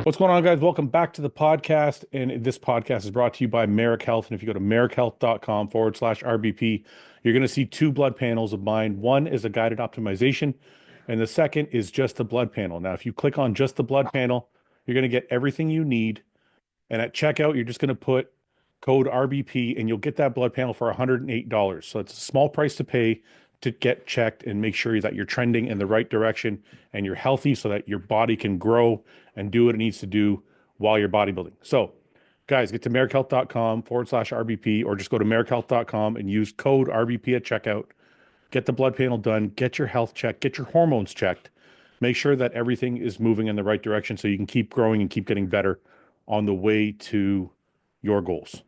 What's going on, guys? Welcome back to the podcast. And this podcast is brought to you by Merrick Health. And if you go to merrickhealth.com/RBP, you're going to see two blood panels of mine. One is a guided optimization, and the second is just a blood panel. Now, if you click on just the blood panel, you're going to get everything you need. And at checkout, you're just going to put code RBP and you'll get that blood panel for $108. So it's a small price to pay to get checked and make sure that you're trending in the right direction and you're healthy so that your body can grow and do what it needs to do while you're bodybuilding. So, guys, get to merrickhealth.com/RBP or just go to merrickhealth.com and use code RBP at checkout. Get the blood panel done, get your health checked, get your hormones checked. Make sure that everything is moving in the right direction so you can keep growing and keep getting better on the way to your goals.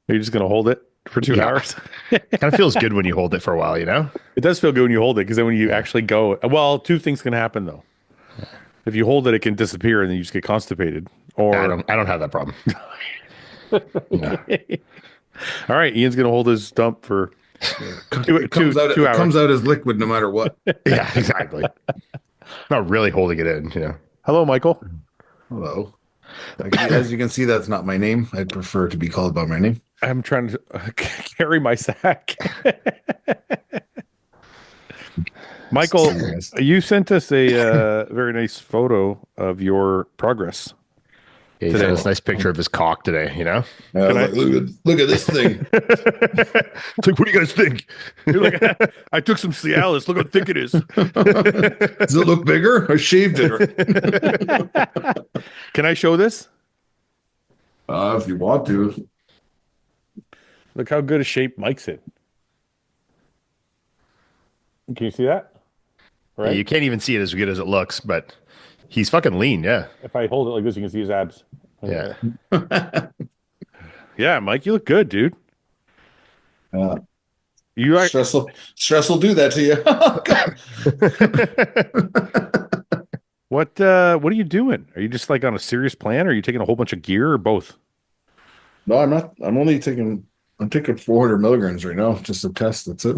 Are you just going to hold it for 2 hours? Kind of feels good when you hold it for a while, you know? It does feel good when you hold it because then when you actually go, well, two things can happen though. If you hold it, it can disappear and then you just get constipated. Or I don't have that problem. No. All right, Ian's going to hold his dump for it comes out, 2 hours. It comes out as liquid no matter what. Yeah, exactly. Not really holding it in, you know. Hello, Michael. Hello. As you can see, that's not my name. I'd prefer to be called by my name. I'm trying to carry my sack. Michael, you sent us a very nice photo of your progress. Yeah, he sent us a nice picture of his cock today, you know? Like, look at this thing. It's like, what do you guys think? I took some Cialis. Look how thick it is. Does it look bigger? I shaved it. Can I show this? If you want to. Look how good a shape Mike's in. Can you see that? Right? Yeah, you can't even see it as good as it looks, but he's fucking lean, yeah. If I hold it like this, you can see his abs. Yeah. Yeah, Mike, you look good, dude. You are stress will do that to you. What are you doing? Are you just like on a serious plan, or are you taking a whole bunch of gear, or both? No, I'm not. I'm taking 400 milligrams right now, just a test. That's it.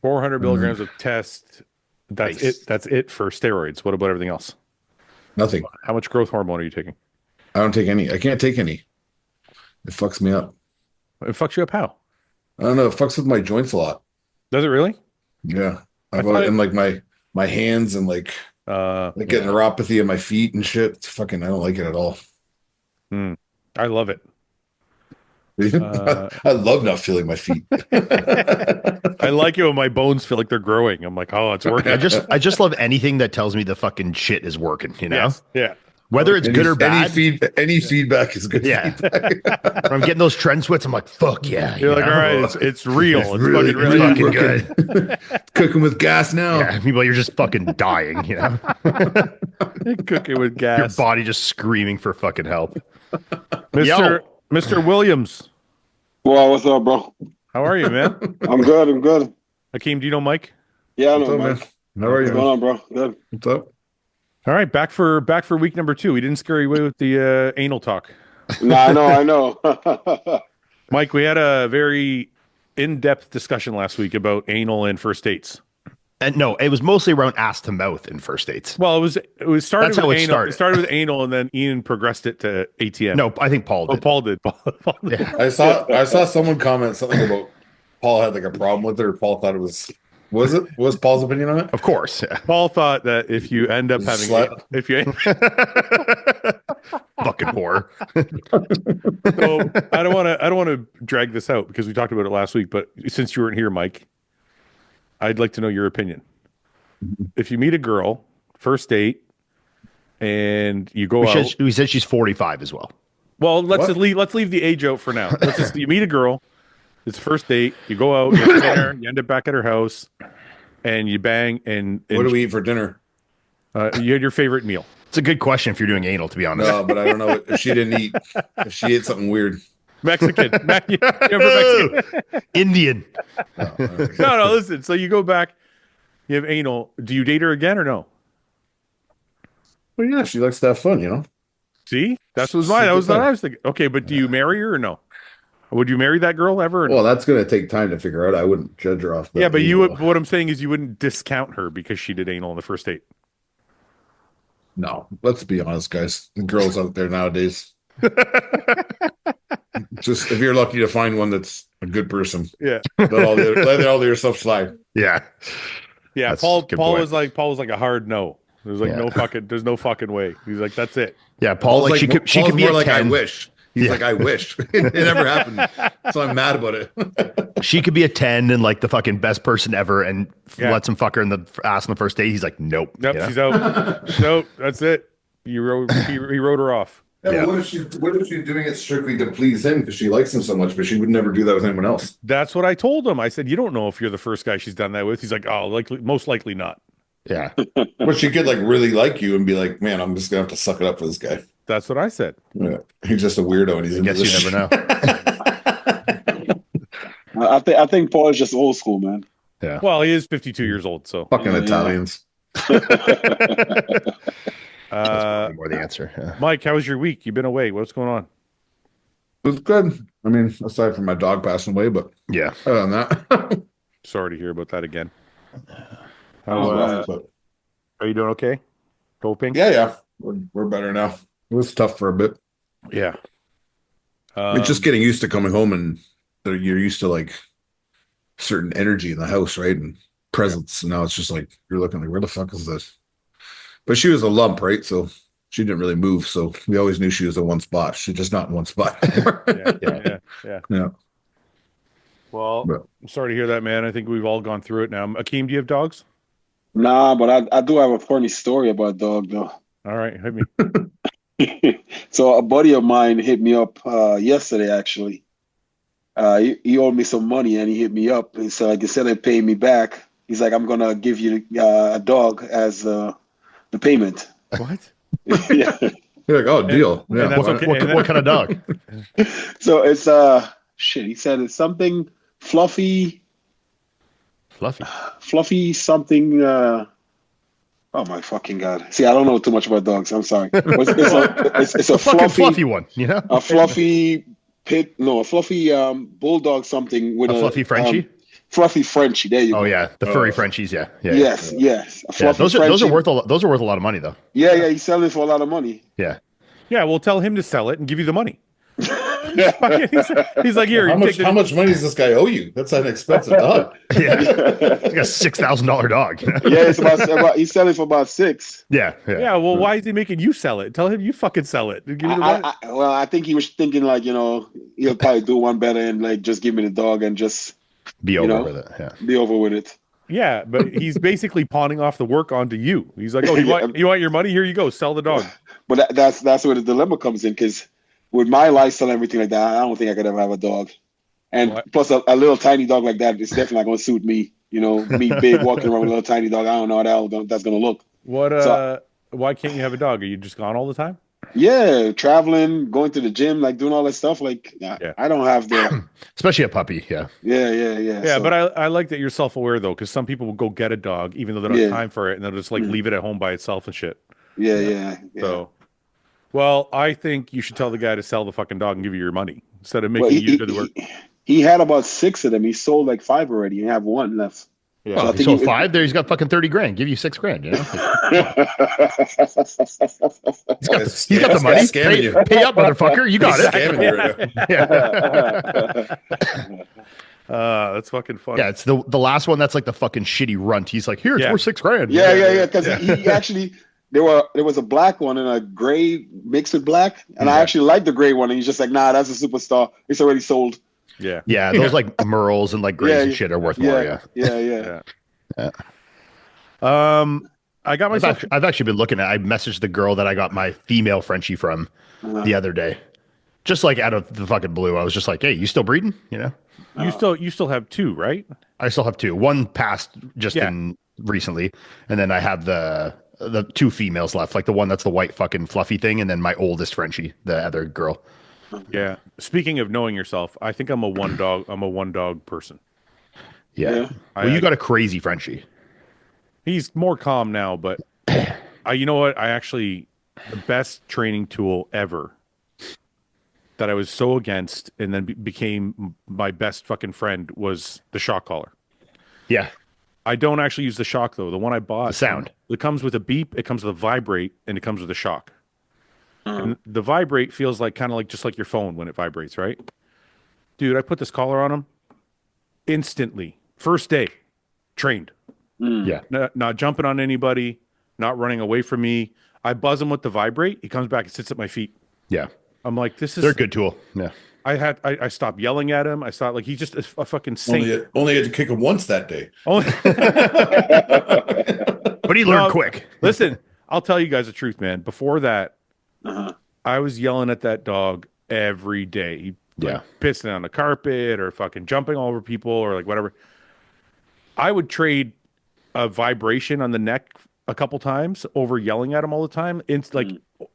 400 milligrams of test. That's nice. It. That's it for steroids. What about everything else? Nothing. How much growth hormone are you taking? I don't take any. I can't take any. It fucks me up. It fucks you up how? I don't know. It fucks with my joints a lot. Does it really? Yeah. I've in like my hands and like getting neuropathy in my feet and shit. It's fucking. I don't like it at all. I love it. I love not feeling my feet. I like it when my bones feel like they're growing. I'm like, oh, it's working. I just love anything that tells me the fucking shit is working, you know? Yes. Yeah. Whether it's good or bad. Any feedback is good. Yeah. When I'm getting those trend sweats, I'm like, fuck yeah. You're like, all right, it's real. It's really, really fucking good. Cooking with gas now. Yeah, meanwhile, you're just fucking dying, you know? Cooking with gas. Your body just screaming for fucking help. Mr. Williams. Well, what's up, bro? How are you, man? I'm good. Hakeem, do you know Mike? Yeah, I know Mike. How are you? What's going on, bro? Good. What's up? All right, back for week number 2. We didn't scare you away with the anal talk. No, I know. Mike, we had a very in-depth discussion last week about anal and first dates. And no, it was mostly around ass to mouth in first dates. Well, it started That's with how anal. started. It started with anal, and then Ian progressed it to ATM. No, I think Paul did. Oh, Paul did. Paul did. Yeah. I saw someone comment something about Paul had like a problem with it, or Paul thought it was. Was Paul's opinion on it? Of course. Yeah. Paul thought that if you end up having fucking whore. So I don't want to drag this out because we talked about it last week, but since you weren't here, Mike, I'd like to know your opinion. If you meet a girl, first date, and you go out, we said she's 45 as well. Well, let's leave the age out for now. You meet a girl. It's first date. You go out, you have dinner, you end up back at her house, and you bang. And what do we eat for dinner? You had your favorite meal. It's a good question if you're doing anal, to be honest. No, but I don't know if she didn't eat. If she ate something weird. Mexican. Mexican. Indian. No, listen. So you go back, you have anal. Do you date her again or no? Well, yeah, she likes to have fun, you know? See? That was what I was thinking. Okay, but do you marry her or no? Would you marry that girl ever? Well, that's gonna take time to figure out. I wouldn't judge her off that. Yeah, but you anal. would. What I'm saying is, you wouldn't discount her because she did anal on the first date. No, let's be honest, guys. The girls out there nowadays, just if you're lucky to find one that's a good person, Yeah, let all the other stuff slide. Yeah. yeah. That's a Paul good was point. like a hard no. There's like Yeah. no fucking. There's no fucking way. He's like, that's it. Yeah, Paul, like she could Paul's be more a like 10. I wish. He's Yeah. like I wish. It never happened, so I'm mad about it. She could be a 10 and like the fucking best person ever and Yeah. lets him fuck her in the ass on the first date. He's like, nope. Nope, you know? she's out. Nope, that's it. He wrote her off. Yeah, Yeah. but what if she's doing it strictly to please him because she likes him so much, but she would never do that with anyone else? That's what I told him. I said, you don't know if you're the first guy she's done that with. He's like, oh, most likely not. Yeah. But she could like really like you and be like, man, I'm just gonna have to suck it up for this guy. That's what I said. Yeah. He's just a weirdo and he's I into guess you this never know. I think Paul is just old school, man. Yeah. Well, he is 52 years old, so Fucking Yeah. Italians. That's probably more the answer. Yeah. Mike, how was your week? You've been away. What's going on? It was good. I mean, aside from my dog passing away, but Yeah. other than that, Sorry to hear about that again. but Are you doing okay? Coping? yeah, we're better now. It was tough for a bit. Yeah. It's just getting used to coming home and you're used to like certain energy in the house, right? And presence. And now it's just like you're looking like, where the fuck is this? But she was a lump, right? So she didn't really move. So we always knew she was in one spot. She's just not in one spot. yeah. Yeah. Well, But- I'm sorry to hear that, man. I think we've all gone through it now. Akeem, do you have dogs? Nah, but I do have a funny story about dog though. All right, hit me. So a buddy of mine hit me up yesterday actually. He owed me some money and he hit me up. He said like instead of paying me back, he's like, I'm gonna give you a dog as the payment. What? Yeah. You're like, oh, deal. and Yeah. that's Why- okay. What kind of dog? So it's shit. He said it's something fluffy something. Oh my fucking god! See, I don't know too much about dogs. I'm sorry. It's a fucking fluffy, fluffy one, you know? a fluffy a fluffy bulldog something with A fluffy Frenchie? Fluffy Frenchie. There you go. Oh yeah, the furry Frenchies, yeah. Yes, yes. A Yeah, fluffy those are Frenchie. worth a lot of money though. Yeah, he's selling it for a lot of money. Yeah. Yeah, we'll tell him to sell it and give you the money. he's like, here, How you much? take the- How much money does this guy owe you? That's an expensive dog. Yeah. It's like a $6,000 dog. Yeah, it's about he's selling for about $6. Yeah. Yeah, well, why is he making you sell it? Tell him you fucking sell it. Give me the money. Well, I think he was thinking like, he'll probably do one better and like just give me the dog and just Be over know? with it. Yeah. be over with it. Yeah, but he's basically pawning off the work onto you. He's like, oh, you want your money? Here you go. Sell the dog. But that's where the dilemma comes in because with my lifestyle and everything like that, I don't think I could ever have a dog. And What? plus a little tiny dog like that is definitely not going to suit me. Me big walking around with a little tiny dog. I don't know how that's going to look. What? So- Why can't you have a dog? Are you just gone all the time? Yeah, traveling, going to the gym, like doing all that stuff. Like, Yeah. I don't have the. Especially a puppy. Yeah. Yeah. Yeah, So- but I like that you're self-aware though, because some people will go get a dog even though they don't have Yeah. time for it, and they'll just like leave it at home by itself and shit. Yeah. So, well, I think you should tell the guy to sell the fucking dog and give you your money instead of making Well, you do the work. he had about 6 of them. He sold like 5 already. And have 1 left. Yeah. Well, I if he think sold he- 5 there, he's got fucking 30 grand. Give you 6 grand, you know? He's got the money. Scamming you. Pay up, motherfucker. You got He's it. scamming you right now. Yeah. That's fucking funny. Yeah, it's the last one that's like the fucking shitty runt. He's like, here, it's Yeah. worth 6 grand. Yeah. Because he actually there was a black one and a gray mixed with black, and I actually liked the gray one. And he's just like, nah, that's a superstar. It's already sold. Yeah. Yeah, those like Merles and like Grays Yeah, and shit are worth more. Yeah. Yeah. I got myself. I've actually been looking at. I messaged the girl that I got my female Frenchie from the other day, just like out of the fucking blue. I was just like, "Hey, you still breeding?" You know, You still have 2, right? I still have 2. One passed just Yeah. in recently, and then I have the 2 females left, like the one that's the white fucking fluffy thing, and then my oldest Frenchie, the other girl. Yeah. Speaking of knowing yourself, I think I'm a one dog person. Yeah. Yeah. Well, you got a crazy Frenchie. He's more calm now, but you know what? The best training tool ever that I was so against and then became my best fucking friend was the shock collar. Yeah. I don't actually use the shock though. The one I bought, The sound. It comes with a beep, it comes with a vibrate, and it comes with a shock. And the vibrate feels like kind of like just like your phone when it vibrates, right? Dude, I put this collar on him instantly. First day, trained. Yeah. Not jumping on anybody, not running away from me. I buzz him with the vibrate. He comes back and sits at my feet. Yeah. I'm like, this is. They're a good tool. Yeah. I stopped yelling at him. I thought like he's just a fucking saint. Only had to kick him once that day. But he learned quick. Listen, I'll tell you guys the truth, man. Before that, I was yelling at that dog every day. He pissing on the carpet or fucking jumping all over people or like whatever. I would trade a vibration on the neck a couple times over yelling at him all the time. It's like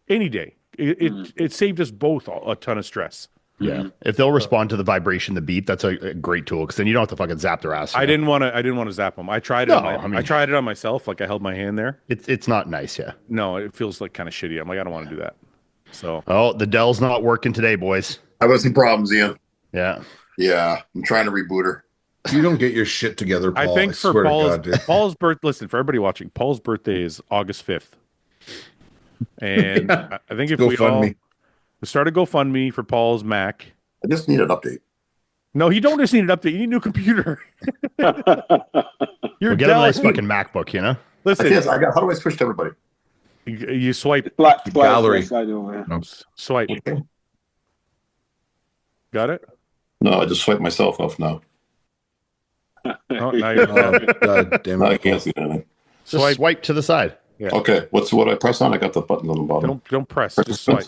any day. It saved us both a ton of stress. Yeah. If they'll respond to the vibration, the beep, that's a great tool because then you don't have to fucking zap their ass. I didn't want to zap them. I tried it. I tried it on myself. Like I held my hand there. It's not nice. Yeah. No, it feels like kind of shitty. I'm like, I don't want to do that. So. Oh, the Dell's not working today, boys. I've got some problems, Ian. Yeah. Yeah. I'm trying to reboot her. You don't get your shit together, Paul. I think for swear Paul's, to God, dude. Paul's birth. Listen, for everybody watching, Paul's birthday is August 5th, and I think if we start a GoFundMe for Paul's Mac. I just need an update. No, you don't just need an update. You need a new computer. We'll get a nice fucking MacBook, you know. Listen, how do I switch to everybody? You swipe gallery. Swipe. Okay. Got it? No, I just swiped myself off now. Oh, now you're God damn No, it. I can't see anything. Just swipe to the side. Yeah. Okay, what I press on? I got the button on the bottom. Don't press. Just swipe.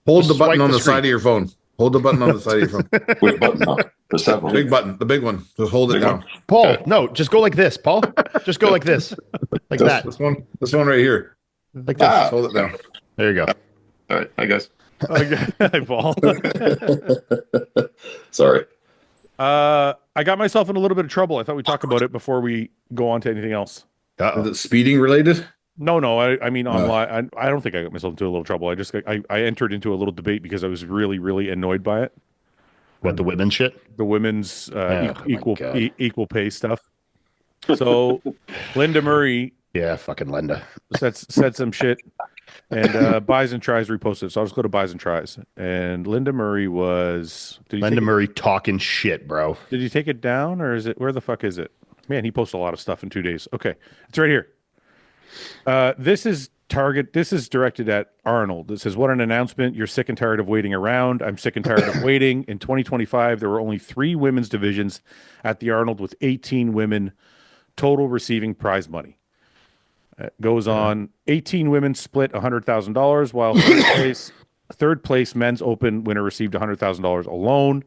Hold Just the button swipe on the the screen. side of your phone. Hold the button on the side of your phone. Wait, button. No, there's several. Big button, the big one. Just hold it Big down. one. Paul, no, just go like this, Paul. Just go like this. Like that. This one right here. Like this. Ah. Just hold it down. There you go. All right, I guess. Okay, Paul. Sorry. I got myself in a little bit of trouble. I thought we'd talk about it before we go on to anything else. Is it speeding related? No. I mean, online. I don't think I got myself into a little trouble. I entered into a little debate because I was really, really annoyed by it. What, the women's shit? The women's my God. equal pay stuff. So Linda Murray fucking Linda. said some shit, and Buys and Tries reposted it. So I'll just go to Buys and Tries. And Linda Murray was... Linda Murray talking shit, bro. Did you take it down, or is it... Where the fuck is it? Man, he posted a lot of stuff in 2 days. Okay, it's right here. This is directed at Arnold. It says, what an announcement. You're sick and tired of waiting around. I'm sick and tired of waiting. In 2025, there were only 3 women's divisions at the Arnold with 18 women total receiving prize money. It goes on, 18 women split $100,000, while third place men's open winner received $100,000 alone.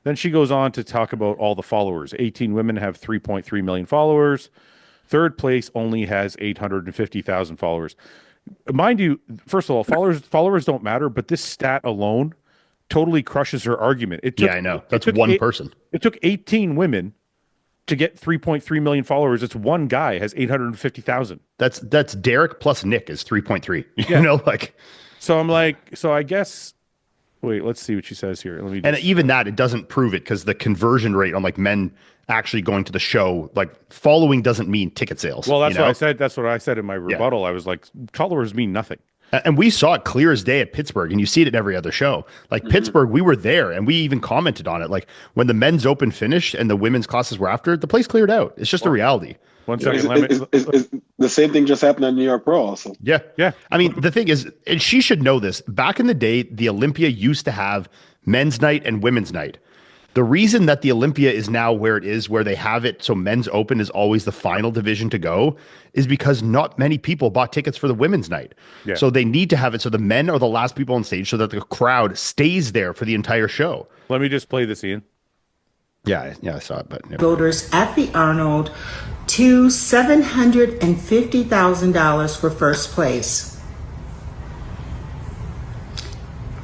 Then she goes on to talk about all the followers. 18 women have 3.3 million followers. Third place only has 850,000 followers. Mind you, first of all, followers don't matter, but this stat alone totally crushes her argument. I know. That's one person. It took 18 women to get 3.3 million followers. It's one guy has 850,000. That's Derek plus Nick is 3.3. Yeah. You know, like. So I'm like, so I guess. Wait, let's see what she says here. Let me. And even that, it doesn't prove it because the conversion rate on like men actually going to the show, like following doesn't mean ticket sales. Well, that's you know? what I said. That's what I said in my rebuttal. I was like, followers mean nothing. And we saw it clear as day at Pittsburgh, and you see it at every other show. Like Pittsburgh, we were there, and we even commented on it. Like when the men's open finished and the women's classes were after, the place cleared out. It's just a reality. 1 second. Is the same thing just happened at New York Pro also? Yeah. I mean, the thing is, and she should know this. Back in the day, the Olympia used to have men's night and women's night. The reason that the Olympia is now where it is, where they have it, so men's open is always the final division to go, is because not many people bought tickets for the women's night. Yeah. So they need to have it so the men are the last people on stage so that the crowd stays there for the entire show. Let me just play this, Ian. Yeah, I saw it, but voters at the Arnold to $750,000 for first place.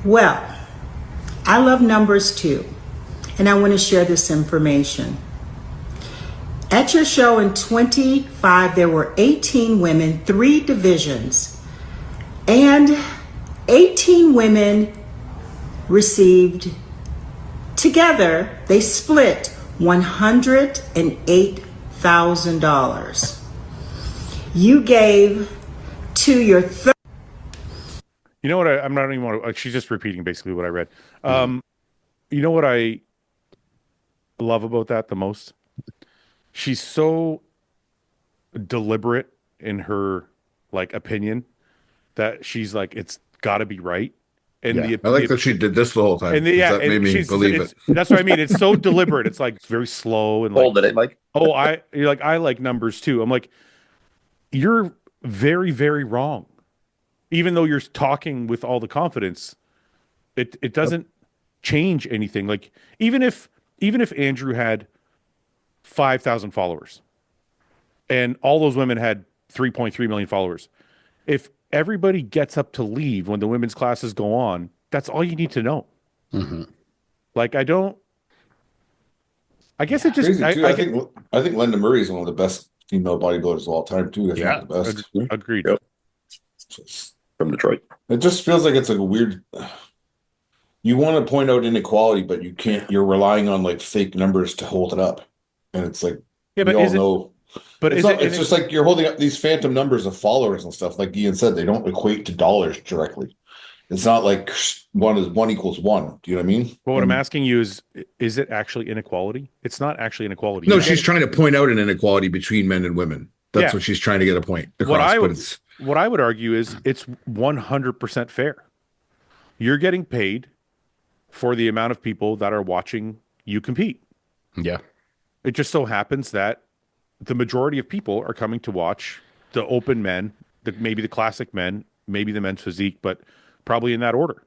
Well, I love numbers too, and I want to share this information. At your show in 25, there were 18 women, 3 divisions, and 18 women received together, they split $108,000. You gave to your You know what? I'm not even want to. She's just repeating basically what I read. You know what I love about that the most? She's so deliberate in her like opinion that she's like, it's got to be right. And Yeah. I like that she did this the whole time. and 'cause yeah, that made and me she's believe it. That's what I mean. It's so deliberate. It's like very slow and like, Hold it, Mike. oh, you're like, I like numbers too. I'm like, you're very, very wrong. Even though you're talking with all the confidence, it doesn't change anything. Like even if Andrew had 5,000 followers and all those women had 3.3 million followers, if everybody gets up to leave when the women's classes go on, that's all you need to know. Like I guess it just Crazy too. I think Linda Murray is one of the best female bodybuilders of all time too. If not the best. agreed. Yep. From Detroit. It just feels like it's like a weird. You want to point out inequality, but you can't. You're relying on like fake numbers to hold it up, and it's like Yeah, we but all is it? know. But It's is not, it? it's just like you're holding up these phantom numbers of followers and stuff. Like Ian said, they don't equate to dollars directly. It's not like one equals one. Do you know what I mean? But what I'm asking you is it actually inequality? It's not actually inequality. No, You're she's getting- trying to point out an inequality between men and women. That's Yeah. what she's trying to get a point across. What I would argue is it's 100% fair. You're getting paid for the amount of people that are watching you compete. Yeah. It just so happens that the majority of people are coming to watch the open men, maybe the classic men, maybe the men's physique, but probably in that order.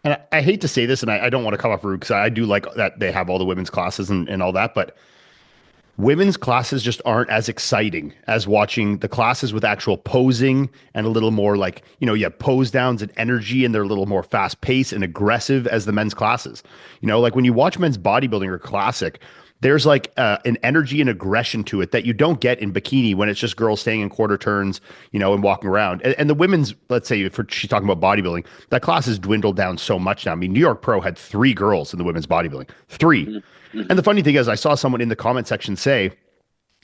And I hate to say this, and I don't want to come off rude because I do like that they have all the women's classes and all that, but women's classes just aren't as exciting as watching the classes with actual posing and a little more like, you have pose downs and energy, and they're a little more fast paced and aggressive as the men's classes. Like when you watch men's bodybuilding or classic, there's like an energy and aggression to it that you don't get in bikini when it's just girls staying in quarter turns, and walking around. And the women's, let's say, if she's talking about bodybuilding, that class has dwindled down so much now. I mean, New York Pro had 3 girls in the women's bodybuilding, 3. And the funny thing is, I saw someone in the comment section say,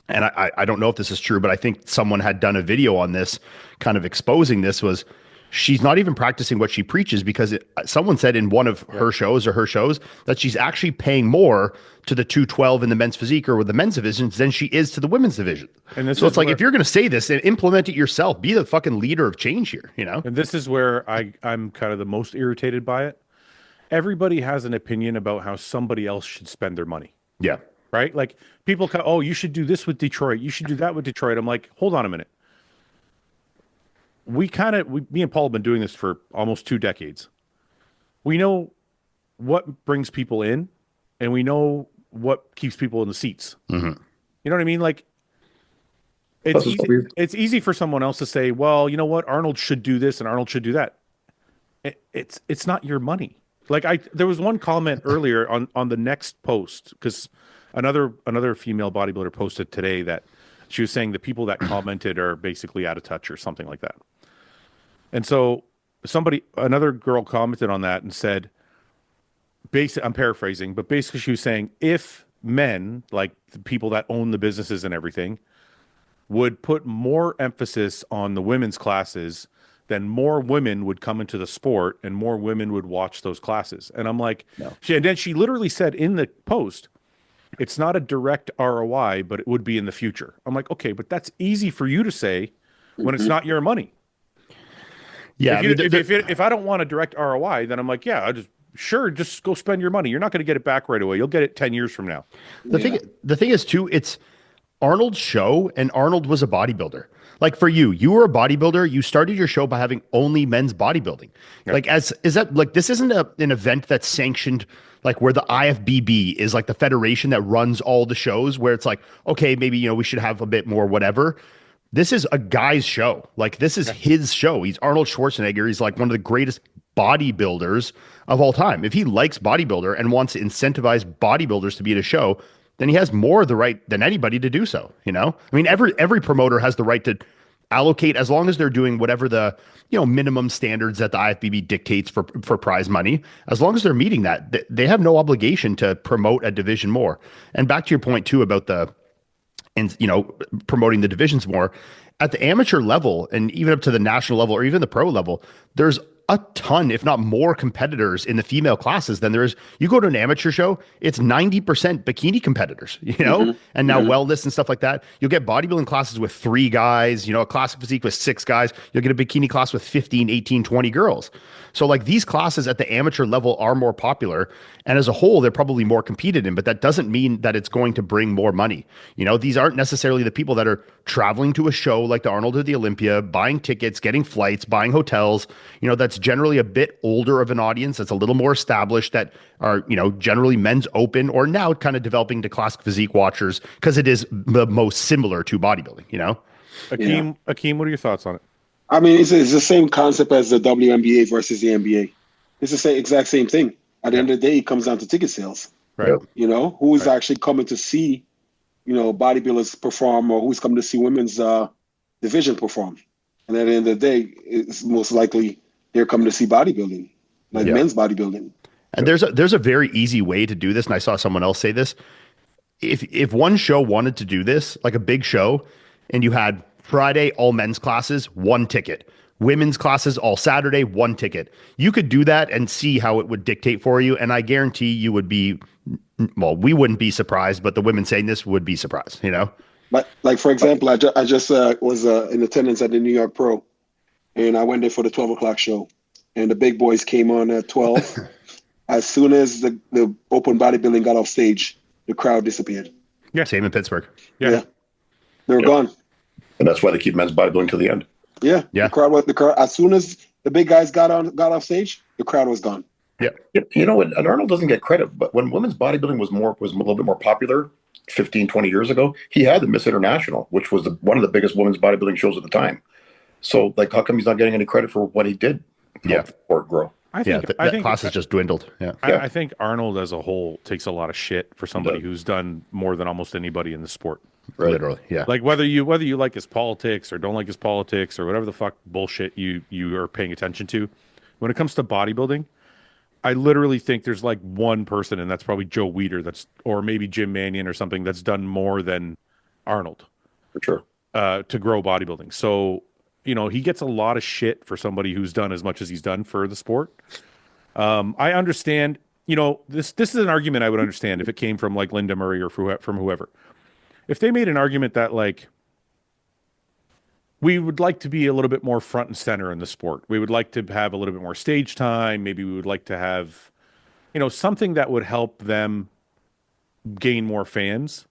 and I don't know if this is true, but I think someone had done a video on this, kind of exposing this, was she's not even practicing what she preaches because someone said in one of her shows that she's actually paying more to the 212 in the men's physique or with the men's divisions than she is to the women's division. And so it's like, if you're going to say this, then implement it yourself. Be the fucking leader of change here, And this is where I'm kind of the most irritated by it. Everybody has an opinion about how somebody else should spend their money. Yeah. Right? Like people oh, you should do this with Detroit. You should do that with Detroit. I'm like, hold on a minute. Me and Paul have been doing this for almost 2 decades. We know what brings people in, and we know what keeps people in the seats. Mm-hmm. You know what I mean? Like, it's easy for someone else to say, well, you know what? Arnold should do this and Arnold should do that. It's not your money. Like there was one comment earlier on the next post, because another female bodybuilder posted today that she was saying the people that commented are basically out of touch or something like that. And so another girl commented on that and said, I'm paraphrasing, but basically she was saying if men, like the people that own the businesses and everything, would put more emphasis on the women's classes, then more women would come into the sport and more women would watch those classes. And I'm like, no. And then she literally said in the post, it's not a direct ROI, but it would be in the future. I'm like, okay, but that's easy for you to say when it's not your money. Yeah. If I don't want a direct ROI, then I'm like, yeah, just go spend your money. You're not going to get it back right away. You'll get it 10 years from now. The thing is too, it's Arnold's show, and Arnold was a bodybuilder. Like for you were a bodybuilder. You started your show by having only men's bodybuilding. Yep. Like this isn't an event that's sanctioned, like where the IFBB is like the federation that runs all the shows, where it's like, okay, maybe, we should have a bit more, whatever. This is a guy's show. Like this is his show. He's Arnold Schwarzenegger. He's like one of the greatest bodybuilders of all time. If he likes bodybuilder and wants to incentivize bodybuilders to be at a show, then he has more of the right than anybody to do so. I mean, every promoter has the right to allocate, as long as they're doing whatever the minimum standards that the IFBB dictates for prize money, as long as they're meeting that, they have no obligation to promote a division more. And back to your point too about promoting the divisions more at the amateur level and even up to the national level or even the pro level, there's a ton, if not more, competitors in the female classes than there is. You go to an amateur show, it's 90% bikini competitors, and now wellness and stuff like that. You'll get bodybuilding classes with 3 guys, a classic physique with 6 guys. You'll get a bikini class with 15, 18, 20 girls. So like these classes at the amateur level are more popular, and as a whole, they're probably more competed in, but that doesn't mean that it's going to bring more money. These aren't necessarily the people that are traveling to a show like the Arnold or the Olympia, buying tickets, getting flights, buying hotels. That's generally a bit older of an audience that's a little more established, that are, generally men's open, or now kind of developing to classic physique watchers because it is the most similar to bodybuilding, Akim, what are your thoughts on it? I mean, it's the same concept as the WNBA versus the NBA. It's the exact same thing. At the end of the day, it comes down to ticket sales. Right. Who's actually coming to see, bodybuilders perform, or who's coming to see women's division perform. And at the end of the day, it's most likely they're coming to see bodybuilding, like men's bodybuilding. And there's a very easy way to do this. And I saw someone else say this. If one show wanted to do this, like a big show, and you had Friday, all men's classes, 1 ticket. Women's classes all Saturday, 1 ticket. You could do that and see how it would dictate for you. And I guarantee you would be, well, we wouldn't be surprised, but the women saying this would be surprised, But like, for example, I just was in attendance at the New York Pro, and I went there for the 12 o'clock show, and the big boys came on at 12. As soon as the open bodybuilding got off stage, the crowd disappeared. Yeah. Same in Pittsburgh. Yeah. They were gone. And that's why they keep men's bodybuilding till the end. Yeah. The crowd. As soon as the big guys got off stage, the crowd was gone. Yeah. And Arnold doesn't get credit, but when women's bodybuilding was a little bit more popular 15, 20 years ago, he had the Miss International, which was one of the biggest women's bodybuilding shows at the time. So like, how come he's not getting any credit for what he did? Or grow. I think that class has just dwindled. Yeah. I think Arnold as a whole takes a lot of shit for somebody who's done more than almost anybody in the sport. Right. Literally, yeah. Like whether you like his politics or don't like his politics or whatever the fuck bullshit you are paying attention to, when it comes to bodybuilding, I literally think there's like one person, and that's probably Joe Weider, or maybe Jim Mannion or something, that's done more than Arnold For sure. To grow bodybuilding. So he gets a lot of shit for somebody who's done as much as he's done for the sport. I understand. This is an argument I would understand if it came from like Linda Murray or from whoever. If they made an argument that like we would like to be a little bit more front and center in the sport, we would like to have a little bit more stage time, maybe we would like to have, something that would help them gain more fans,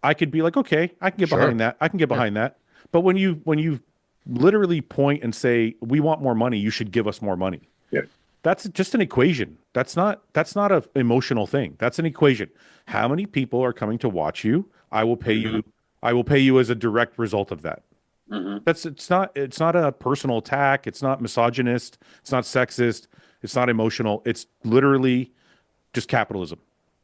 I could be like, okay, I can get behind that. I can get behind that. But when you literally point and say, we want more money, you should give us more money. Yeah. That's just an equation. That's not an emotional thing. That's an equation. How many people are coming to watch you? I will pay you. I will pay you as a direct result of that. It's not a personal attack. It's not misogynist. It's not sexist. It's not emotional. It's literally just capitalism.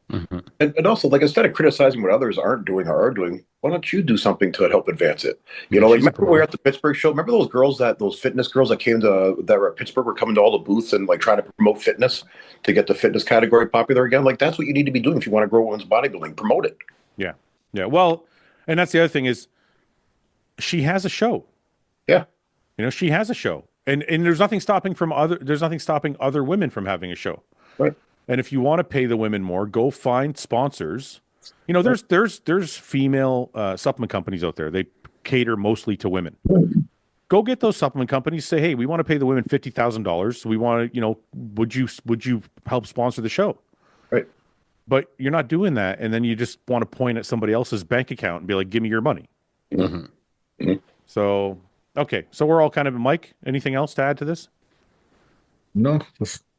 And also, like, instead of criticizing what others aren't doing or are doing, why don't you do something to help advance it? Remember we were at the Pittsburgh show? Remember those fitness girls that were at Pittsburgh were coming to all the booths and like trying to promote fitness to get the fitness category popular again? Like, that's what you need to be doing if you want to grow women's bodybuilding. Promote it. Yeah. Well, and that's the other thing is she has a show. Yeah. She has a show. And there's nothing stopping other women from having a show. Right. And if you want to pay the women more, go find sponsors. There's female supplement companies out there. They cater mostly to women. Go get those supplement companies. Say, hey, we want to pay the women $50,000. We want to, would you help sponsor the show? Right. But you're not doing that, and then you just want to point at somebody else's bank account and be like, "Give me your money." So, okay, so we're all kind of Mike. Anything else to add to this? No,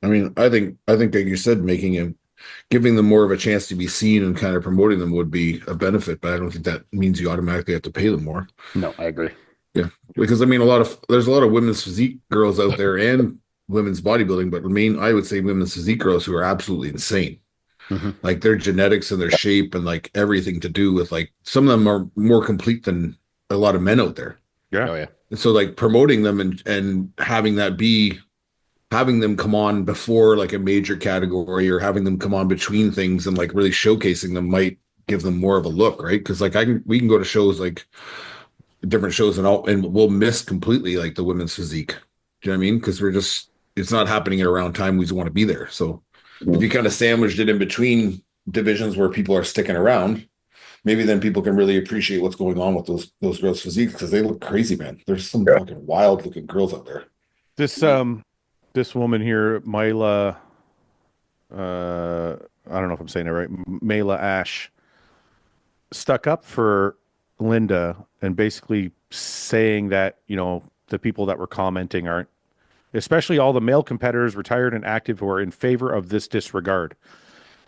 I mean, I think like you said, giving them more of a chance to be seen and kind of promoting them would be a benefit, but I don't think that means you automatically have to pay them more. No, I agree. Yeah, because I mean, there's a lot of women's physique girls out there and women's bodybuilding, but I would say women's physique girls who are absolutely insane. Like their genetics and their shape and like everything to do with like some of them are more complete than a lot of men out there. Yeah. Oh yeah. And so like promoting them and having that be having them come on before like a major category or having them come on between things and like really showcasing them might give them more of a look, right? Because like we can go to shows like different shows and we'll miss completely like the women's physique. Do you know what I mean? Because it's not happening at around time we want to be there. So if you kind of sandwiched it in between divisions where people are sticking around, maybe then people can really appreciate what's going on with those girls' physiques because they look crazy, man. There's some fucking wild looking girls out there. This woman here, Myla, I don't know if I'm saying it right, Mayla Ash, stuck up for Linda and basically saying that, the people that were commenting aren't, especially all the male competitors, retired and active, who are in favor of this disregard.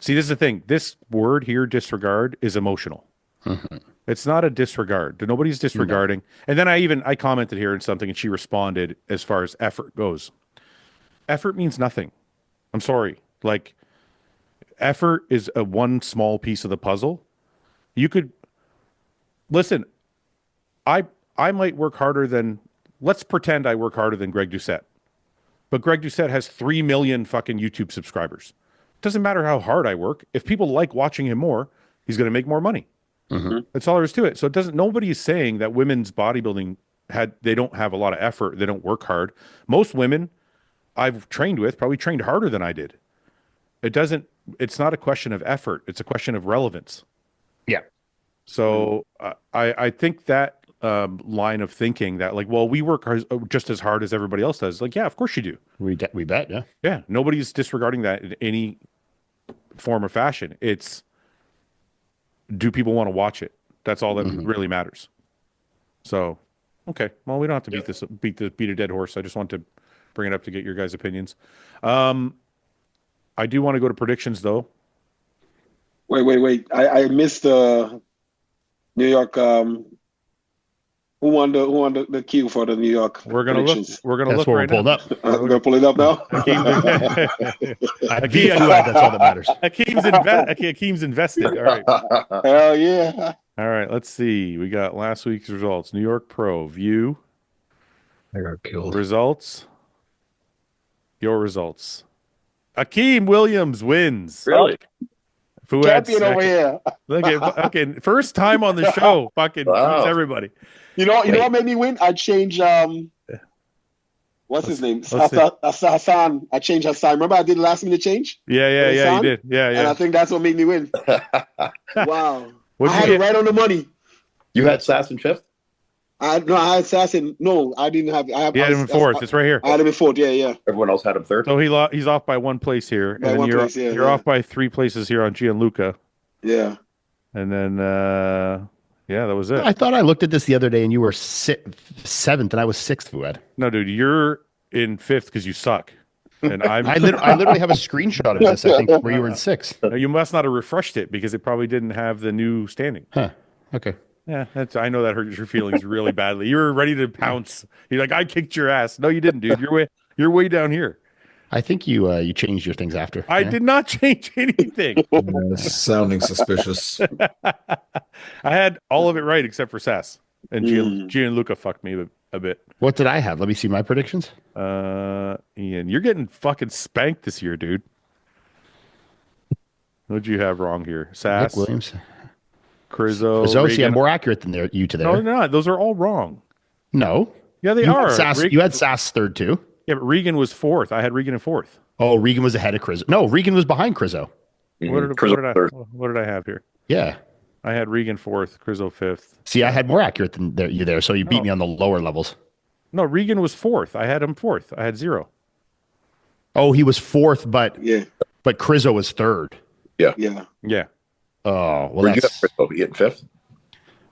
See, this is the thing. This word here, disregard, is emotional. Mm-hmm. It's not a disregard. Nobody's disregarding. No. And then I commented here in something, and she responded as far as effort goes. Effort means nothing. I'm sorry. Like, effort is a one small piece of the puzzle. You could listen. I might work harder than. Let's pretend I work harder than Greg Doucette, but Greg Doucette has 3 million fucking YouTube subscribers. Doesn't matter how hard I work. If people like watching him more, he's going to make more money. Mm-hmm. That's all there is to it. So it doesn't. Nobody is saying that women's bodybuilding they don't have a lot of effort. They don't work hard. Most women I've trained with probably trained harder than I did. It's not a question of effort. It's a question of relevance. Yeah. So I think that line of thinking that like, well, we work just as hard as everybody else does. Like, yeah, of course you do. We bet. Yeah. Yeah. Nobody's disregarding that in any form or fashion. It's, do people want to watch it? That's all that really matters. So, okay. Well, we don't have to beat a dead horse. I just want to bring it up to get your guys' opinions. I do want to go to predictions though. Wait. I missed the New York. Who won the queue for the New York? We're gonna look. We're gonna look right now. We're gonna pull it up now. That's all that matters. Akim's invested. All right. Hell yeah. All right. Let's see. We got last week's results. New York Pro View. I got killed. Results. Your results. Akim Williams wins. Really? Fouad Champion over here. Look at fucking first time on the show. Fucking beats everybody. You know what made me win? I changed what's his name? Hassan. I changed Hassan. Remember I did the last minute change? Yeah, you did. Yeah. And I think that's what made me win. Wow. What'd I had it right on the money. You had Sass in fifth? I had Sass in. No, I didn't have. You had him in fourth. It's right here. I had him in fourth. Yeah. Everyone else had him third. So he's off by one place here, By and one then place, you're off by 3 places here on Gianluca. Yeah. And then that was it. I thought I looked at this the other day, and you were seventh, and I was sixth, Fouad. No, dude, you're in fifth because you suck. And I literally have a screenshot of this. I think where you were in sixth. You must not have refreshed it because it probably didn't have the new standing. Huh. Okay. Yeah, I know that hurt your feelings really badly. You were ready to pounce. You're like, I kicked your ass. No, you didn't, dude. You're way down here. I think you changed your things after. I did not change anything. Sounding suspicious. I had all of it right except for Sass. And Gianluca fucked me a bit. What did I have? Let me see my predictions. Iain, you're getting fucking spanked this year, dude. What'd you have wrong here? Sass, Nick Williams, Crizzo. See, I'm more accurate than you to there. No, they're not. Those are all wrong. No. Yeah, they are. You had Sass third too. Yeah, but Regan was fourth. I had Regan in fourth. Oh, Regan was ahead of Crizzo. No, Regan was behind Crizzo. What did I have here? Yeah. I had Regan fourth, Crizzo fifth. See, I had more accurate than you there, so you beat me on the lower levels. No, Regan was fourth. I had him fourth. I had 0. Oh, he was fourth, but Crizzo was third. Yeah. Oh, well, Where you have Crizzo in fifth?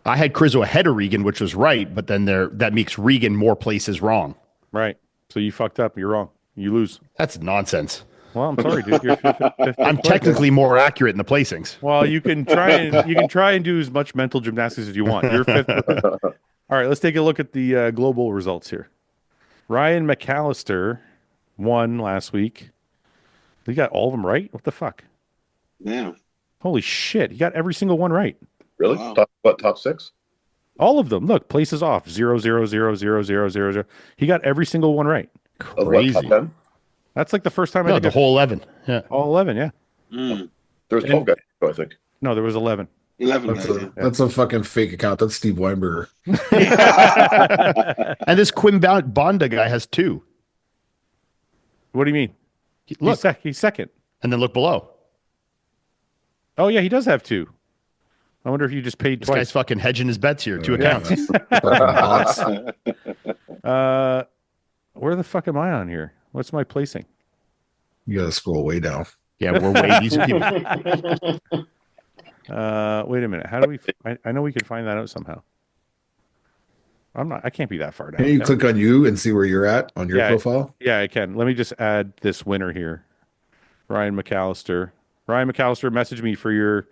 I had Crizzo ahead of Regan, which was right, but then that makes Regan more places wrong. Right. So you fucked up. You're wrong. You lose. That's nonsense. Well, I'm sorry, dude. You're fifth I'm technically more accurate in the placings. Well, you can try and do as much mental gymnastics as you want. You're fifth. All right, let's take a look at the global results here. Ryan McAllister won last week. He got all of them right? What the fuck? Yeah. Holy shit. He got every single one right. Really? Wow. Top 6? All of them. Look, places off. 0, 0, 0, 0, 0, 0, 0. He got every single one right. Of what, top Crazy. 10? That's like the first time I No, think the I've whole 11. Yeah. all 11. Yeah. Mm. There was 12 guys, I think. No, there was 11. 11 That's guys. a that's a fucking fake account. That's Steve Weinberger. Yeah. And this Quim Bonda guy has 2. What do you mean? Look, He's second. and then look below. Oh yeah, he does have 2. I wonder if you just paid This guy's twice. fucking hedging his bets here. 2 accounts. Fucking bots. Where the fuck am I on here? What's my placing? You gotta scroll way down. Yeah, we're way these people. Wait a minute. How do we? I know we could find that out somehow. I can't be that far down. Can you click on you and see where you're at on your Yeah. profile? Yeah, I can. Let me just add this winner here. Ryan McAllister. Ryan McAllister, message me for your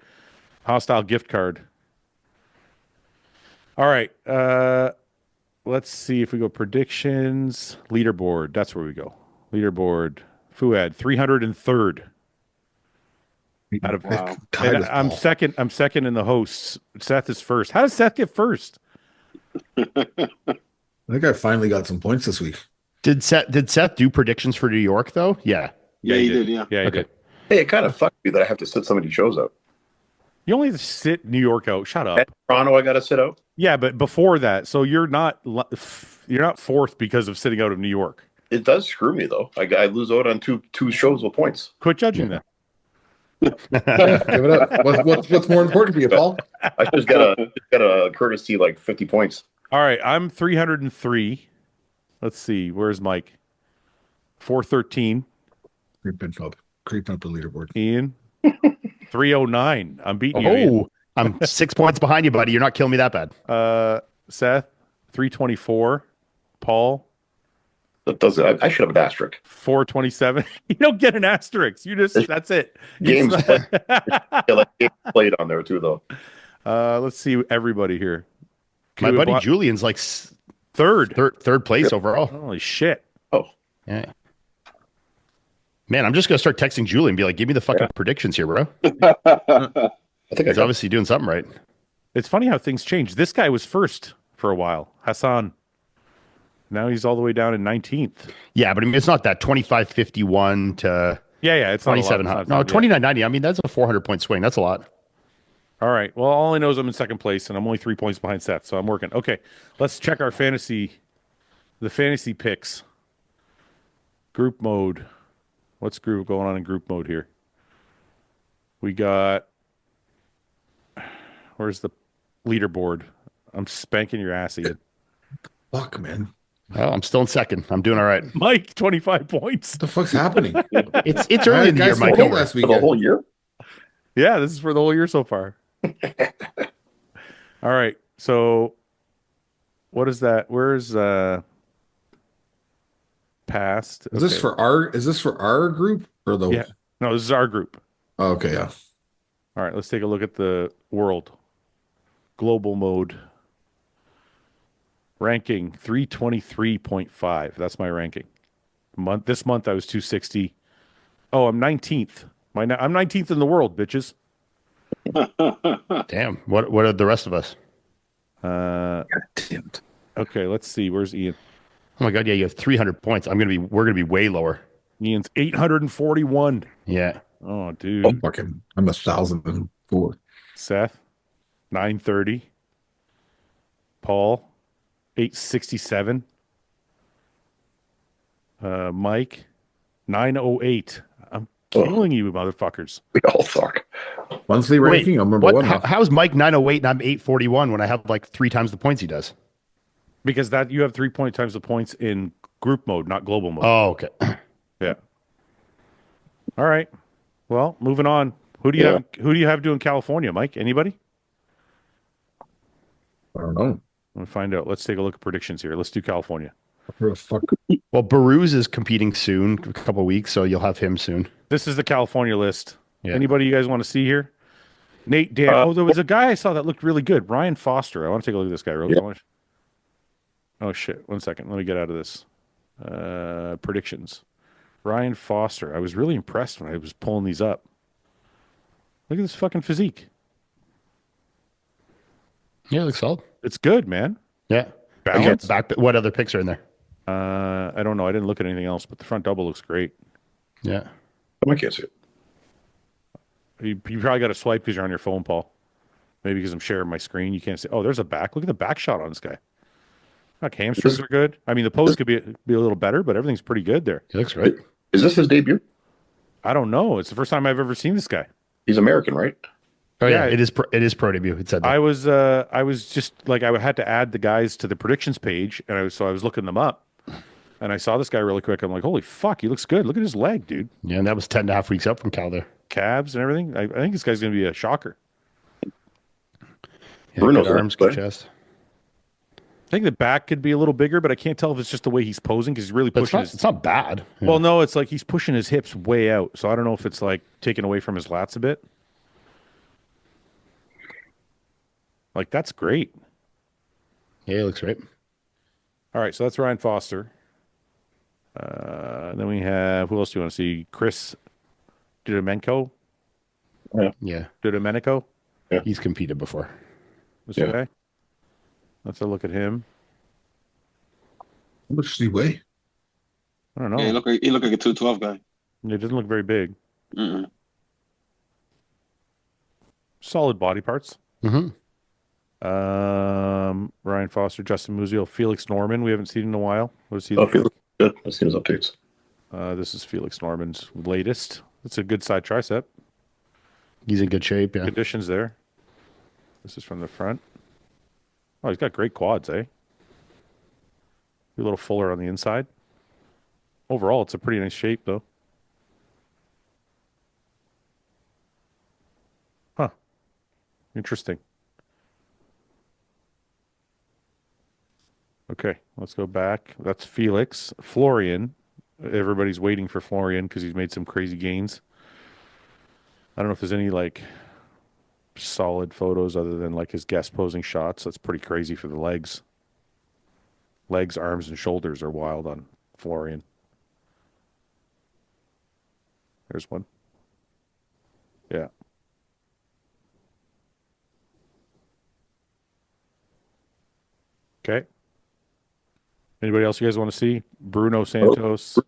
hostile gift card. All right. Let's see if we go predictions. Leaderboard. That's where we go. Leaderboard. Fouad, 303rd. Out of Wow. Tied and with I'm Paul. second. I'm second in the hosts. Seth is first. How does Seth get first? I think I finally got some points this week. Did Seth do predictions for New York though? Yeah. Yeah, he did. Yeah. Yeah, he Okay. did. Hey, it kind of fucked me that I have to sit some of these shows out. You only have to sit New York out. Shut up. At Toronto, I got to sit out. Yeah, but before that, so you're not fourth because of sitting out of New York. It does screw me though. I lose out on two shows with points. Quit judging them. Give it up. What's more important to you, Paul? I just got a courtesy like 50 points. All right, I'm 303. Let's see. Where's Mike? 413. Creeping up the leaderboard. Ian. 309. I'm beating you. Ian. Oh, I'm 6 points behind you, buddy. You're not killing me that bad. Seth. 324. Paul. That doesn't. I should have an asterisk. 427. You don't get an asterisk. You just that's it. Games played. Yeah, like games played on there too, though. Let's see everybody here. My buddy Julian's like third place overall. Holy shit. Oh, Yeah. Man, I'm just gonna start texting Julian and be like, "Give me the fucking predictions here, bro." I think I He's got obviously doing something right. It's funny how things change. This guy was first for a while. Hassan. Now he's all the way down in 19th. Yeah, but I mean, it's not that 2551 to Yeah, it's not a lot. 2700. No, 2990. I mean, that's a 400-point swing. That's a lot. All right. Well, all I know is I'm in second place, and I'm only 3 points behind Seth, so I'm working. Okay, let's check the fantasy picks. Group mode. What's going on in group mode here? We got. Where's the leaderboard? I'm spanking your ass, Ian. Fuck, man. Well, I'm still in second. I'm doing all right. Mike, 25 points. What the fuck's happening? It's early in the year, Mike. Don't worry. Last for the weekend. whole year. Yeah, this is for the whole year so far. All right. So what is that? Where's past? Is this for our group or the? Yeah. No, this is our group. Oh, okay, yeah. All right, let's take a look at the world. Global mode. Ranking 323.5. That's my ranking. This month I was 260. Oh, I'm 19th. I'm 19th in the world, bitches. Damn. What are the rest of us? Okay, let's see. Where's Ian? Oh my god, yeah, you have 300 points. We're gonna be way lower. Ian's 841. Yeah. Oh, dude. Oh, fucking, I'm 1,004. Seth, 930. Paul, 867. Mike, 908. I'm killing you, motherfuckers. We all suck. Monthly ranking, I'm number one. How's Mike 908 and I'm 841 when I have like 3 times the points he does? Because that you have 3 times the points in group mode, not global mode. Oh, okay. Yeah. All right. Well, moving on. Who do you have doing California, Mike? Anybody? I don't know. Let me find out. Let's take a look at predictions here. Let's do California. Where the fuck? Well, Baruz is competing soon, a couple of weeks, so you'll have him soon. This is the California list. Yeah. Anybody you guys want to see here? Nate Dan. There was a guy I saw that looked really good. Ryan Foster. I want to take a look at this guy real quick. Oh shit! 1 second. Let me get out of this. Predictions. Ryan Foster. I was really impressed when I was pulling these up. Look at this fucking physique. Yeah, it looks solid. It's good, man. Yeah. Again, Balance. what other picks are in there? I don't know. I didn't look at anything else, but the front double looks great. Yeah. I can't see it. You probably got to swipe because you're on your phone, Paul. Maybe because I'm sharing my screen, you can't see. Oh, there's a back. Look at the back shot on this guy. Like hamstrings are good. I mean, the pose could be a little better, but everything's pretty good there. He looks right. Is this his debut? I don't know. It's the first time I've ever seen this guy. He's American, right? Oh yeah, Yeah. it is pro debut. It said that. I was just like I had to add the guys to the predictions page, and I was looking them up, and I saw this guy really quick. I'm like, holy fuck, he looks good. Look at his leg, dude. Yeah, and that was 10.5 weeks out from Cal there. Calves and everything. I think this guy's gonna be a shocker. Yeah, Bruno's good arms, good play. chest. I think the back could be a little bigger, but I can't tell if it's just the way he's posing because he's really But pushing it's not bad. Yeah. Well, no, it's like he's pushing his hips way out. So I don't know if it's like taking away from his lats a bit. Like that's great. Yeah, he looks right. All right, so that's Ryan Foster. Then we have who else do you want to see? Chris Didomenko. Yeah. Didomenico. He's competed before. This Yeah. guy. Let's look at him. How much does he weigh? I don't know. Yeah, he look like a 212 guy. It doesn't look very big. Mm-mm. Solid body parts. Mm-hmm. Ryan Foster, Justin Musial, Felix Norman. We haven't seen in a while. What is he? Oh, Felix. Good. I've seen his updates. This is Felix Norman's latest. It's a good side tricep. He's in good shape. Yeah. Conditions there. This is from the front. Oh, he's got great quads, eh? A little fuller on the inside. Overall, it's a pretty nice shape, though. Huh. Interesting. Okay, let's go back. That's Felix. Florian. Everybody's waiting for Florian because he's made some crazy gains. I don't know if there's any like solid photos other than like his guest posing shots. That's pretty crazy for the legs. Legs, arms, and shoulders are wild on Florian. There's one. Yeah. Okay. Anybody else you guys want to see? Bruno Santos.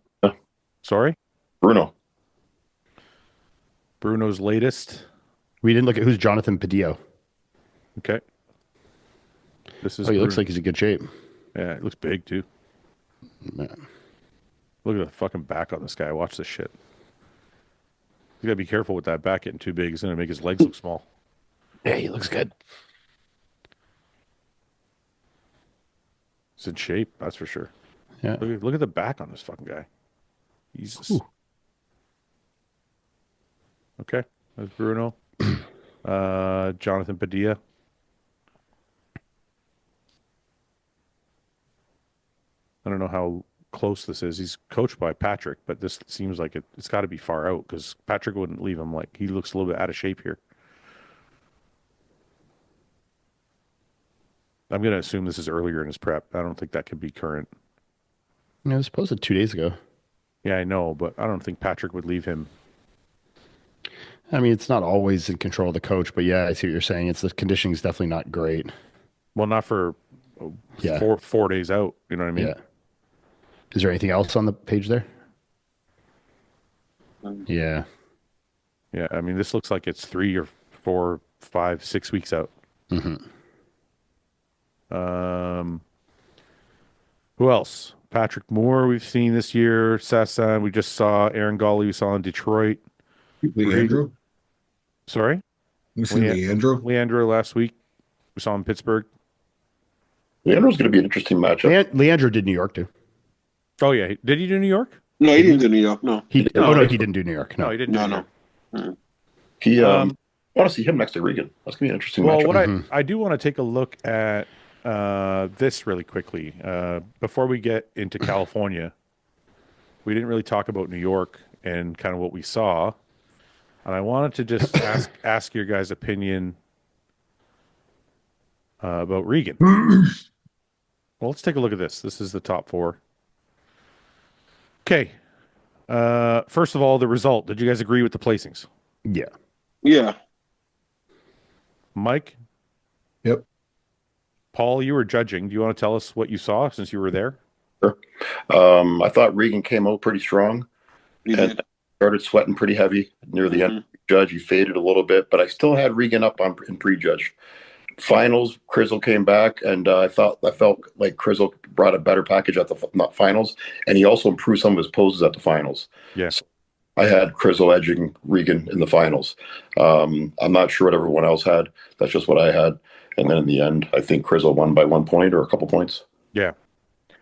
Sorry? Bruno. Bruno's latest. We didn't look at who's Jonathan Padillo. Okay. This is Oh, he looks Bruno. like he's in good shape. Yeah, it looks big too. Yeah. Look at the fucking back on this guy. Watch this shit. You gotta be careful with that back getting too big. It's gonna make his legs look small. Yeah, he looks good. It's in shape, that's for sure. Yeah. Look at the back on this fucking guy. Jesus. Ooh. Okay, that's Bruno. Jonathan Padilla. I don't know how close this is. He's coached by Patrick, but this seems like it's got to be far out because Patrick wouldn't leave him. Like he looks a little bit out of shape here. I'm going to assume this is earlier in his prep. I don't think that could be current. Yeah, it was posted 2 days ago. Yeah, I know, but I don't think Patrick would leave him. I mean, it's not always in control of the coach, but yeah, I see what you're saying. It's the conditioning is definitely not great. Well, not for Yeah. 4 days out. You know what I mean? Yeah. Is there anything else on the page there? Yeah. Yeah, I mean, this looks like it's 3 or 4, 5, 6 weeks out. Mm-hmm. Who else? Patrick Moore, we've seen this year. Sassan, we just saw. Aaron Gawley, we saw in Detroit. Leandro? Sorry? You see Leandro? Leandro last week. We saw him in Pittsburgh. Leandro's going to be an interesting matchup. Leandro did New York too. Oh, yeah. Did he do New York? No, he didn't do New York. No, He No, no, he didn't do New York. No, No. he didn't do no, New no. York. He, I want to see him next to Regan. That's going to be an interesting Well, matchup. what I do want to take a look at this really quickly. Before we get into California, we didn't really talk about New York and kind of what we saw. And I wanted to just ask your guys' opinion about Regan. Well, let's take a look at this. This is the top 4. Okay. First of all, the result. Did you guys agree with the placings? Yeah. Yeah, Mike? Yep. Paul, you were judging. Do you want to tell us what you saw since you were there? Sure. I thought Regan came out pretty strong He and did. started sweating pretty heavy near the end. Judge, he faded a little bit, but I still had Regan up on in prejudge. Finals, Crizzle came back, and I felt like Crizzle brought a better package at the finals, and he also improved some of his poses at the finals. Yeah. So I had Crizzle edging Regan in the finals. I'm not sure what everyone else had. That's just what I had. And then in the end, I think Crizzle won by 1 point or a couple points. Yeah.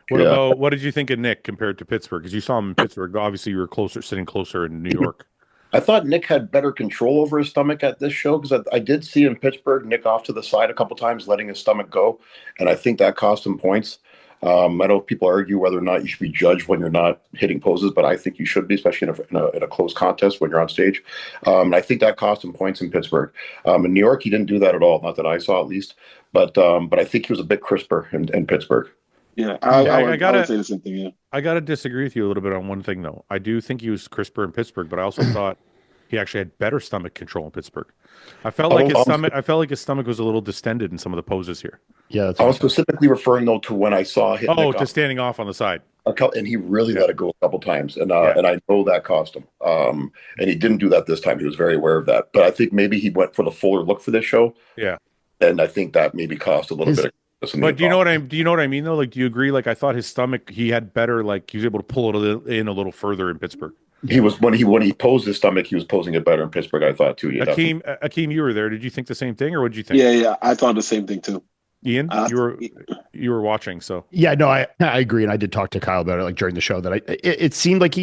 What did you think of Nick compared to Pittsburgh? Because you saw him in Pittsburgh. Obviously, you were sitting closer in New York. I thought Nick had better control over his stomach at this show because I did see in Pittsburgh Nick off to the side a couple times, letting his stomach go, and I think that cost him points. I know people argue whether or not you should be judged when you're not hitting poses, but I think you should be, especially in a close contest when you're on stage. I think that cost him points in Pittsburgh. In New York, he didn't do that at all, not that I saw at least. But I think he was a bit crisper in Pittsburgh. Yeah, I would say the same thing. Yeah, I gotta disagree with you a little bit on one thing though. I do think he was crisper in Pittsburgh, but I also thought he actually had better stomach control in Pittsburgh. I felt like his stomach was a little distended in some of the poses here. Yeah, I was specifically referring though to when I saw him. Standing off on the side. And he really let it go a couple times, and I know that cost him. And he didn't do that this time. He was very aware of that. But I think maybe he went for the fuller look for this show. Yeah, and I think that maybe cost a little bit. But do you know what I mean though? Like, do you agree? Like, I thought his stomach, he had better. Like, he was able to pull it in a little further in Pittsburgh. He was when he posed his stomach, he was posing it better in Pittsburgh. I thought too. Yeah, Akim, you were there. Did you think the same thing, or what did you think? Yeah, I thought the same thing too. Ian, you were watching, so yeah, no, I agree, and I did talk to Kyle about it like during the show that it seemed like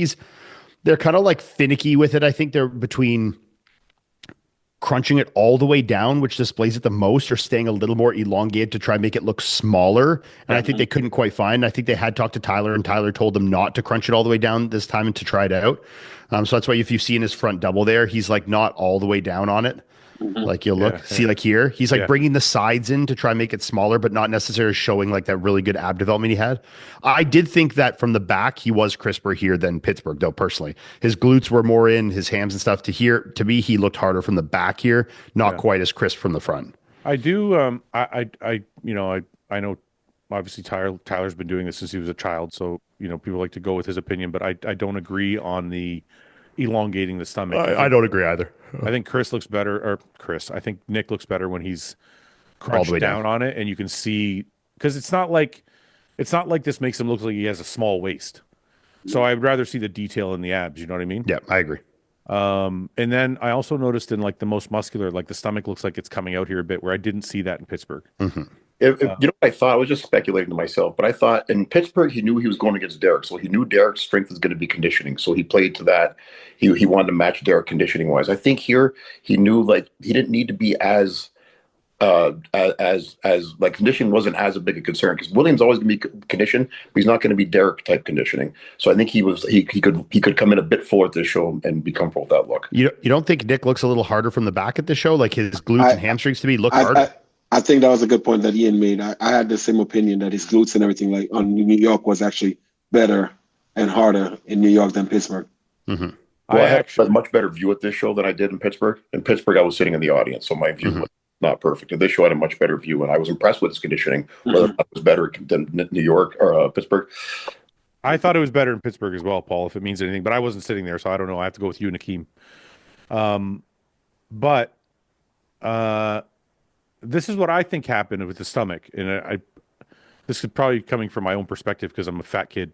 they're kind of like finicky with it. I think they're between crunching it all the way down, which displays it the most, or staying a little more elongated to try and make it look smaller. And I think they couldn't quite find. I think they had talked to Tyler, and Tyler told them not to crunch it all the way down this time and to try it out. So that's why if you see in his front double there, he's like not all the way down on it. Like you'll see like here, he's like bringing the sides in to try and make it smaller, but not necessarily showing like that really good ab development he had. I did think that from the back, he was crisper here than Pittsburgh though. Personally, his glutes were more in, his hams and stuff to me, he looked harder from the back here, not quite as crisp from the front. I do. I know obviously Tyler's been doing this since he was a child. So, people like to go with his opinion, but I don't agree on the elongating the stomach. I don't agree either. I think I think Nick looks better when he's crunched down on it, and you can see, because it's not like this makes him look like he has a small waist. So I'd rather see the detail in the abs. You know what I mean? Yeah, I agree. And then I also noticed in like the most muscular, like the stomach looks like it's coming out here a bit, where I didn't see that in Pittsburgh. Mm-hmm. You know what I thought? I was just speculating to myself, but I thought in Pittsburgh he knew he was going against Derek, so he knew Derek's strength was going to be conditioning, so he played to that. He wanted to match Derek conditioning wise. I think here he knew like he didn't need to be as like conditioning wasn't as a big a concern because William's always going to be conditioned, but he's not going to be Derek type conditioning. So I think he could come in a bit full at this show and be comfortable with that look. You don't think Nick looks a little harder from the back at the show, like his glutes and hamstrings to me look harder? I think that was a good point that Ian made. I had the same opinion that his glutes and everything like on New York was actually better and harder in New York than Pittsburgh. Mm-hmm. Well, I had a much better view at this show than I did in Pittsburgh. In Pittsburgh, I was sitting in the audience, so my view was not perfect. And this show had a much better view, and I was impressed with his conditioning, whether it was better than New York or Pittsburgh. I thought it was better in Pittsburgh as well, Paul, if it means anything, but I wasn't sitting there, so I don't know. I have to go with you and Akim. But this is what I think happened with the stomach, and this is probably coming from my own perspective because I'm a fat kid.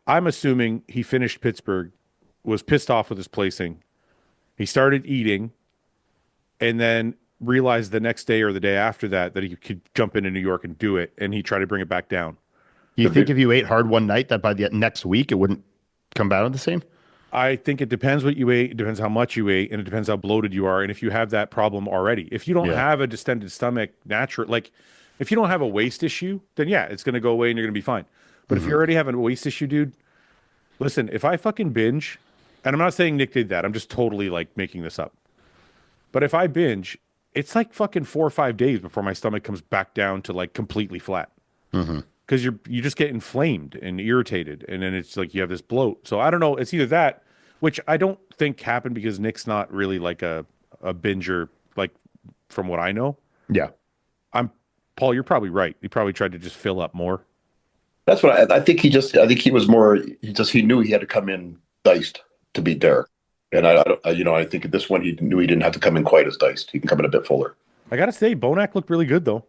I'm assuming he finished Pittsburgh, was pissed off with his placing. He started eating, and then realized the next day or the day after that he could jump into New York and do it, and he tried to bring it back down. You think if you ate hard one night that by the next week it wouldn't come back on the same? I think it depends what you ate, it depends how much you ate, and it depends how bloated you are, and if you have that problem already. If you don't have a distended stomach, like if you don't have a waist issue, then it's going to go away and you're going to be fine. But if you already have a waist issue, dude, listen, if I fucking binge, and I'm not saying Nick did that, I'm just totally like making this up. But if I binge, it's like fucking 4 or 5 days before my stomach comes back down to like completely flat. Because you just get inflamed and irritated, and then it's like you have this bloat. So I don't know. It's either that, which I don't think happened because Nick's not really like a binger, like from what I know. Yeah, Paul, you're probably right. He probably tried to just fill up more. That's what I think. I think he was more. He knew he had to come in diced to beat Derek, and I think this one he knew he didn't have to come in quite as diced. He can come in a bit fuller. I gotta say, Bonac looked really good though.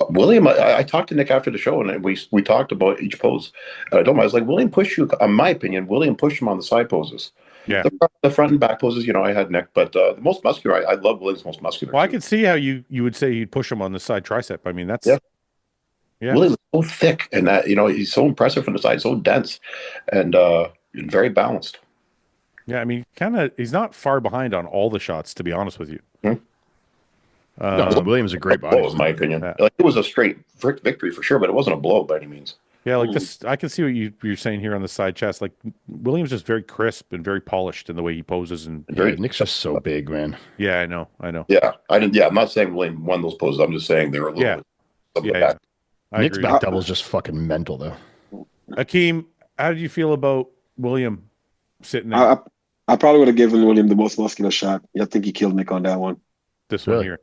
William, I talked to Nick after the show, and we talked about each pose. And I told him, I was like, William pushed you. In my opinion, William pushed him on the side poses. Yeah. The front and back poses, I had Nick, but the most muscular, I love William's most muscular. Well, I could see how you would say you'd push him on the side tricep. I mean, that's yeah. William's so thick, and that he's so impressive from the side, so dense, and very balanced. Yeah, I mean, he's not far behind on all the shots, to be honest with you. William's a great body. In my opinion, it was a straight victory for sure, but it wasn't a blow by any means. Yeah, like this, I can see what you're saying here on the side chest. Like William's just very crisp and very polished in the way he poses, and Nick's just so big, man. Yeah, I know. Yeah, I didn't. Yeah, I'm not saying William won those poses. I'm just saying they were a little bit. Yeah. Nick's back double is just fucking mental, though. Akim, how did you feel about William sitting there? I probably would have given William the most muscular shot. I think he killed Nick on that one. This one here.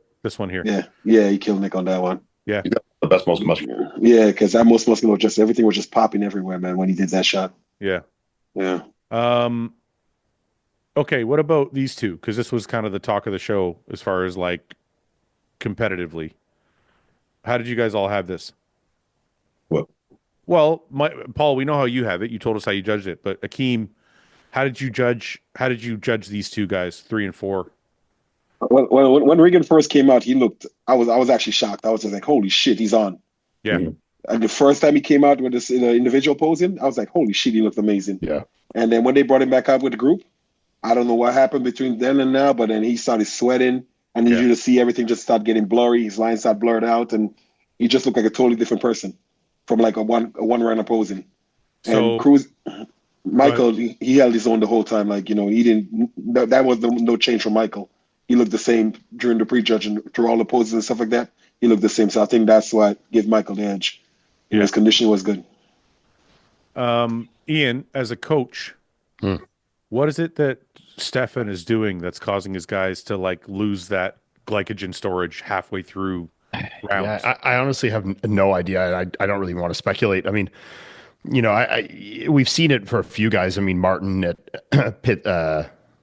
Yeah, he killed Nick on that one. Yeah, he got the best most muscular. Yeah, because that most muscular everything was just popping everywhere, man, when he did that shot. Yeah. Yeah. Okay, what about these two? Because this was kind of the talk of the show as far as like competitively. How did you guys all have this? What? Well, Paul, we know how you have it. You told us how you judged it, but Akim, how did you judge these two guys, 3 and 4? Well, when Regan first came out, I was actually shocked. I was just like, holy shit, he's on. Yeah. Mm-hmm. And the first time he came out with this individual posing, I was like, holy shit, he looked amazing. Yeah. And then when they brought him back out with the group, I don't know what happened between then and now, but then he started sweating, and you just see everything just start getting blurry. His lines start blurred out, and he just looked like a totally different person from like a one round of posing. So, and Cruz, Michael, he held his own the whole time. Like, he didn't. That was no change from Michael. He looked the same during the prejudge and through all the poses and stuff like that. He looked the same. So I think that's why it gave Michael the edge. Yeah. His conditioning was good. Iain, as a coach, what is it that Stefan is doing that's causing his guys to like lose that glycogen storage halfway through rounds? Yeah, I honestly have no idea. I don't really want to speculate. I mean, we've seen it for a few guys. I mean, Martin at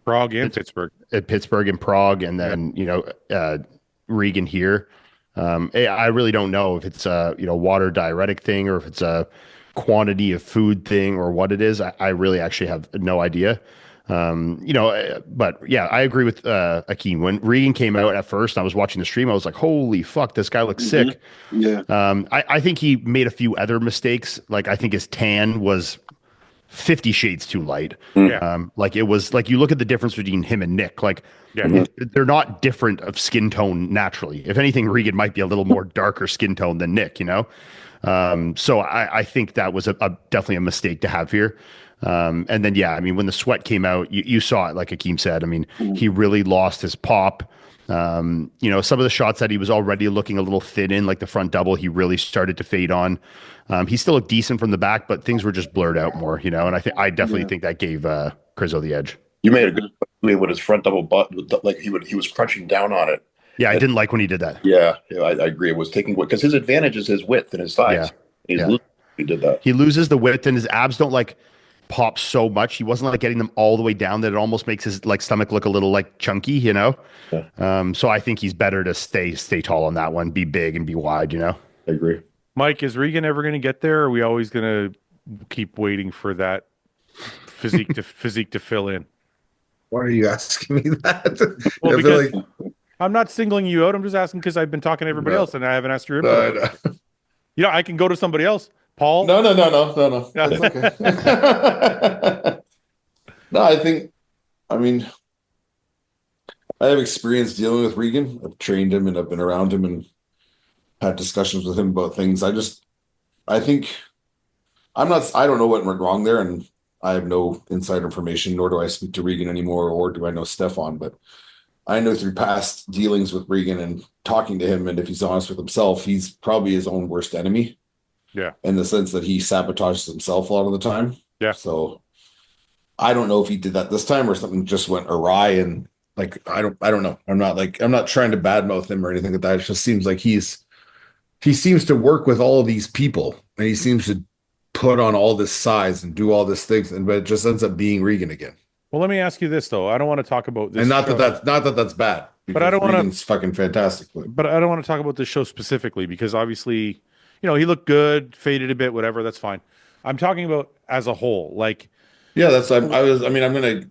Prague and Pittsburgh. At Pittsburgh and Prague, and then Regan here. I really don't know if it's a water diuretic thing or if it's a quantity of food thing or what it is. I really actually have no idea. But yeah, I agree with Akim. When Regan came out at first, and I was watching the stream, I was like, holy fuck, this guy looks sick. Yeah. I think he made a few other mistakes. Like I think his tan was 50 shades too light. Yeah. Like it was like you look at the difference between him and Nick, like they're not different of skin tone naturally. If anything, Regan might be a little more darker skin tone than Nick, So I think that was definitely a mistake to have here. And then, I mean, when the sweat came out, you saw it, like Akim said. I mean, he really lost his pop. Some of the shots that he was already looking a little thin in, like the front double, he really started to fade on. He still looked decent from the back, but things were just blurred out more, and I definitely think that gave Crizzo the edge. You made a good point with his front double butt, like he was crunching down on it. Yeah, I didn't like when he did that. Yeah, I agree. It was taking because his advantage is his width and his size. Yeah. He did that. He loses the width, and his abs don't like pop so much. He wasn't like getting them all the way down that it almost makes his like stomach look a little like chunky, Yeah. So I think he's better to stay tall on that one, be big and be wide. I agree. Mike, is Regan ever going to get there? Or are we always going to keep waiting for that physique to fill in? Why are you asking me that? Well, because I'm not singling you out. I'm just asking because I've been talking to everybody else and I haven't asked your input. No. I can go to somebody else. Paul? No. That's okay. No, I have experience dealing with Regan. I've trained him and I've been around him and had discussions with him about things. I don't know what went wrong there, and I have no inside information, nor do I speak to Regan anymore, or do I know Stefan, but I know through past dealings with Regan and talking to him, and if he's honest with himself, he's probably his own worst enemy. Yeah. In the sense that he sabotages himself a lot of the time. Yeah. So I don't know if he did that this time or something just went awry, and like I don't know. I'm not trying to badmouth him or anything like that. It just seems like he's he seems to work with all of these people, and he seems to put on all this size and do all this things, but it just ends up being Regan again. Well, let me ask you this though. I don't want to talk about this And not show, that that's bad, but I don't want Regan's to. fucking fantastic. But I don't want to talk about this show specifically because obviously, he looked good, faded a bit, whatever. That's fine. I'm talking about as a whole. Like, Yeah, I'm gonna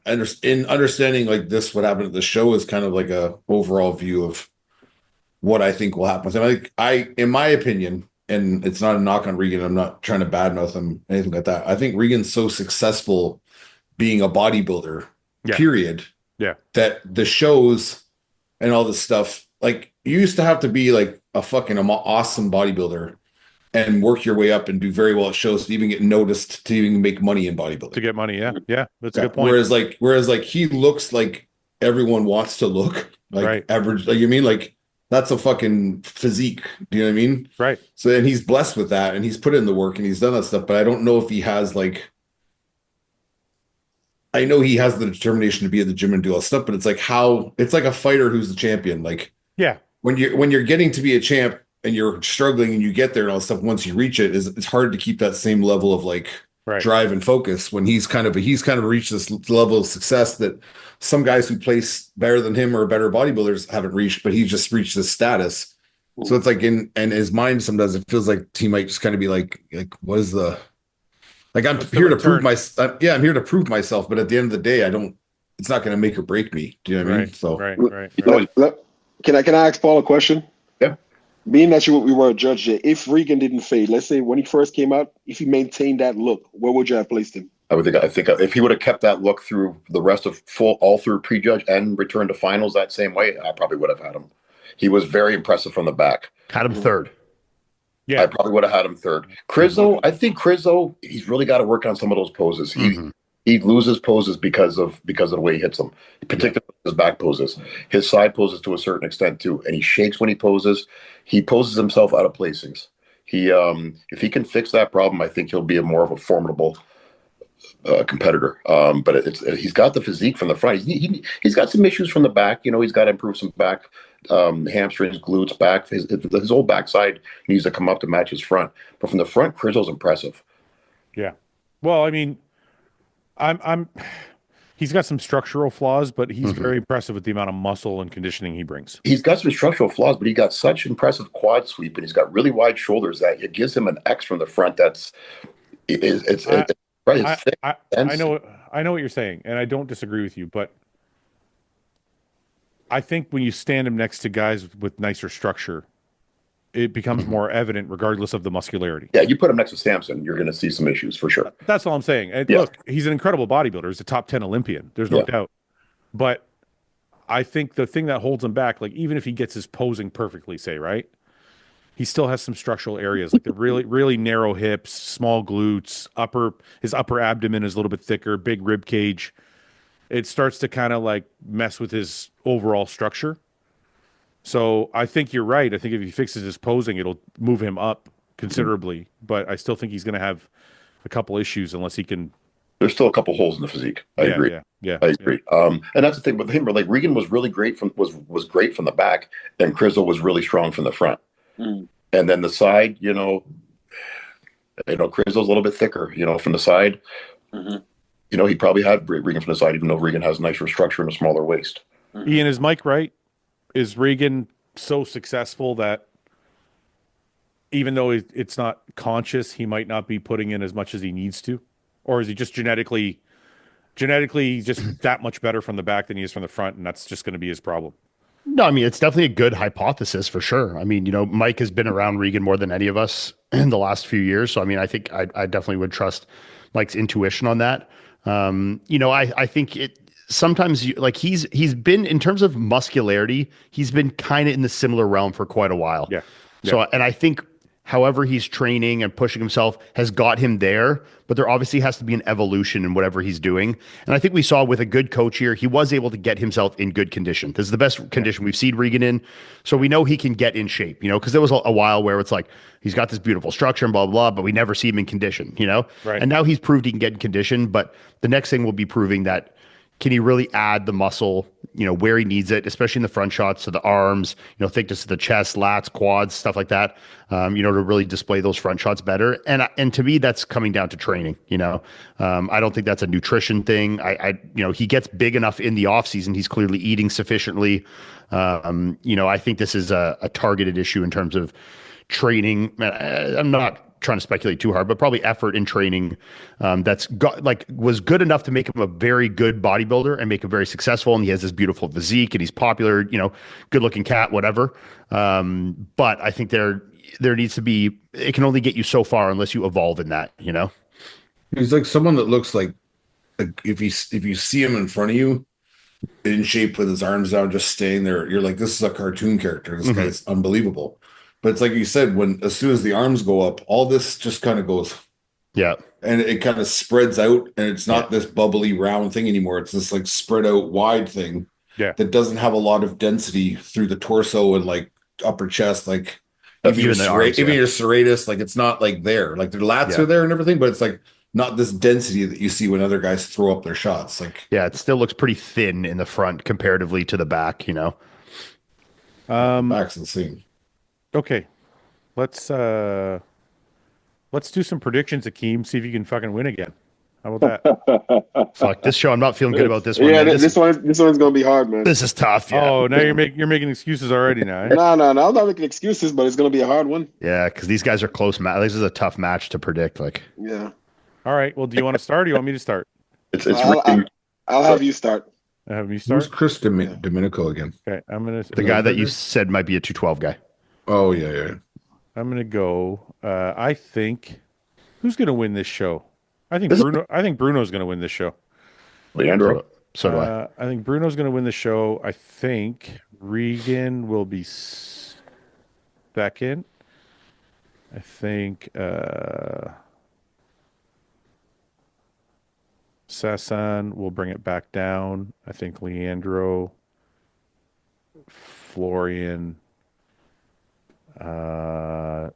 in understanding like this, what happened at the show is kind of like a overall view of what I think will happen. So in my opinion, and it's not a knock on Regan, I'm not trying to badmouth him, anything like that. I think Regan's so successful being a bodybuilder, period. Yeah. That the shows and all this stuff, like you used to have to be like a fucking awesome bodybuilder and work your way up and do very well at shows to even get noticed, to even make money in bodybuilding. To get money, yeah, that's a good point. Whereas he looks like everyone wants to look like average. Like you mean like that's a fucking physique. Do you know what I mean? Right. So then he's blessed with that, and he's put in the work and he's done that stuff. But I don't know if he has like. I know he has the determination to be at the gym and do all that stuff, but it's like a fighter who's the champion. Like when you're getting to be a champ and you're struggling and you get there and all that stuff, once you reach it, it's hard to keep that same level of like drive and focus when he's kind of reached this level of success that some guys who place better than him or better bodybuilders haven't reached, but he just reached this status. So it's like in his mind, sometimes it feels like he might just kind of be like what is the, like I'm here to prove I'm here to prove myself, but at the end of the day, it's not going to make or break me. Do you know what I mean? So right. Can I ask Paul a question? Yeah. Being that we were a judge there, if Regan didn't fade, let's say when he first came out, if he maintained that look, where would you have placed him? I think if he would have kept that look through the rest of all through prejudge and return to finals that same way, I probably would have had him. He was very impressive from the back. Had him third. Yeah, I probably would have had him third. Rizzo, he's really got to work on some of those poses. He loses poses because of the way he hits them, particularly his back poses, his side poses to a certain extent too, and he shakes when he poses. He poses himself out of placings. If he can fix that problem, I think he'll be more of a formidable competitor. But he's got the physique from the front. He's got some issues from the back. He's got to improve some back. Hamstrings, glutes, back. His whole backside needs to come up to match his front. But from the front, Crizzo's impressive. Yeah. Well, I mean, he's got some structural flaws, but he's very impressive with the amount of muscle and conditioning he brings. He's got some structural flaws, but he got such impressive quad sweep, and he's got really wide shoulders that it gives him an X from the front. I know what you're saying, and I don't disagree with you, but I think when you stand him next to guys with nicer structure, it becomes more evident regardless of the muscularity. Yeah, you put him next to Samson, you're going to see some issues for sure. That's all I'm saying. And look, he's an incredible bodybuilder. He's a top 10 Olympian. There's no doubt. But I think the thing that holds him back, like even if he gets his posing perfectly, say, right, he still has some structural areas, like the really, really narrow hips, small glutes, his upper abdomen is a little bit thicker, big rib cage. It starts to kind of like mess with his overall structure. So I think you're right. I think if he fixes his posing, it'll move him up considerably. But I still think he's going to have a couple issues unless he can. There's still a couple holes in the physique. I agree. Yeah. I agree. And that's the thing with him. Like Regan was really great was great from the back, and Crizzo was really strong from the front. And then the side, Crizzo's a little bit thicker. From the side. He probably had Regan from the side, even though Regan has nicer structure and a smaller waist. Ian, is Mike right? Is Regan so successful that even though it's not conscious, he might not be putting in as much as he needs to? Or is he just genetically just that much better from the back than he is from the front, and that's just going to be his problem? No, I mean, it's definitely a good hypothesis for sure. I mean, Mike has been around Regan more than any of us in the last few years. So, I mean, I think I definitely would trust Mike's intuition on that. I think sometimes he's been, in terms of muscularity, he's been kind of in the similar realm for quite a while. Yeah. So, and I think however he's training and pushing himself has got him there, but there obviously has to be an evolution in whatever he's doing. And I think we saw with a good coach here, he was able to get himself in good condition. This is the best condition we've seen Regan in. So we know he can get in shape, because there was a while where it's like, he's got this beautiful structure and blah, blah, blah, but we never see him in condition, Right. And now he's proved he can get in condition, but the next thing will be proving that can he really add the muscle where he needs it, especially in the front shots, so the arms, thickness of the chest, lats, quads, stuff like that, to really display those front shots better. And to me, that's coming down to training. I don't think that's a nutrition thing. He gets big enough in the off season. He's clearly eating sufficiently. I think this is a targeted issue in terms of training. I'm not trying to speculate too hard, but probably effort in training was good enough to make him a very good bodybuilder and make him very successful. And he has this beautiful physique and he's popular, good looking cat, whatever. But I think there needs to be, it can only get you so far unless you evolve in that, He's like someone that looks like if you see him in front of you in shape with his arms down, just staying there, you're like, this is a cartoon character. This guy's unbelievable. But it's like you said, as soon as the arms go up, all this just kind of goes, and it kind of spreads out, and it's not this bubbly round thing anymore. It's this like spread out wide thing that doesn't have a lot of density through the torso and like upper chest, like even your serratus, like it's not like there, like their lats are there and everything, but it's like not this density that you see when other guys throw up their shots. Like it still looks pretty thin in the front comparatively to the back, Back's insane. Okay, let's do some predictions, Akim. See if you can fucking win again. How about that? Fuck this show. I'm not feeling good about this one. Yeah, man. this one's gonna be hard, man. This is tough. Yeah. Oh, now you're making excuses already. Now, eh? No, I'm not making excuses, but it's gonna be a hard one. Yeah, because these guys are close. This is a tough match to predict. Like, yeah. All right. Well, do you want to start? Or do you want me to start? I'll have you start. Have me start. Who's Chris Domenico again? Okay, the guy that you said might be a 212 guy. Oh yeah. I'm gonna go. I think who's gonna win this show? I think Bruno's gonna win this show. Leandro. So do I. I think Bruno's gonna win the show. I think Regan will be second. I think Sasan will bring it back down. I think Leandro, Florian, Aaron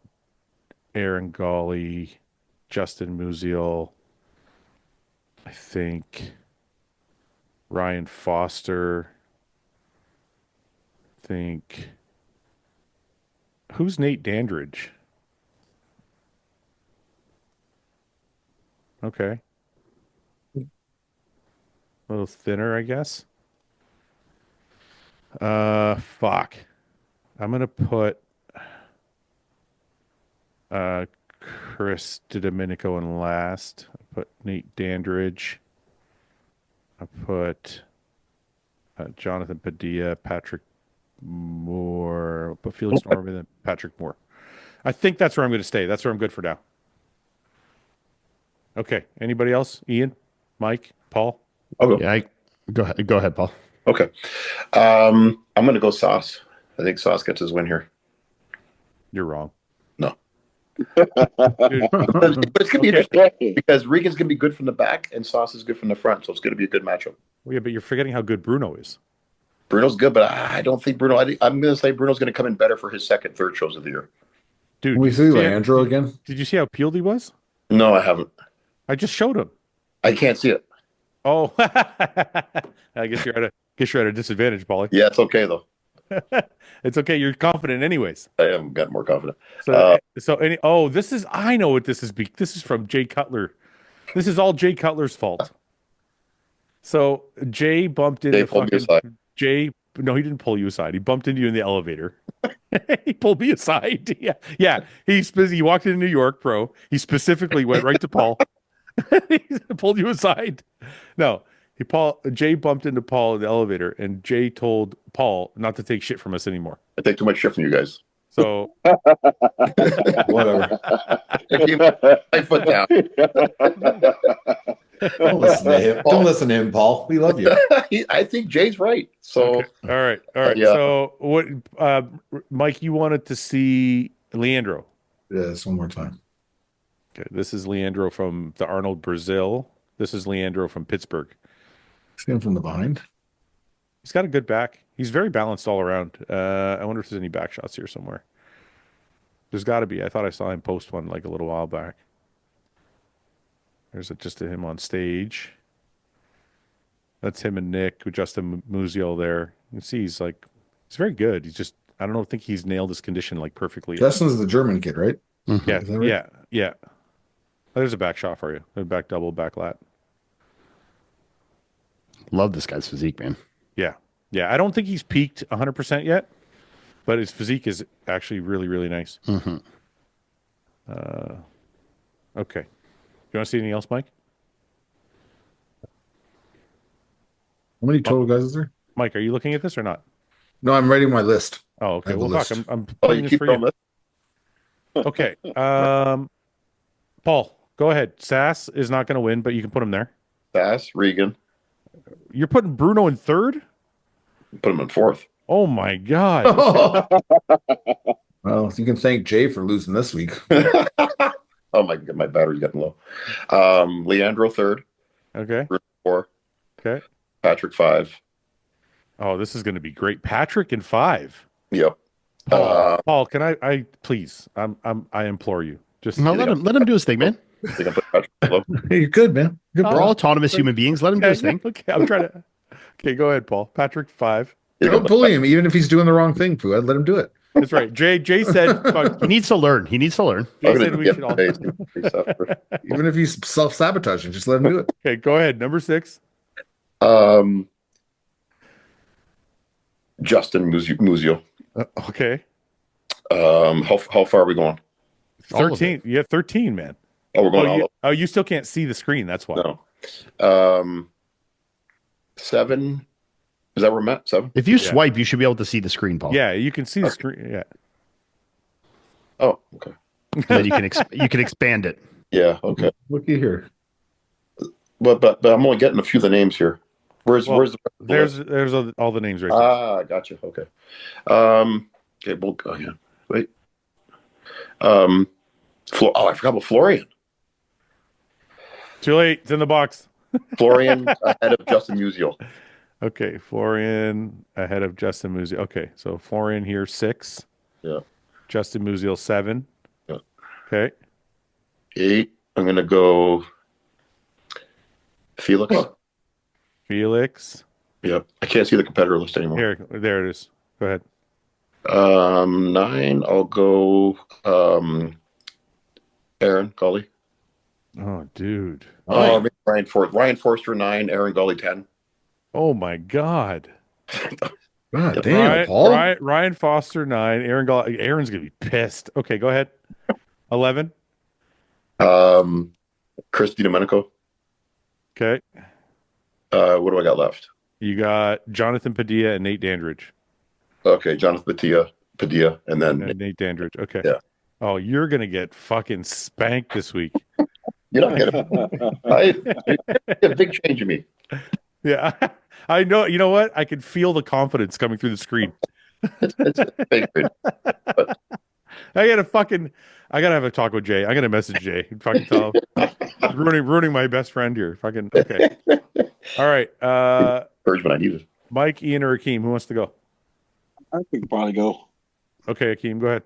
Gawley, Justin Musial. I think Ryan Foster. Who's Nate Dandridge? Okay. A little thinner, I guess. Fuck. I'm gonna put Chris DiDomenico in last. I put Nate Dandridge. I put Jonathan Padilla, Patrick Moore, put Felix Norman and Patrick Moore. I think that's where I'm going to stay. That's where I'm good for now. Okay. Anybody else? Ian, Mike, Paul? I'll go. Yeah, go ahead, Paul. Okay. I'm going to go Sauce. I think Sauce gets his win here. You're wrong. No. Dude, But it's going to be interesting because Regan's going to be good from the back and Sauce is good from the front. So it's going to be a good matchup. well, yeah, but you're forgetting how good Bruno is. Bruno's good, but I don't think Bruno. I'm going to say Bruno's going to come in better for his second, third shows of the year. Dude, Can we see Leandro again? Did you see how peeled he was? No, I haven't. I just showed him. I can't see it. Oh, I guess you're at a disadvantage, Paulie. Yeah, it's okay though. It's okay. You're confident, anyways. I am gotten more confident. I know what this is. This is from Jay Cutler. This is all Jay Cutler's fault. So Jay bumped into Jay. No, he didn't pull you aside. He bumped into you in the elevator. He pulled me aside. Yeah. He walked into New York, bro. He specifically went right to Paul. He pulled you aside. No, Jay bumped into Paul in the elevator, and Jay told Paul not to take shit from us anymore. I take too much shit from you guys. So Whatever. I keep my foot down. Don't listen to him. Don't listen to him, Paul. We love you. I think Jay's right. So okay. All right. Yeah. So what, Mike? You wanted to see Leandro? Yes, one more time. Okay, this is Leandro from the Arnold Brazil. This is Leandro from Pittsburgh. See him from the behind. He's got a good back. He's very balanced all around. I wonder if there's any back shots here somewhere. There's got to be. I thought I saw him post one like a little while back. There's just him on stage. That's him and Nick with Justin Musial there. You can see he's very good. He's just I don't think he's nailed his condition like perfectly yet. Justin's the German kid, right? Yeah, Is that right? yeah. Oh, there's a back shot for you. A back double, back lat. Love this guy's physique, man. Yeah. Yeah. I don't think he's peaked 100% yet, but his physique is actually really, really nice. Mm-hmm. Okay. You want to see anything else, Mike? How many total guys is there? Mike, are you looking at this or not? No, I'm writing my list. Oh, I okay. have a Well, fuck. list. I'm Oh, putting you this keep for going you. Okay. Paul, go ahead. Sass is not going to win, but you can put him there. Sass, Regan, You're putting Bruno in third? put him in fourth. Oh my God. Well, you can thank Jay for losing this week. Oh my god, my battery's getting low. Leandro third, Okay. Bruno four, Okay. Patrick five. Oh, this is going to be great. Patrick in 5. Yep. Paul, can I please? I implore you. Just No, let him do his thing, man. I think I put Patrick below. Hey, you're good, man. Good. We're all autonomous human beings. Let him do his thing. Okay, I'm trying to. Okay, go ahead, Paul. Patrick 5. Don't bully him, even if he's doing the wrong thing, Fouad. Let him do it. That's right. Jay said. Fuck, He needs to learn. He needs to learn. Jay I'm said gonna we get should all. the Even if he's self-sabotaging, just let him do it. Okay, go ahead. Number 6. Justin Musial. Okay, How far are we going? All of 13. You have 13, man. Oh, we're going all You still can't see the screen. That's why. No. 7. Is that where we're at? 7? If you swipe, you should be able to see the screen, Paul. Yeah, you can see the screen. Yeah. Oh, okay. And then you can expand it. Yeah, okay. Looky here. But I'm only getting a few of the names here. Where's the There's all the names right there. Ah, gotcha. Okay. Okay, well, yeah. Wait. I forgot about Florian. Too late. It's in the box. Florian ahead of Justin Musial. Okay, Florian ahead of Justin Musial. Okay, so Florian here 6. Yeah. Justin Musial 7. Yeah. Okay. 8. I'm gonna go Felix. Felix. Yep. I can't see the competitor list anymore. Here, there it is. Go ahead. 9. I'll go Aaron Gully. Oh, dude. Oh, maybe Ryan Forster. Ryan Forster 9. Aaron Gully 10. Oh my God. God damn, Paul. Ryan Foster 9. Aaron's gonna be pissed. Okay, go ahead. 11. Christy Domenico. Okay. What do I got left? You got Jonathan Padilla and Nate Dandridge. Okay, Jonathan Padilla, and then And Nate Dandridge. Okay. Yeah. Oh, you're gonna get fucking spanked this week. you don't get a big change in me. Yeah. I know. You know what? I can feel the confidence coming through the screen. It's sacred. I gotta have a talk with Jay. I gotta message Jay and fucking tell him. ruining my best friend here. Fucking okay. All right. Encouragement I needed. Mike, Ian, or Akeem, who wants to go? I could probably go. Okay, Akeem, go ahead.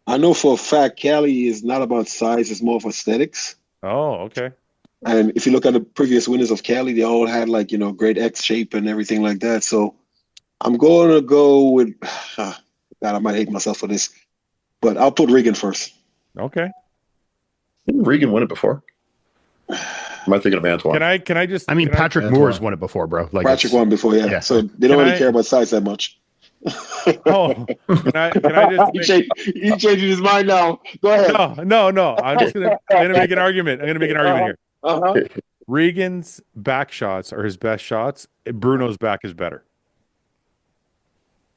I know for a fact Cali is not about size, it's more of aesthetics. Oh, okay. And if you look at the previous winners of Cali, they all had great X shape and everything like that. So I'm going to go with, God, I might hate myself for this, but I'll put Regan first. Okay. Didn't Regan win it before? Am I thinking of Antoine? Can I just? I mean, Patrick Moore's won it before, bro. Like Patrick won before, yeah. So they don't really care about size that much. Oh, can I just? He's changing his mind now. Go ahead. No. I'm gonna make an argument. Here. Uh-huh. Regan's back shots are his best shots. Bruno's back is better.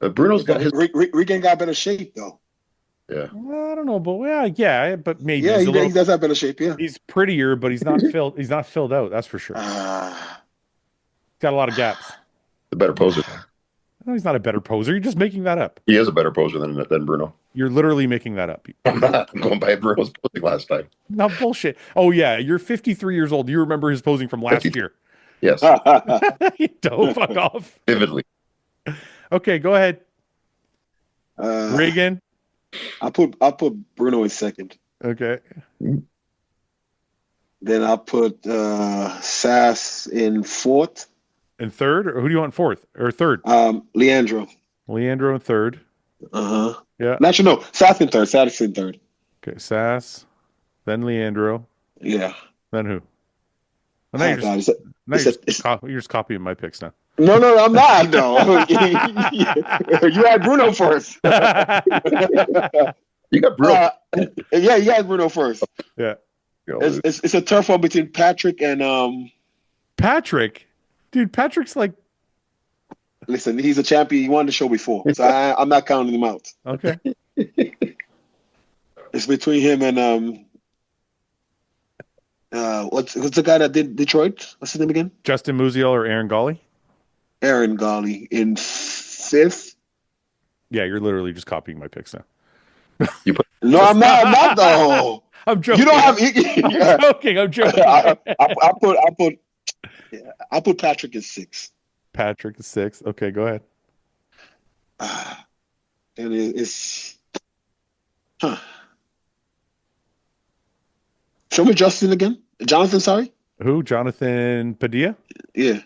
Bruno's got his. Regan got better shape though. Yeah. I don't know, but yeah, but maybe. Yeah, he does have better shape. Yeah. He's prettier, but he's not filled. He's not filled out. That's for sure. He's got a lot of gaps. The better poser. No, he's not a better poser. You're just making that up. He is a better poser than Bruno. You're literally making that up. I'm not. I'm going by Bruno's posing last time. No bullshit. Oh yeah, you're 53 years old. You remember his posing from last year. Yes. Don't fuck off. Vividly. Okay, go ahead. Regan. I'll put Bruno in second. Okay. Then I'll put Sass in fourth. in third, or who do you want fourth or third? Leandro. Leandro in third. Uh-huh. Yeah. Actually, no. Sass in third. Sass in third. Okay. Sass, then Leandro, Yeah. then who? Well, Oh God. You're just copying my picks now. No, I'm not. No. You had Bruno first. You got Bruno. Yeah, you had Bruno first. Yeah. It's a tough one between Patrick and Patrick. Dude, Patrick's like, Listen, he's a champion. He won the show before, so I'm not counting him out. okay. It's between him and what's the guy that did Detroit? What's his name again? Justin Musial or Aaron Gawley? Aaron Gawley in fifth. Yeah, you're literally just copying my picks now. No, I'm not though. I'm joking. You don't have. I'm joking. I'll put Patrick in six. Patrick is six. Okay, go ahead. And it's. Show me Justin again. Jonathan, sorry. Who? Jonathan Padilla? Yeah.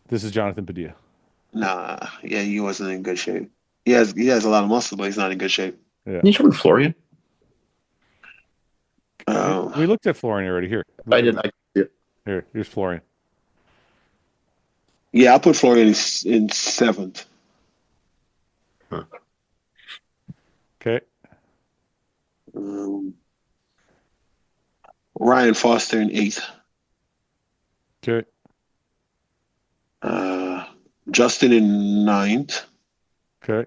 This is Jonathan Padilla. Nah. Yeah, he wasn't in good shape. He has a lot of muscle, but he's not in good shape. Yeah. Can you show me Florian? We looked at Florian already. Here. I didn't. Here's Florian. Yeah, I'll put Florian in seventh. Huh. Okay. Ryan Foster in eighth. Okay. Justin in ninth. Okay.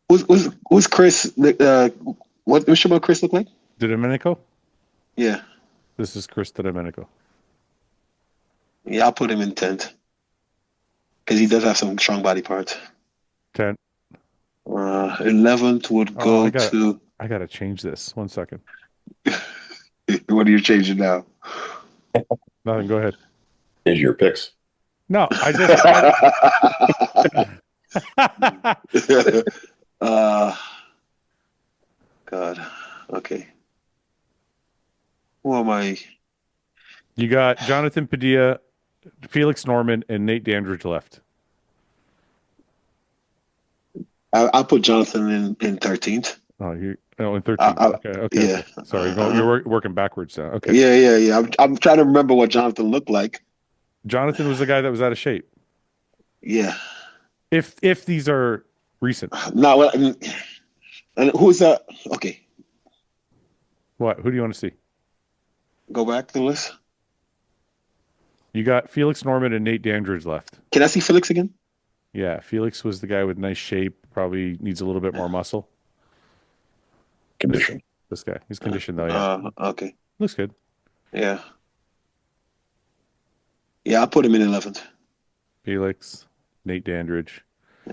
Who's Chris? What should Chris look like? Domenico? Yeah. This is Chris Domenico. Yeah, I'll put him in 10th. Because he does have some strong body parts. 10. 11th would go to... I got to change this. 1 second. What are you changing now? Nothing. Go ahead. Is your picks? No, I just... God. Okay. Who am I? You got Jonathan Padilla, Felix Norman, and Nate Dandridge left. I'll put Jonathan in 13th. Oh, in 13th. Okay. Yeah. Sorry, you're working backwards now. Okay. Yeah. I'm trying to remember what Jonathan looked like. Jonathan was the guy that was out of shape. Yeah. If these are recent. No, and who's that? Okay. What? Who do you want to see? Go back to the list. You got Felix Norman and Nate Dandridge left. Can I see Felix again? Yeah, Felix was the guy with nice shape. Probably needs a little bit more muscle. Condition. This guy. He's conditioned though, yeah. Okay. Looks good. Yeah. Yeah, I'll put him in 11th. Felix, Nate Dandridge.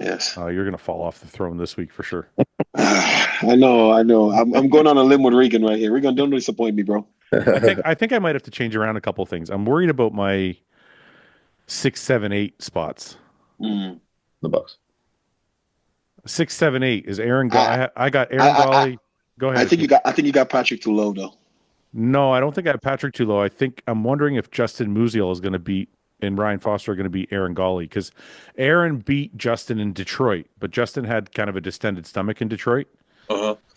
Yes. You're going to fall off the throne this week for sure. I know. I'm going on a limb with Regan right here. Regan, don't disappoint me, bro. I think I might have to change around a couple things. I'm worried about my 6, 7, 8 spots. The Bucks. 6, 7, 8 is Aaron. I got Aaron Gawley. Go ahead. I think you got Patrick too low though. No, I don't think I have Patrick too low. I'm wondering if Justin Musial is going to beat and Ryan Foster are going to beat Aaron Gawley, because Aaron beat Justin in Detroit, but Justin had kind of a distended stomach in Detroit.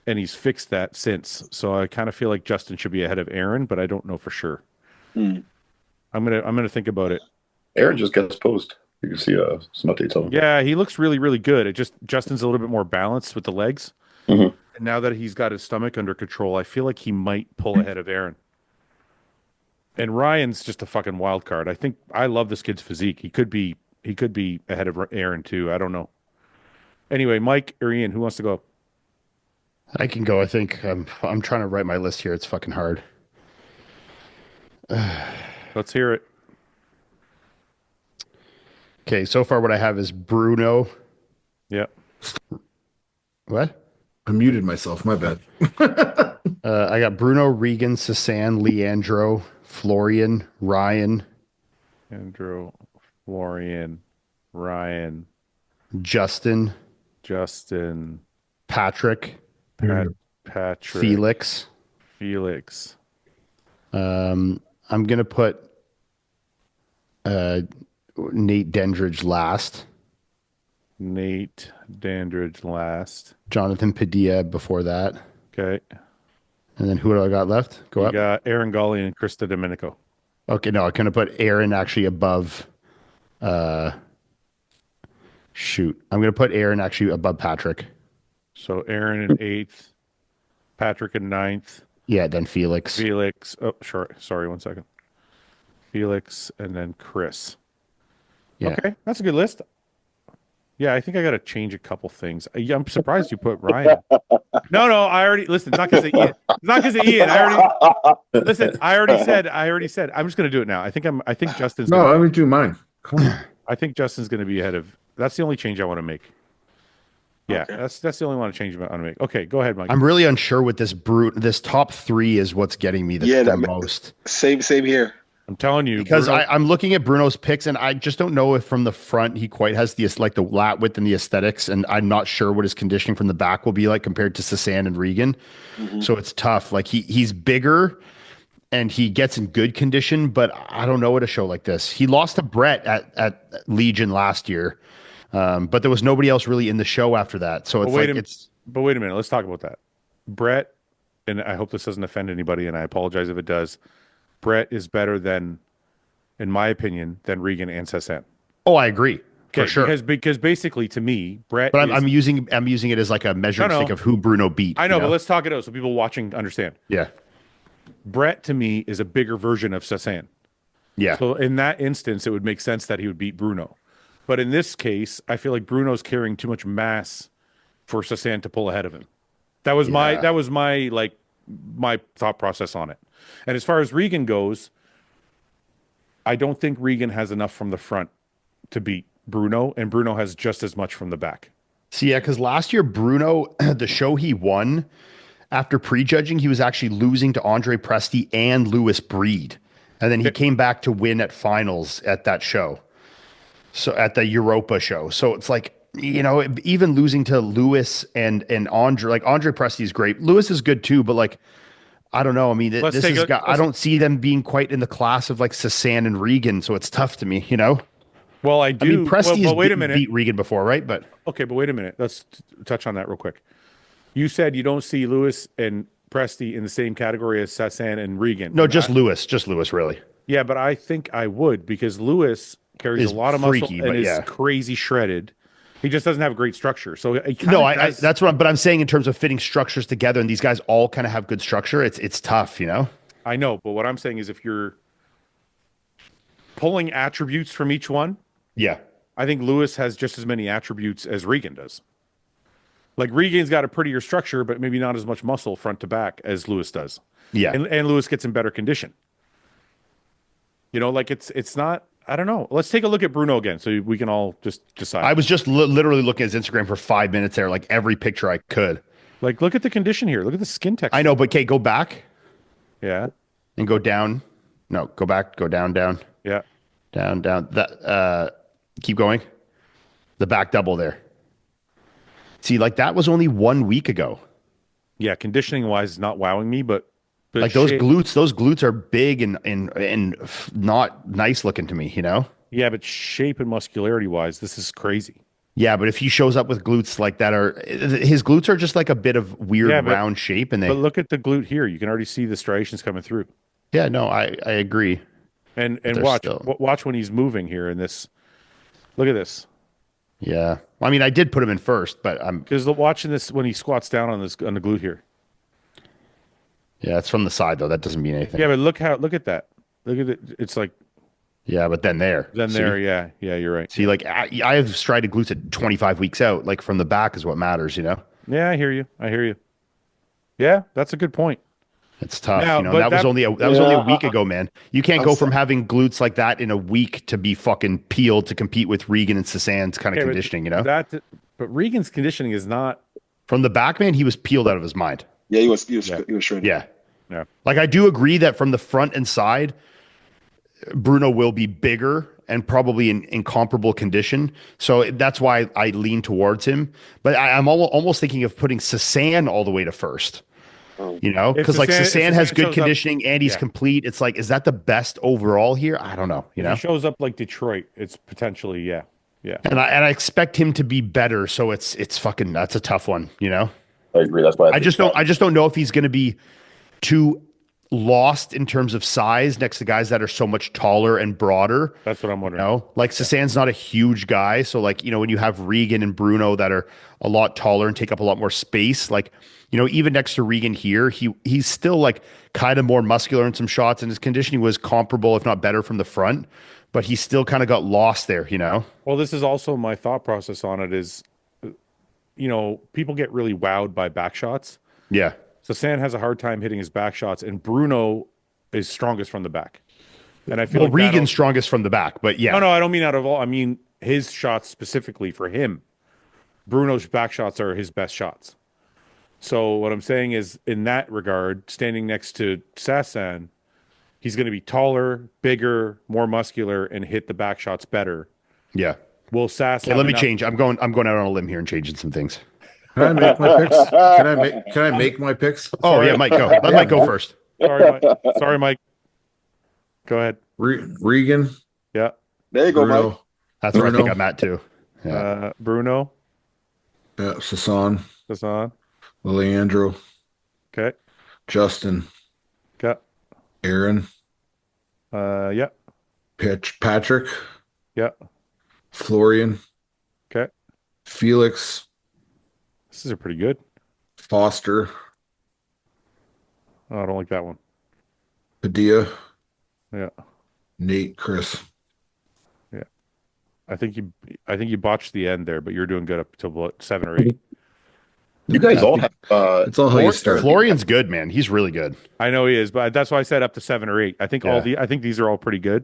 And he's fixed that since. So I kind of feel like Justin should be ahead of Aaron, but I don't know for sure. I'm gonna think about it. Aaron just gets posed. You can see some updates on him. Yeah, he looks really, really good. Justin's a little bit more balanced with the legs. And now that he's got his stomach under control, I feel like he might pull ahead of Aaron. And Ryan's just a fucking wild card. I love this kid's physique. He could be ahead of Aaron too. I don't know. Anyway, Mike or Ian, who wants to go? I can go. I think I'm trying to write my list here. It's fucking hard. Let's hear it. Okay, so far what I have is Bruno. Yeah. What? I muted myself. My bad. I got Bruno, Regan, Sasan, Leandro, Florian, Ryan, Andrew, Florian, Ryan, Justin, Patrick, Felix, Felix. I'm gonna put Nate Dendridge last. Nate Dandridge last. Jonathan Padilla before that. Okay. And then who do I got left? Go You up. got Aaron Gully and Krista Domenico. Okay, no, I'm gonna put Aaron actually above. Shoot, I'm gonna put Aaron actually above Patrick. So Aaron in 8th, Patrick in 9th, Yeah, then Felix. Felix. Oh, sure. Sorry, 1 second. Felix and then Chris. Yeah. Okay, that's a good list. Yeah, I think I got to change a couple things. I'm surprised you put Ryan. No, I already listen. It's not because of Ian. It's not because of Ian. I already said. I'm just gonna do it now. I think Justin's. No, let me do mine. Come on. I think Justin's gonna be ahead of. That's the only change I want to make. Yeah, Okay. that's the only one to change I want to make. Okay, go ahead, Mike. I'm really unsure with this brute. This top three is what's getting me the most. Same here. I'm telling you Because Bruno- I'm looking at Bruno's picks, and I just don't know if from the front he quite has the lat width and the aesthetics, and I'm not sure what his conditioning from the back will be like compared to Sasan and Regan. Mm-hmm. So it's tough. Like he's bigger, and he gets in good condition, but I don't know what a show like this. He lost to Brett at Legion last year, but there was nobody else really in the show after that. So it's But wait a minute. Let's talk about that. Brett, and I hope this doesn't offend anybody, and I apologize if it does. Brett is better than, in my opinion, than Regan and Sasan. Oh, I agree for sure. Because basically, to me, Brett. But I'm using it as like a measuring stick of who Bruno beat. I know, but let's talk it out so people watching understand. Yeah. Brett to me is a bigger version of Sasan. Yeah. So in that instance, it would make sense that he would beat Bruno. But in this case, I feel like Bruno's carrying too much mass for Sasan to pull ahead of him. That was my thought process on it. And as far as Regan goes, I don't think Regan has enough from the front to beat Bruno, and Bruno has just as much from the back. See, yeah, because last year Bruno, the show he won, after prejudging, he was actually losing to Andre Presti and Lewis Breed. And then he came back to win at finals at that show. So at the Europa show. So it's like, even losing to Lewis and Andre, like Andre Presti is great. Lewis is good too, but like, I don't know. I mean, I don't see them being quite in the class of like Sasan and Regan. So it's tough to me, Well, I do. I mean, Presti's beat Regan before, right? But okay, but wait a minute. Let's touch on that real quick. You said you don't see Lewis and Presti in the same category as Sasan and Regan. No, just Lewis, really. Yeah, but I think I would because Lewis carries a lot of muscle and is crazy shredded. He just doesn't have a great structure. So that's what. But I'm saying in terms of fitting structures together, and these guys all kind of have good structure. It's tough, I know, but what I'm saying is if you're pulling attributes from each one, yeah, I think Lewis has just as many attributes as Regan does. Like Regan's got a prettier structure, but maybe not as much muscle front to back as Lewis does. Yeah, and Lewis gets in better condition. Like it's not. I don't know. Let's take a look at Bruno again, so we can all just decide. I was just literally looking at his Instagram for 5 minutes there, like every picture I could. Like, look at the condition here. Look at the skin texture. I know, but go back. Yeah. And go down. No, go back. Go down. Yeah. Down. That. Keep going. The back double there. See, like that was only 1 week ago. Yeah, conditioning wise, is not wowing me, but like those glutes are big and not nice looking to me, Yeah, but shape and muscularity wise, this is crazy. Yeah, but if he shows up with glutes like that, his glutes are just like a bit of weird round shape, but look at the glute here. You can already see the striations coming through. Yeah, no, I agree. And watch when he's moving here in this. Look at this. Yeah, I mean, I did put him in first, but I'm because watching this when he squats down on the glute here. Yeah, it's from the side though. That doesn't mean anything. Yeah, but look at that. Look at it. It's like. Yeah, but then there. Yeah, you're right. See, like I have strided glutes at 25 weeks out. Like from the back is what matters, Yeah, I hear you. Yeah, that's a good point. It's tough, That was only a week ago, man. You can't go from having glutes like that in a week to be fucking peeled to compete with Regan and Sasan's kind of conditioning, But Regan's conditioning is not from the back, man. He was peeled out of his mind. Yeah, he was shredded. Yeah. Like I do agree that from the front and side, Bruno will be bigger and probably in comparable condition. So that's why I lean towards him. But I'm almost thinking of putting Sasan all the way to first. You know, If because like Sasan- Sasan if has Sasan good shows up- conditioning and he's yeah. complete. It's like, is that the best overall here? I don't know. You If know, he shows up like Detroit, it's potentially yeah. and I expect him to be better. So it's fucking that's a tough one. You know, I agree. That's why I just don't know if he's going to be too lost in terms of size next to guys that are so much taller and broader. That's what I'm wondering. You know, like Sasan's not a huge guy, so like when you have Regan and Bruno that are a lot taller and take up a lot more space, like even next to Regan here, he's still like kind of more muscular in some shots, and his conditioning was comparable, if not better, from the front, but he still kind of got lost there. Well, this is also my thought process on it is, people get really wowed by back shots. Yeah. So San has a hard time hitting his back shots, and Bruno is strongest from the back. And I feel like Regan's strongest from the back, but yeah. No, I don't mean out of all. I mean his shots specifically for him. Bruno's back shots are his best shots. So what I'm saying is, in that regard, standing next to Sasan, he's going to be taller, bigger, more muscular, and hit the back shots better. Yeah. Will Sass? Okay, let me change. I'm going out on a limb here and changing some things. Can I make my picks? Can I make my picks? Oh yeah, Mike, go. Let Mike go first. Sorry, Mike. Go ahead. Regan. Yeah. There you go, Bruno. Mike. That's where I think I'm at too. Yeah. Bruno. Yeah. Sasan. Leandro. Okay. Justin. Okay. Aaron. Yeah. Patrick. Yeah. Florian. Okay. Felix. This is pretty good. Foster. Oh, I don't like that one. Padilla. Yeah. Nate. Chris. Yeah. I think you botched the end there, but you're doing good up to what, 7 or 8. You guys all have. It's all how you start. Florian's good, man. He's really good. I know he is, but that's why I said up to 7 or 8. I think I think these are all pretty good.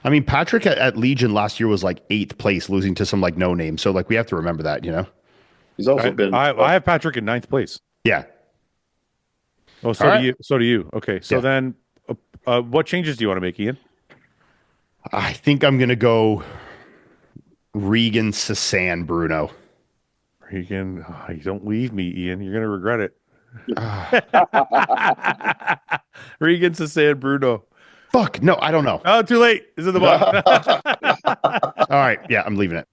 I mean, Patrick at Legion last year was like 8th place, losing to some like no name. So like we have to remember that, He's also been. I have Patrick in 9th place. Yeah. Oh, so do you. So do you. Okay, so then, what changes do you want to make, Ian? I think I'm gonna go Regan, Sasan, Bruno. Regan, you don't leave me, Ian. You're gonna regret it. Regan, Sasan, Bruno. Fuck no, I don't know. Oh, too late. Is it the bottom? All right, yeah, I'm leaving it.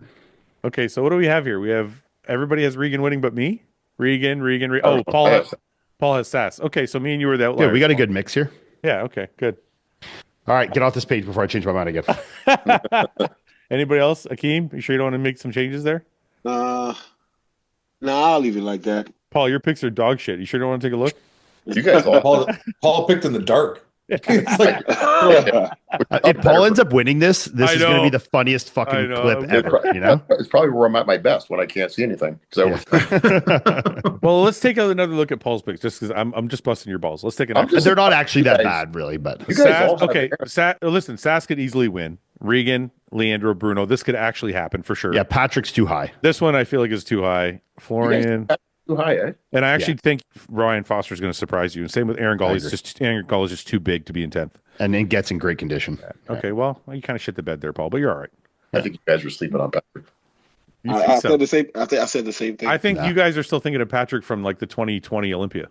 Okay, so what do we have here? We have everybody has Regan winning, but me. Regan. Oh, Paul has Sass. Okay, so me and you were the outliers. Yeah, we got a good mix here. Yeah. Okay. Good. All right, get off this page before I change my mind again. Anybody else? Akim, you sure you don't want to make some changes there? Nah, I'll leave it like that. Paul, your picks are dog shit. You sure don't want to take a look? You guys all. Paul picked in the dark. It's like, If Paul ends up winning this is going to be the funniest I fucking know. clip ever. It's probably where I'm at my best when I can't see anything. So Well, let's take another look at Paul's picks, just because I'm just busting your balls. Let's take an. They're not actually that bad, really. But you guys all have okay, listen, Sass could easily win. Regan, Leandro, Bruno. This could actually happen for sure. yeah, Patrick's too high. This one I feel like is too high. Florian. too high, eh? And I actually think Ryan Foster is going to surprise you. And same with Aaron Gall. agree. Aaron Gall is just too big to be in 10th. And then gets in great condition. Okay, well, you kind of shit the bed there, Paul, but you're all right. I think you guys were sleeping on Patrick. You I think so? said the same. I said the same thing. I think you guys are still thinking of Patrick from like the 2020 Olympia.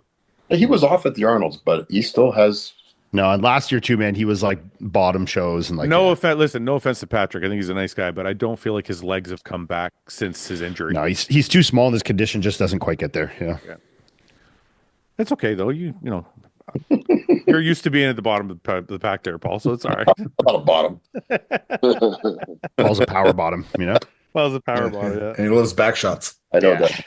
He was off at the Arnolds, but he still has. No, and last year too, man, he was like bottom shows and like No offense to Patrick. I think he's a nice guy, but I don't feel like his legs have come back since his injury. No, he's too small and his condition just doesn't quite get there. Yeah. It's okay though. You know, you're used to being at the bottom of the pack there, Paul. So it's all right. Not a bottom. Paul's a power bottom, Well, it's a power bottom. Yeah. and he loves back shots. I know that.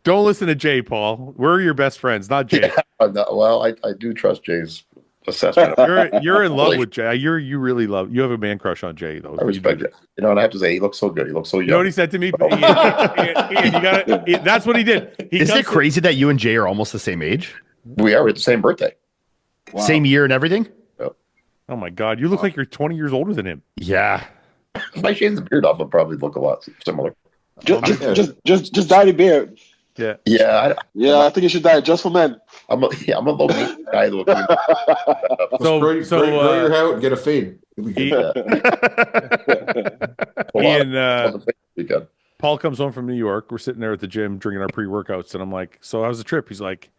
Don't listen to Jay, Paul. We're your best friends, not Jay. Well, I do trust Jay's assessment. You're in love with Jay. You really love. You have a man crush on Jay, though. I respect it. And I have to say, he looks so good. He looks so young. You know what he said to me? Ian, you got it. That's what he did. Isn't it crazy that you and Jay are almost the same age? We are at the same birthday. Wow. Same year and everything? Oh my God, you look like you're 20 years older than him. Yeah. If I shaved the beard off, I'd probably look a lot similar. Just dye the beard. Yeah. Yeah. I think you should dye it just for men. I'm a low maintenance guy. So grow your hair out and get a Paul comes home from New York. We're sitting there at the gym drinking our pre-workouts, and I'm like, "So how's the trip?" He's like,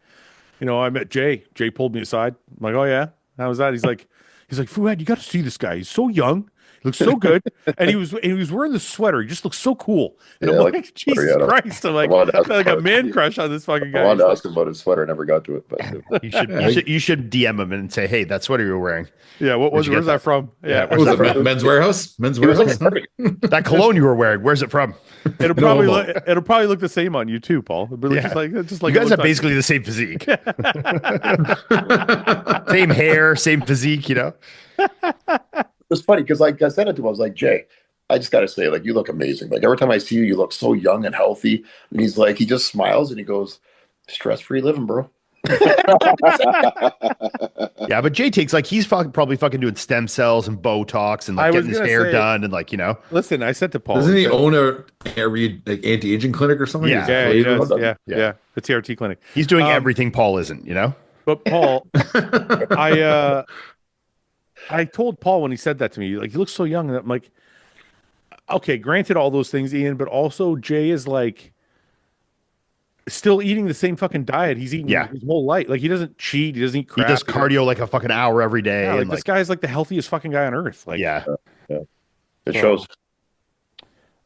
I met Jay. Jay pulled me aside. I'm like, "Oh yeah, how was that?" He's like, "Fouad, you got to see this guy. He's so young. He looks so good, and he was wearing the sweater. He just looks so cool." And Yeah, I'm like like, the sweater, "Jesus yeah, Christ!" I'm like, wanted to ask like a about it. man crush on this fucking guy. I wanted to He's ask him about his sweater. I never got to it, but You should DM him and say, "Hey, that sweater you're wearing. yeah, Where'd you get where's that from? Yeah, What was it? Men's Warehouse? Men's he was Warehouse? like, That cologne you were wearing. Where's it from?" It'll probably look the same on you too, Paul. It'll be Yeah. just like You it guys looks have like- basically the same physique, same hair, same physique. it's funny because like I said it to him, I was like, Jay, I just gotta say, like, you look amazing. Like every time I see you, you look so young and healthy. And he's like, he just smiles and he goes, stress-free living, bro. Yeah, but Jay takes he's probably fucking doing stem cells and Botox and I was getting his gonna hair say- done and Listen, I said to Paul, Doesn't he I said- own a anti-aging clinic or something? Yeah. Yeah, He's he affiliated does. with Yeah, the TRT clinic. he's doing Um, everything Paul isn't. But Paul, I told Paul when he said that to me, like, he looks so young, and I'm like, okay, granted all those things, Ian, but also Jay is like still eating the same fucking diet he's eaten his whole life. Like, he doesn't cheat, he doesn't eat He crap. does cardio like a fucking hour every day. Yeah, like and this guy's like the healthiest fucking guy on earth. Like, yeah. It shows.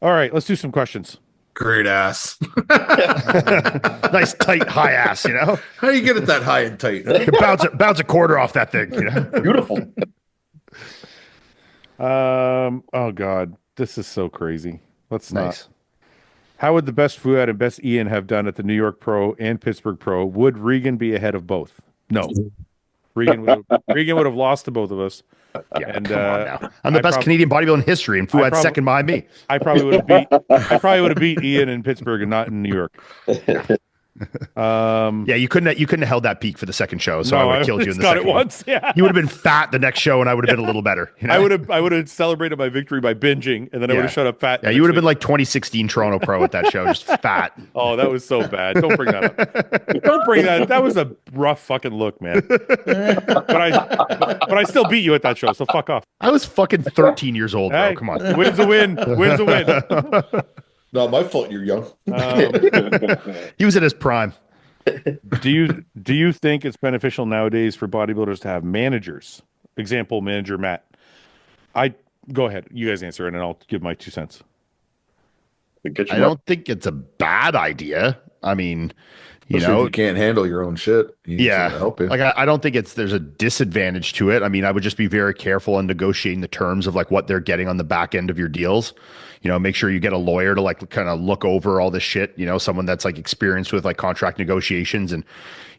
All right, let's do some questions. Great ass. Nice tight high ass. How do you get it that high and tight? You bounce a quarter off that thing. Beautiful. Oh God, this is so crazy. Let's not. Nice. How would the best Fouad and best Ian have done at the New York Pro and Pittsburgh Pro? Would Regan be ahead of both? No. Regan would have lost to both of us. Yeah, And, come on now. I'm the I best prob- Canadian bodybuilder in history, and Fouad's second behind me. I probably would have beat Ian in Pittsburgh and not in New York. Yeah, you couldn't have held that peak for the second show, so I would have killed you in the got second it one. once. Yeah, You would have been fat the next show, and I would have been a little better. I would have celebrated my victory by binging, and then I would have shut up fat. Yeah, you would have been like 2016 Toronto Pro at that show, just fat. Oh, that was so bad. Don't bring that up. Don't bring that. That was a rough fucking look, man. But I still beat you at that show, so fuck off. I was fucking 13 years old, bro. Hey, Come on. Win's a win. Win's a win. Not my fault you're young. He was in his prime. Do you think it's beneficial nowadays for bodybuilders to have managers? Example, manager Matt. Go ahead. You guys answer it, and I give my 2 cents. It gets you I don't think it's a bad idea. I mean, Especially if you can't handle your own shit. You need someone to help you. Like I don't think there's a disadvantage to it. I mean, I would just be very careful in negotiating the terms of like what they're getting on the back end of your deals. Make sure you get a lawyer to like kind of look over all this shit. Someone that's like experienced with like contract negotiations, and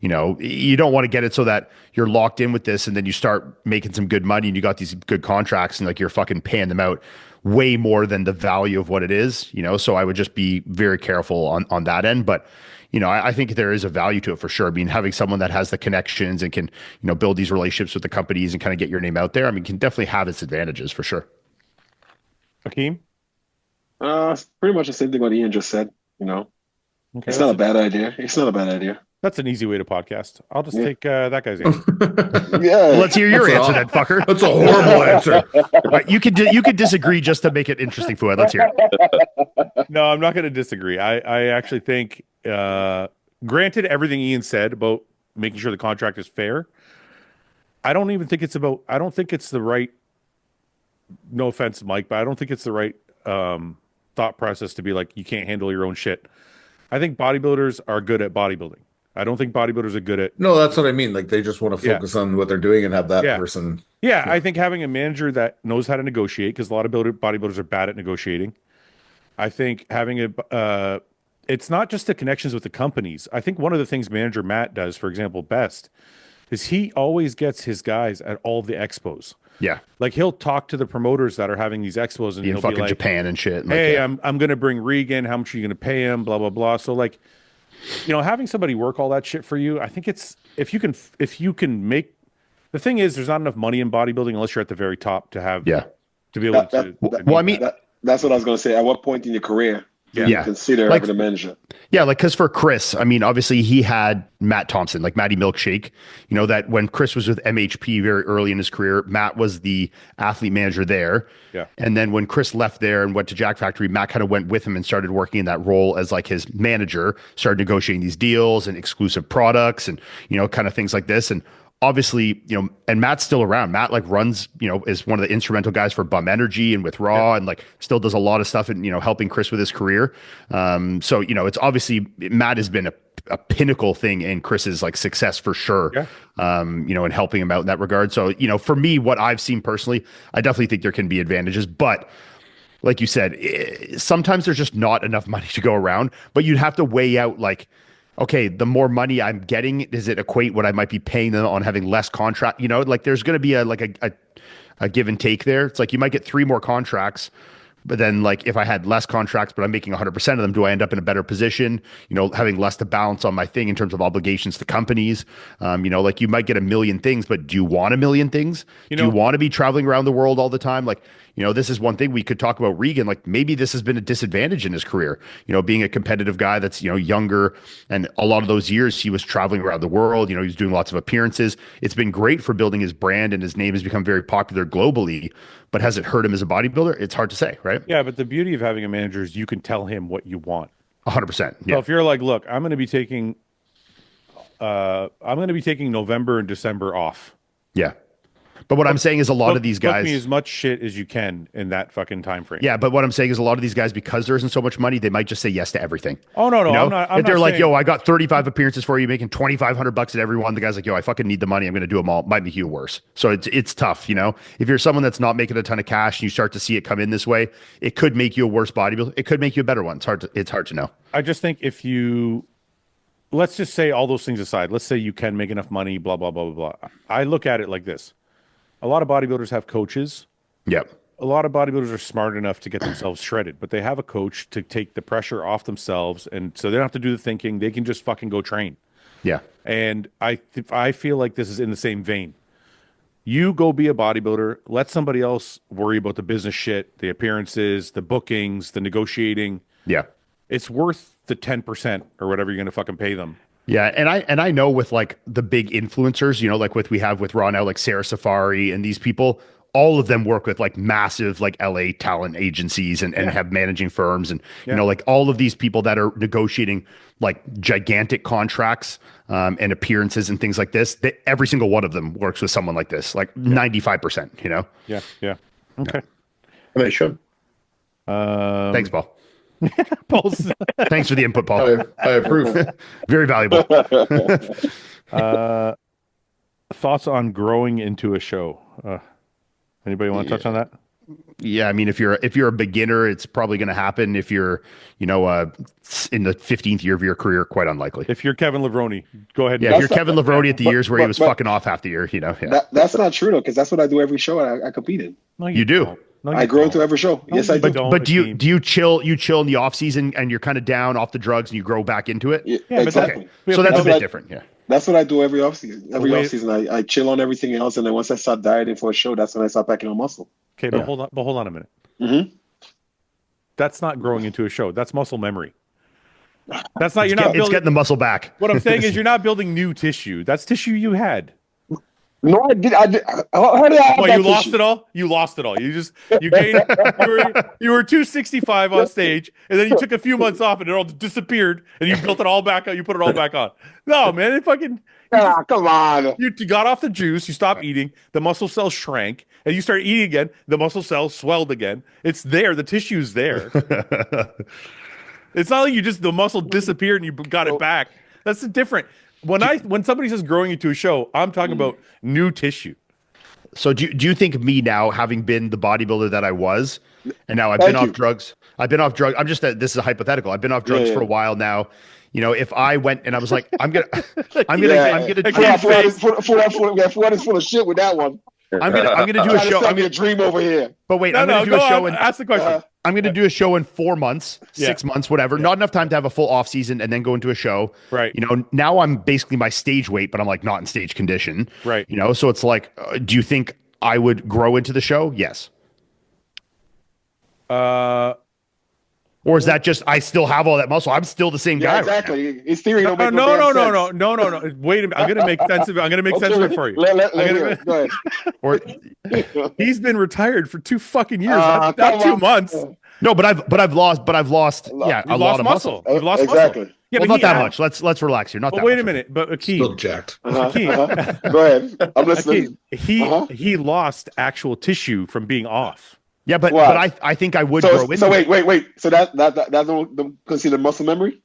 you don't want to get it so that you're locked in with this, and then you start making some good money, and you got these good contracts, and like you're fucking paying them out way more than the value of what it is. So I would just be very careful on that end, but. I think there is a value to it for sure. I mean, having someone that has the connections and can, build these relationships with the companies and kind of get your name out there, I mean, can definitely have its advantages for sure. Akim? Pretty much the same thing what Ian just said. Okay, It's not a bad idea. It's not a bad idea. That's an easy way to podcast. I'll just take that guy's answer. Yeah. Well, let's hear your That's answer a- then, fucker. That's a horrible answer. Right, you could disagree just to make it interesting, Fouad. Let's hear it. No, I'm not going to disagree. I actually think, granted everything Ian said about making sure the contract is fair, I don't think it's the right, no offense, Mike, but I don't think it's the right thought process to be like, you can't handle your own shit. I think bodybuilders are good at bodybuilding. I don't think bodybuilders are good at. No, that's what I mean. Like they just want to focus on what they're doing and have that person. Yeah, I think having a manager that knows how to negotiate, because a lot of bodybuilders are bad at negotiating. I think having it's not just the connections with the companies. I think one of the things manager Matt does, for example, best, is he always gets his guys at all the expos. Yeah. Like he'll talk to the promoters that are having these expos, and In he'll fucking be like, Japan and shit. And hey, like, I'm going to bring Regan. How much are you going to pay him? Blah, blah, blah. So like, having somebody work all that shit for you, I think it's, if you can make, the thing is, there's not enough money in bodybuilding unless you're at the very top to have, to be able to. Well, I mean, that's what I was going to say. At what point in your career you Yeah. consider Like- having a manager. Yeah, like because for Chris, I mean, obviously he had Matt Thompson, like Matty Milkshake. You know that when Chris was with MHP very early in his career, Matt was the athlete manager there. Yeah. And then when Chris left there and went to Jack Factory, Matt kind of went with him and started working in that role as like his manager, started negotiating these deals and exclusive products and, you know, kind of things like this. And obviously, you know, and Matt's still around. Matt like runs, you know, is one of the instrumental guys for Bum Energy and with Raw and like still does a lot of stuff and, you know, helping Chris with his career. So, you know, it's obviously Matt has been a pinnacle thing in Chris's like success for sure. Yeah. You know, and helping him out in that regard. So, you know, for me, what I've seen personally, I definitely think there can be advantages, but like you said, sometimes there's just not enough money to go around, but you'd have to weigh out like, okay, the more money I'm getting, does it equate what I might be paying them on having less contract? You know, like there's going to be a give and take there. It's like you might get 3 more contracts, but then like if I had less contracts, but I'm making 100% of them, do I end up in a better position? You know, having less to balance on my thing in terms of obligations to companies. You know, like you might get a million things, but do you want a million things? Do you want to be traveling around the world all the time? Like, you know, this is one thing we could talk about Regan. Like maybe this has been a disadvantage in his career, you know, being a competitive guy that's, you know, younger. And a lot of those years he was traveling around the world, you know, he was doing lots of appearances. It's been great for building his brand and his name has become very popular globally, but has it hurt him as a bodybuilder? It's hard to say, right? Yeah, but the beauty of having a manager is you can tell him what you want. 100%. Yeah. So if you're like, look, I'm going to be taking November and December off. Yeah. But what I'm saying is a lot of these guys book me as much shit as you can in that fucking time frame. Yeah, but what I'm saying is a lot of these guys, because there isn't so much money, they might just say yes to everything. Oh no, you know? I'm if they're not like, saying... yo, I got 35 appearances for you, making $2,500 at every one. The guy's like, yo, I fucking need the money. I'm going to do them all. Might make you worse. So it's tough, you know. If you're someone that's not making a ton of cash and you start to see it come in this way, it could make you a worse bodybuilder. It could make you a better one. It's hard to know. I just think if you, let's just say all those things aside, let's say you can make enough money, blah blah blah blah blah. I look at it like this. A lot of bodybuilders have coaches. Yep. A lot of bodybuilders are smart enough to get themselves shredded, but they have a coach to take the pressure off themselves, and so they don't have to do the thinking. They can just fucking go train. Yeah. And I feel like this is in the same vein. You go be a bodybuilder. Let somebody else worry about the business shit, the appearances, the bookings, the negotiating. Yeah. It's worth the 10% or whatever you're going to fucking pay them. Yeah, and I know with like the big influencers, you know, like we have with Raw now, like Sarah Safari and these people, all of them work with like massive like LA talent agencies and have managing firms and you know, like all of these people that are negotiating like gigantic contracts and appearances and things like this, every single one of them works with someone like this, like 95%, you know? Yeah. Okay. And they should. Thanks, Paul. Paul's Thanks for the input, Paul. I approve. Very valuable. thoughts on growing into a show. Anybody want to touch on that? Yeah, I mean, if you're a beginner, it's probably going to happen. If you're, you know, in the 15th year of your career, quite unlikely. If you're Kevin Levrone, go ahead. Yeah, if you're Kevin Levrone at the years where he was fucking off half the year, you know. Yeah. That's not true though, because that's what I do every show I compete in. No, you do. Don't. No, I grow into every show. No, yes, I do. don't. But do you chill? You chill in the off season and you're kind of down off the drugs and you grow back into it. Yeah, but exactly. Okay. So that's a bit what different. Yeah. That's what I do every off season. Every Wait. off season, I chill on everything else, and then once I start dieting for a show, that's when I start packing on muscle. Okay, but hold on a minute. Mm-hmm. That's not growing into a show. That's muscle memory. That's not. You're not It's building. getting the muscle back. What I'm saying is, you're not building new tissue. That's tissue you had. No, I did. How did I have Well, that you lost tissue? it all. You lost it all. You gained. You were 265 on stage, and then you took a few months off, and it all disappeared, and you built it all back on. You put it all back on. No, man, it fucking. Come on. You got off the juice. You stopped eating. The muscle cells shrank, and you started eating again. The muscle cells swelled again. It's there. The tissue's there. It's not like the muscle disappeared and you got it back. That's different. When somebody says growing into a show, I'm talking about new tissue. So do you think me now, having been the bodybuilder that I was, and now I've been off drugs. I've been off drugs. I'm just this is a hypothetical. I've been off drugs for a while now. You know, if I went and I was like, I'm gonna Fouad is full of shit with that one. I'm gonna do a show. I'm gonna dream over here. But wait, I'm gonna do a show. Ask the question. I'm going to do a show in 4 months, 6 months, whatever. Not enough time to have a full off season and then go into a show. Right. You know, now I'm basically my stage weight, but I'm like not in stage condition. Right. You know, so it's like, do you think I would grow into the show? Yes. Or is that just I still have all that muscle? I'm still the same guy. Yeah, exactly. His theory don't make No. damn sense. Wait a minute. I'm gonna make sense of it. I'm gonna make sense of it for you. Let hear it. Go ahead. Or He's been retired for 2 fucking years, not come 2 on. months. no, but I've lost yeah, You've a lot lost of muscle. You've lost Exactly. muscle. Yeah, well, but not that he- much. Let's relax here. Not But that wait much. a minute. But Still Akeem, jacked. Go ahead. I'm listening. he lost actual tissue from being off. Yeah, but Wow. but I think I would grow into So it. wait. So that's don't consider muscle memory?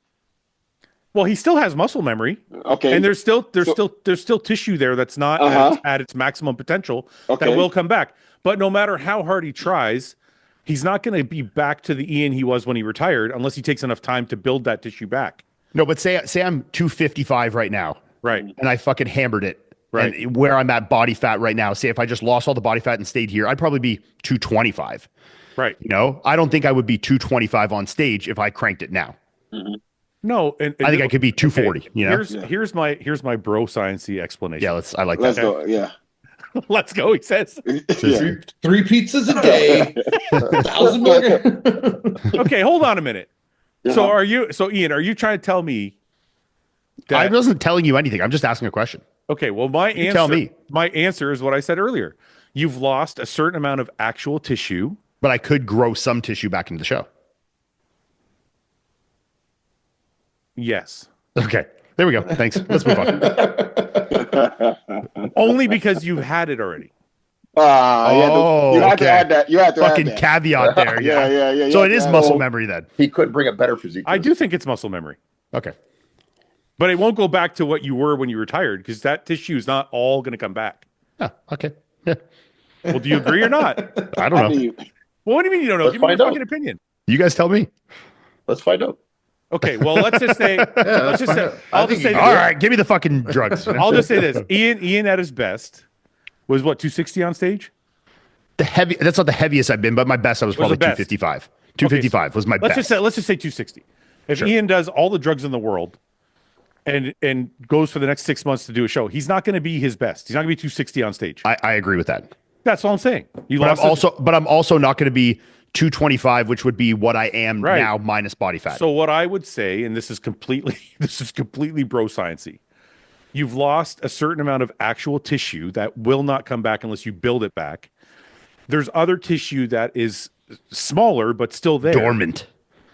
Well, he still has muscle memory, Okay. and there's still tissue there that's not at its maximum potential that Okay. will come back. But no matter how hard he tries, he's not going to be back to the Ian he was when he retired unless he takes enough time to build that tissue back. No, but say I'm 255 right now, Right. and I fucking hammered it. Right. And where I'm at body fat right now, say if I just lost all the body fat and stayed here, I'd probably be 225. Right. You know, I don't think I would be 225 on stage if I cranked it now. No, and I think I could be 240. okay, You know, here's my bro sciencey explanation. yeah. I like Let's that. go. Yeah. Let's go. He says. Yeah. Three pizzas a day, 1,000 burger. Okay, hold on a minute. So Uh-huh. Ian, are you trying to tell me that I wasn't telling you anything. I'm just asking a question. okay, well my You answer tell me. my answer is what I said earlier. You've lost a certain amount of actual tissue. But I could grow some tissue back into the show. Yes. Okay. There we go. Thanks. Let's move on. Only because you've had it already. You had to okay. add that. You had to Fucking add that. caveat there. Yeah, Yeah. yeah. So You it had is to add muscle that. memory then. He could bring a better physique. I do think it's muscle memory. Okay. But it won't go back to what you were when you retired because that tissue is not all going to come back. Oh, okay. Yeah. Well, do you agree or not? I I don't know. mean, Well, what do you mean you don't know? Let's Give me your find out. fucking opinion. You guys tell me. Let's find out. Okay, well, let's just say, let's just say, I'll just say this. All right. Give me the fucking drugs. I'll just say this. Ian at his best was what, 260 on stage? That's not the heaviest I've been, but my best I was What's probably the best? 255. 255 was my Let's best. just say 260. If Sure. Ian does all the drugs in the world and goes for the next 6 months to do a show, he's not going to be his best. He's not going to be 260 on stage. I agree with that. That's all I'm saying. But I'm also not going to be 225, which would be what I am Right. now minus body fat. So what I would say, and this is completely bro sciencey, you've lost a certain amount of actual tissue that will not come back unless you build it back. There's other tissue that is smaller but still there. dormant.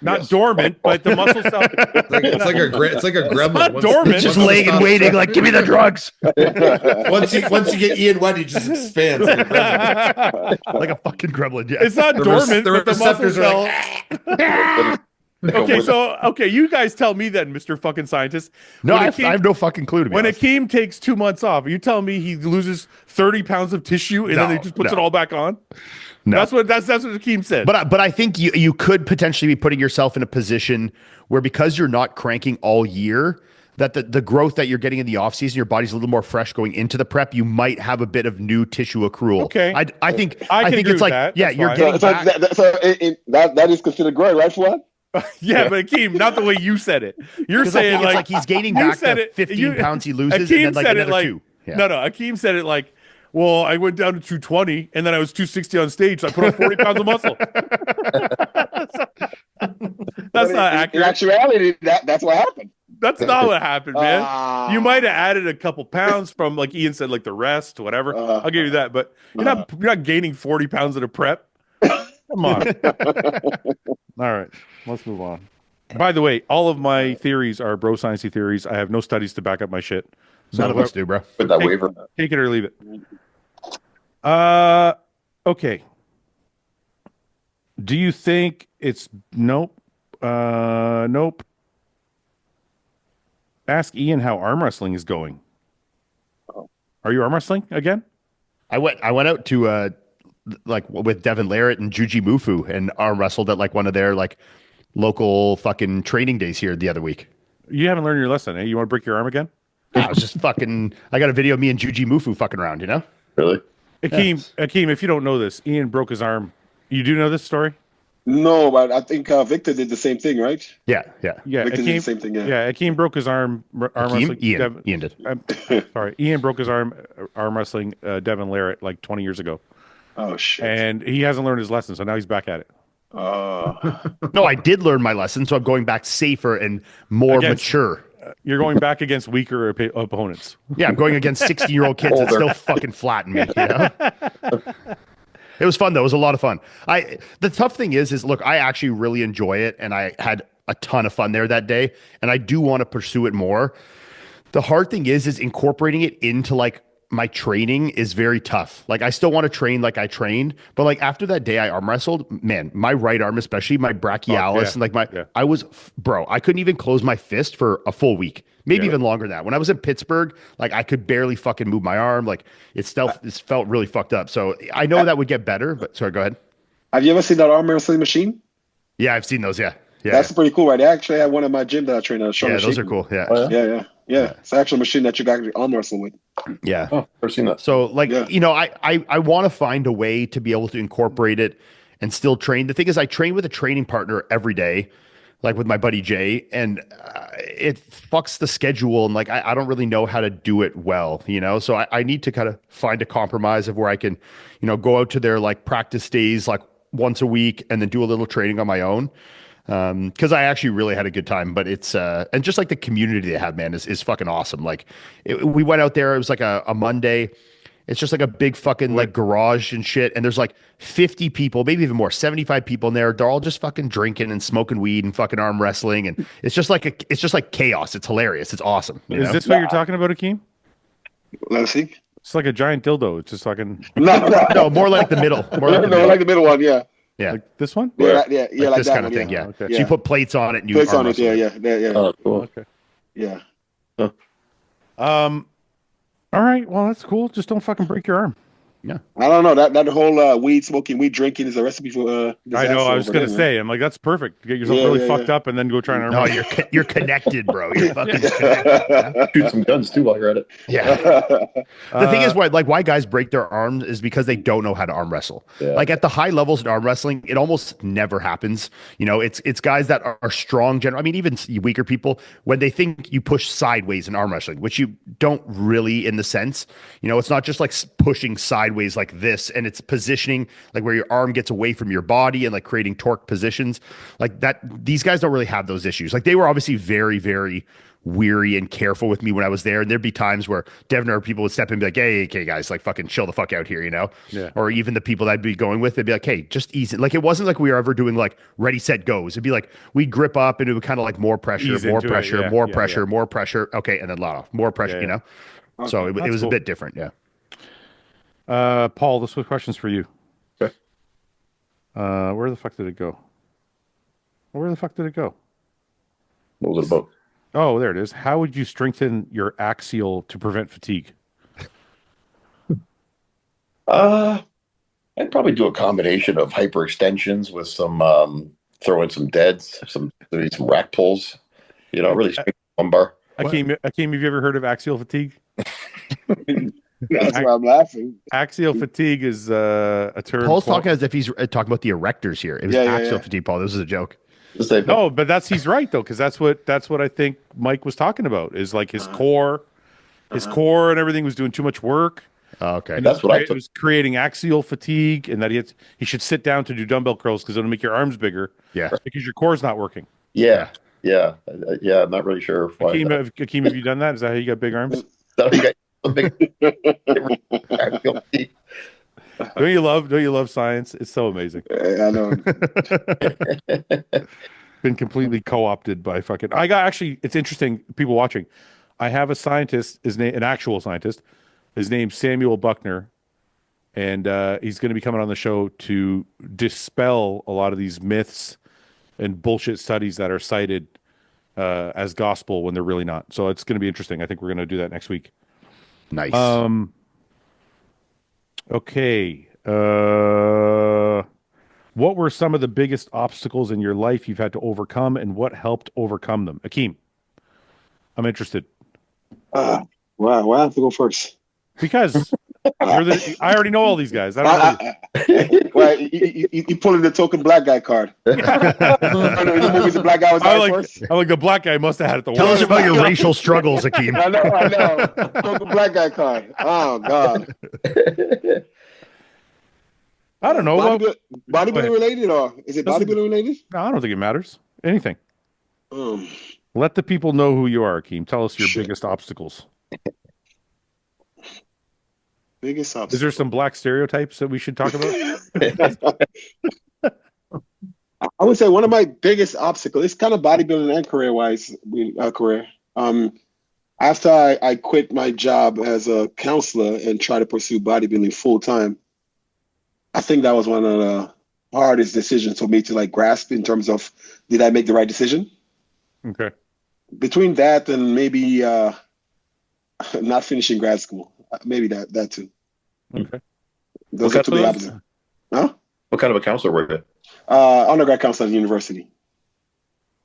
Not dormant, but the muscle cell. It's like a gremlin. not Once- dormant. Just once it laying and stops- waiting, like, give me the drugs. Once you get Ian wet, he just expands. Like a gremlin. Like a fucking gremlin. Yeah. It's not The dormant, the but the muscle receptors are cell. like, Okay, you guys tell me then, Mr. Fucking Scientist. No, When I Akeem- have no fucking clue to be When honest. Akeem takes 2 months off, you telling me he loses 30 pounds of tissue and then No, he just puts no. it all back on? No. That's what Akeem said. But I think you could potentially be putting yourself in a position where because you're not cranking all year, that the growth that you're getting in the off season, your body's a little more fresh going into the prep. You might have a bit of new tissue accrual. Okay. I think I can think agree it's with like that. yeah, That's you're fine. getting so back. that is considered growing, right, Fouad? yeah, but Akeem, not the way you said it. You're 'Cause I saying think it's like like he's gaining you back said the it- 15 pounds he loses, and then like said it another like 2. Yeah. no. Akeem said it like, well, I went down to 220 and then I was 260 on stage. So I put on 40 pounds of muscle. That's not In accurate. actuality, that's what happened. That's not what happened, man. Ah. You might have added a couple pounds from, like Ian said, like the rest, whatever. I'll give you that, but you're not gaining 40 pounds at a prep. Come on. All right, let's move on. By the way, all of my theories are bro sciencey theories. I have no studies to back up my shit. So None of us do, bro. With that Take- waiver. take it or leave it. Okay. Do you think it's nope? Nope. Ask Ian how arm wrestling is going. Are you arm wrestling again? I went out to like with Devin Larrett and Juji Mufu and arm wrestled at like one of their like local fucking training days here the other week. You haven't learned your lesson, eh? You want to break your arm again? I was just fucking. I got a video of me and Juji Mufu fucking around. You know. Really? Akeem, if you don't know this, Ian broke his arm. You do know this story? No, but I think Victor did the same thing, right? Yeah. Yeah, Victor did the same thing. Yeah. Akeem broke his arm wrestling. Ian did. Sorry, Ian broke his arm wrestling Devin Larrett like 20 years ago, Oh shit. and he hasn't learned his lesson, so now he's back at it. No, I did learn my lesson, so I'm going back safer and more mature. You're going back against weaker opponents. Yeah, I'm going against 16-year-old kids that still fucking flatten me. You know? It was fun though. It was a lot of fun. The tough thing is look, I actually really enjoy it, and I had a ton of fun there that day, and I do want to pursue it more. The hard thing is incorporating it into like my training is very tough. Like I still want to train like I trained, but like after that day I arm wrestled, man, my right arm, especially my brachialis, and like I was, bro, I couldn't even close my fist for a full week, maybe even longer than that. When I was in Pittsburgh, like I could barely fucking move my arm. Like it felt really fucked up. So I know that would get better, but sorry, go ahead. Have you ever seen that arm wrestling machine? Yeah, I've seen those. Yeah. That's pretty cool, right? They actually have one at my gym that I train on. Yeah, those are cool. Yeah. Oh, yeah? Yeah. It's an actual machine that you got to arm wrestle with. Yeah. Oh, never seen that. So like, you know, I want to find a way to be able to incorporate it and still train. The thing is I train with a training partner every day, like with my buddy Jay, and it fucks the schedule. And like, I don't really know how to do it well, you know? So I need to kind of find a compromise of where I can, you know, go out to their like practice days, like once a week, and then do a little training on my own. Because I actually really had a good time, but it's and just like the community they have, man, is fucking awesome. Like we went out there, it was like a Monday. It's just like a big fucking like garage and shit, and there's like 50 people, maybe even more, 75 people in there. They're all just fucking drinking and smoking weed and fucking arm wrestling, and it's just like chaos. It's hilarious. It's awesome. Is this what you're talking about, Akim? Let's see. It's like a giant dildo. It's just fucking No, more like the middle. Like the middle one, yeah. Yeah, like this one. Yeah, like like this that kind of one, thing. Yeah. Okay. So you put plates on it and you Plates arm on it, wrestle. yeah. Oh, cool. Okay. Yeah. All right. Well, that's cool. Just don't fucking break your arm. Yeah. I don't know. That whole weed smoking, weed drinking is a recipe for I know. I was gonna say. I'm like, that's perfect. Get yourself really fucked up and then go try and arm No, wrestle. you're connected, bro. You're fucking connected. Shoot some guns too while you're at it. Yeah. The thing is why guys break their arms is because they don't know how to arm wrestle. Yeah. Like at the high levels in arm wrestling, it almost never happens. You know, it's guys that are strong. I mean, even weaker people, when they think you push sideways in arm wrestling, which you don't really in the sense, you know, it's not just like pushing sideways like this, and it's positioning like where your arm gets away from your body and like creating torque positions like that. These guys don't really have those issues. Like they were obviously very, very weary and careful with me when I was there. And there'd be times where Devin or people would step in and be like, hey, okay, guys, like fucking chill the fuck out here, you know? Yeah. Or even the people that I'd be going with, they'd be like, hey, just ease it. Like it wasn't like we were ever doing like ready, set, goes. It'd be like we'd grip up and it would kind of like more pressure, Ease more into it, pressure, yeah, more yeah, pressure, yeah. more pressure. Okay. And then let off, more pressure, you know? So it was cool. a bit different. Yeah. Paul, this was questions for you. Okay. Where the fuck did it go? What What was it about? Oh, there it is. How would you strengthen your axial to prevent fatigue? I'd probably do a combination of hyperextensions with some throw in some deads, maybe some rack pulls. You know, really strengthen the lumbar. Akim, have you ever heard of axial fatigue? That's why I'm laughing. Axial fatigue is a term. Paul's talking as if he's talking about the erectors here. It was axial yeah. fatigue, Paul. This is a joke. No, but he's right though, because that's what I think Mike was talking about. Is like his core and everything was doing too much work. Oh, okay. And That's what I it took. was creating axial fatigue, and that he should sit down to do dumbbell curls because it'll make your arms bigger. Yeah. Because your core's not working. Yeah. I'm not really sure. Why Akim, have you done that? Is that how you got big arms? that you got a big Don't you love science? It's so amazing. I know. Been completely co-opted by fucking. It's interesting. People watching. I have a scientist. An actual scientist. His name's Samuel Buckner, and he's going to be coming on the show to dispel a lot of these myths and bullshit studies that are cited as gospel when they're really not. So it's going to be interesting. I think we're going to do that next week. Nice. Okay. What were some of the biggest obstacles in your life you've had to overcome, and what helped overcome them? Akim, I'm interested. Wow, why I have to go first? Because I already know all these guys. I don't know. Well, you pulling the token black guy card. In the movies, the black guy was first. I'm like, the black guy must have had it the Tell us worst. about your racial struggles, Akim. I know. Token black guy card. Oh God. I don't know. Bodybuilding related, or is it Doesn't- bodybuilding related? No, I don't think it matters. Anything. Um, Let the people know who you are, Akeem. Tell us your Shit. biggest obstacles. biggest Is there obstacle. some black stereotypes that we should talk about? I would say one of my biggest obstacles. It's kind of bodybuilding and career-wise. Career. After I quit my job as a counselor and tried to pursue bodybuilding full time, I think that was one of the hardest decisions for me to like grasp in terms of did I make the right decision? Okay. Between that and maybe not finishing grad school, maybe that too. Okay. Those are two big opposites. Huh? What kind of a counselor were you? Undergrad counselor at university.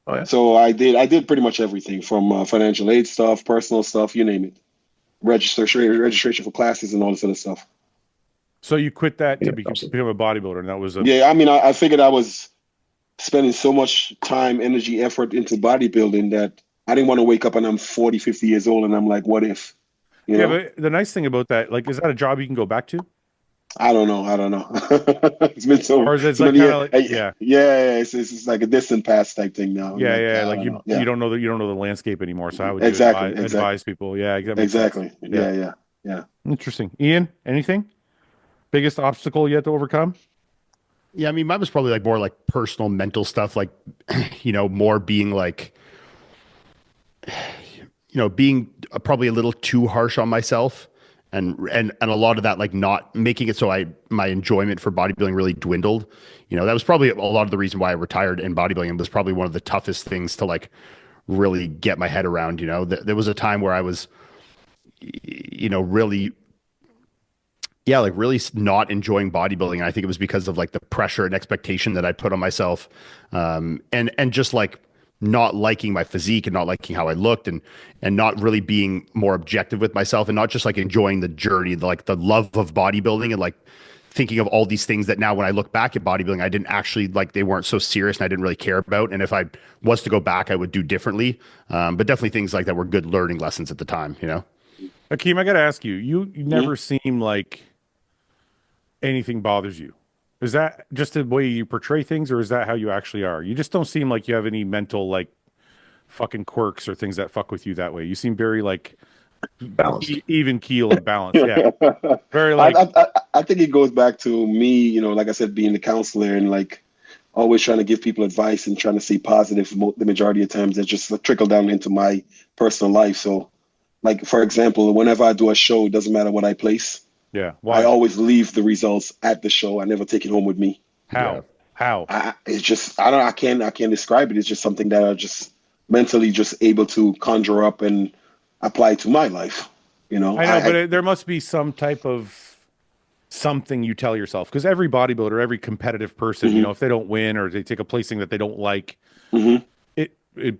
Oh yeah. So I did pretty much everything from financial aid stuff, personal stuff, you name it. Registration for classes and all this other stuff. So you quit that to Yeah, become absolutely. a bodybuilder, and that was a Yeah, I mean, I figured I was spending so much time, energy, effort into bodybuilding that I didn't want to wake up and I'm 40, 50 years old and I'm like, what if? You know? But the nice thing about that, like, is that a job you can go back to? I don't know. It's been so. Or is it so like many kind of years. like, yeah, Yeah. It's like a distant past type thing now. yeah, Like, yeah, I like don't you know. Yeah. you don't know the landscape anymore. So how would you Exactly, advise people? Yeah, that makes Exactly. sense. Yeah. Interesting. Ian, anything? Biggest obstacle you had to overcome? Yeah, I mean, mine was probably like more like personal mental stuff, like, more being like, being probably a little too harsh on myself, and a lot of that, like not making it so my enjoyment for bodybuilding really dwindled. That was probably a lot of the reason why I retired in bodybuilding. It was probably one of the toughest things to like really get my head around. There was a time where I was, really, yeah, like really not enjoying bodybuilding. And I think it was because of like the pressure and expectation that I put on myself, and just like not liking my physique and not liking how I looked, and not really being more objective with myself, and not just like enjoying the journey, like the love of bodybuilding, and like thinking of all these things that now when I look back at bodybuilding, I didn't actually like, they weren't so serious and I didn't really care about. And if I was to go back, I would do differently. But definitely things like that were good learning lessons at the time, Akeem, I got to ask you, you never seem like anything bothers you. Is that just the way you portray things, or is that how you actually are? You just don't seem like you have any mental, like, fucking quirks or things that fuck with you that way. You seem very, like, Balanced. even keel and balanced. Yeah. Very, like, I think it goes back to me, like I said, being the counselor and like always trying to give people advice and trying to see positive the majority of times that just trickle down into my personal life. So, like, for example, whenever I do a show, it doesn't matter what I place. yeah. I Why? always leave the results at the show. I never take it home with me. How? Yeah. How? It's just I can't describe it. It's just something that I just mentally just able to conjure up and apply to my life. I know, but there must be some type of something you tell yourself, because every bodybuilder, every competitive person, if they don't win or they take a placing that they don't like, it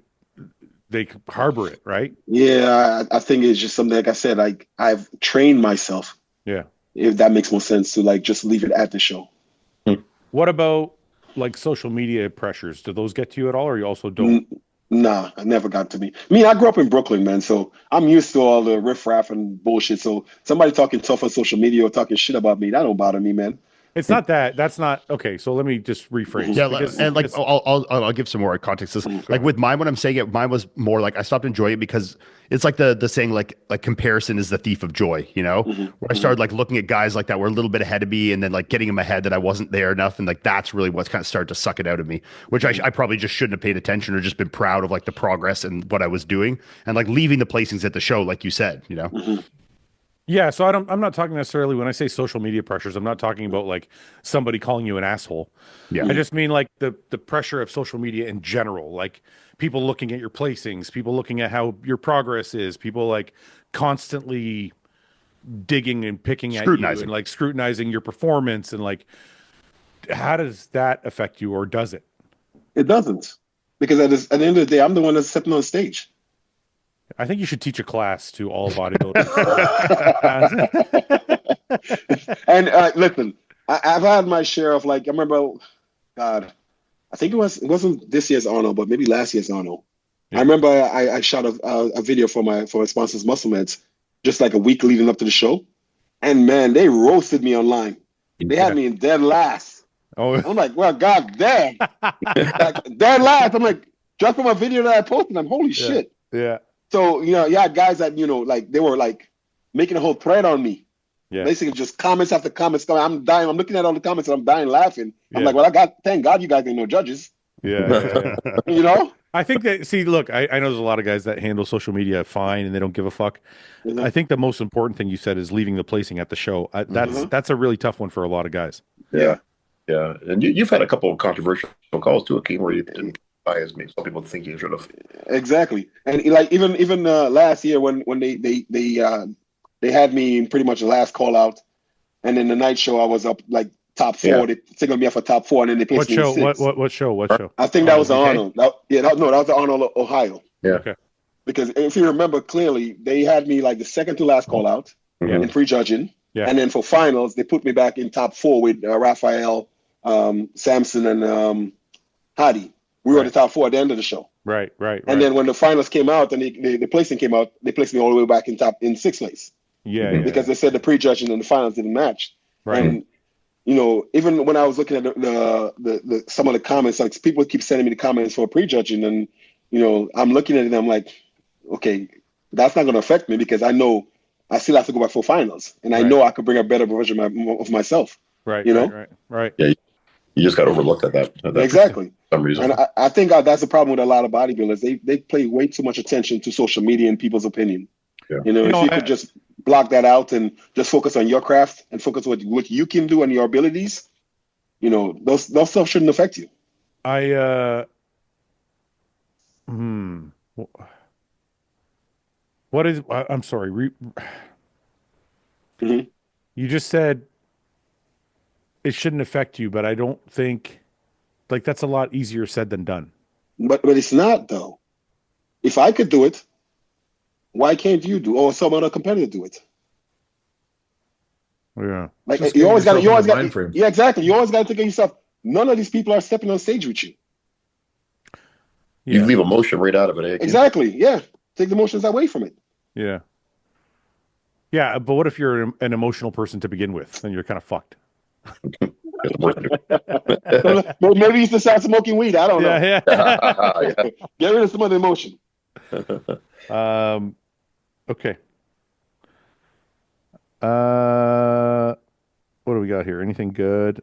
they harbor it, right? Yeah, I think it's just something, like I said, like I've trained myself, Yeah. if that makes more sense, to like just leave it at the show. What about like social media pressures? Do those get to you at all, or you also don't? Nah, it never got to me. I grew up in Brooklyn, man, so I'm used to all the riffraff and bullshit. So somebody talking tough on social media or talking shit about me, that don't bother me, man. It's not that. That's not okay. So let me just rephrase. Yeah, because and like it's- I'll give some more context. Like with mine, when I'm saying it, mine was more like I stopped enjoying it because it's like the saying like comparison is the thief of joy, where I started like looking at guys like that were a little bit ahead of me, and then like getting in my head that I wasn't there enough, and like that's really what's kind of started to suck it out of me, which I probably just shouldn't have paid attention or just been proud of like the progress and what I was doing, and like leaving the placings at the show, like you said, Yeah, so I'm not talking necessarily, when I say social media pressures, I'm not talking about like somebody calling you an asshole. Yeah. I just mean like the pressure of social media in general, like people looking at your placings, people looking at how your progress is, people like constantly digging and picking at you and like scrutinizing your performance, and like how does that affect you, or does it? It doesn't, because at the end of the day, I'm the one that's stepping on stage. I think you should teach a class to all bodybuilders. And listen, I've had my share of like, I remember, God, I think it wasn't this year's Arnold, but maybe last year's Arnold. Yeah. I remember I shot a video for my sponsors, Muscle Meds, just like a week leading up to the show, and man, they roasted me online. They had me in dead last. Oh, I'm like, well, god damn. Like, dead last. I'm like, just from a video that I posted, I'm holy shit. yeah, So, you had guys that, like they were like making a whole thread on me. yeah. Basically just comments after comments coming. I'm dying. I'm looking at all the comments and I'm dying laughing. I'm Yeah. like, well, thank God you guys ain't no judges. Yeah. I think that, see, look, I know there's a lot of guys that handle social media fine and they don't give a fuck. Mhm. I think the most important thing you said is leaving the placing at the show. That's a really tough one for a lot of guys. Yeah. And you've had a couple of controversial calls too, Akeem, where you didn't buy as me. Some people think you should have. Exactly. And like even last year when they had me in pretty much the last call out, and in the night show I was up like top 4. Yeah. They singled me up for top 4, and then they placed What me show? in 6. What show? What show? I think that was the UK? Arnold. That was the Arnold, Ohio. Yeah. Okay. Because if you remember clearly, they had me like the second to last call out Mhm. in prejudging. Yeah. And then for finals, they put me back in top 4 with Raphael, Samson, and Hadi. We were Right. the top 4 at the end of the show. Right. And then when the finals came out and the placing came out, they placed me all the way back in 6th place. yeah, Because they said the prejudging and the finals didn't match. right. And even when I was looking at the some of the comments, like people keep sending me the comments for prejudging, and I'm looking at it and I'm like, okay, that's not going to affect me because I know I still have to go back for finals, and I Right. know I could bring a better version of myself. Right. you know? Right. Yeah. You just got overlooked at that. Exactly. For some reason. And I think that's the problem with a lot of bodybuilders. They pay way too much attention to social media and people's opinion. Yeah. If you could just block that out and just focus on your craft and focus on what you can do and your abilities, those stuff shouldn't affect you. What is? I'm sorry. Mhm. You just said it shouldn't affect you, but I don't think like that's a lot easier said than done. But it's not though. If I could do it, why can't you do or some other competitor do it? Yeah. Like Just you get always got yourself in the mind frame. yeah, exactly. You always got to think of yourself. None of these people are stepping on stage with you. You Yeah. leave emotion right out of it, eh? Akeem? Exactly. Yeah. Take the emotions away from it. Yeah. Yeah, but what if you're an emotional person to begin with? Then you're kind of fucked. Well, maybe you should start smoking weed. I don't know. Yeah. Yeah. Get rid of some of the emotion. Okay. What do we got here? Anything good?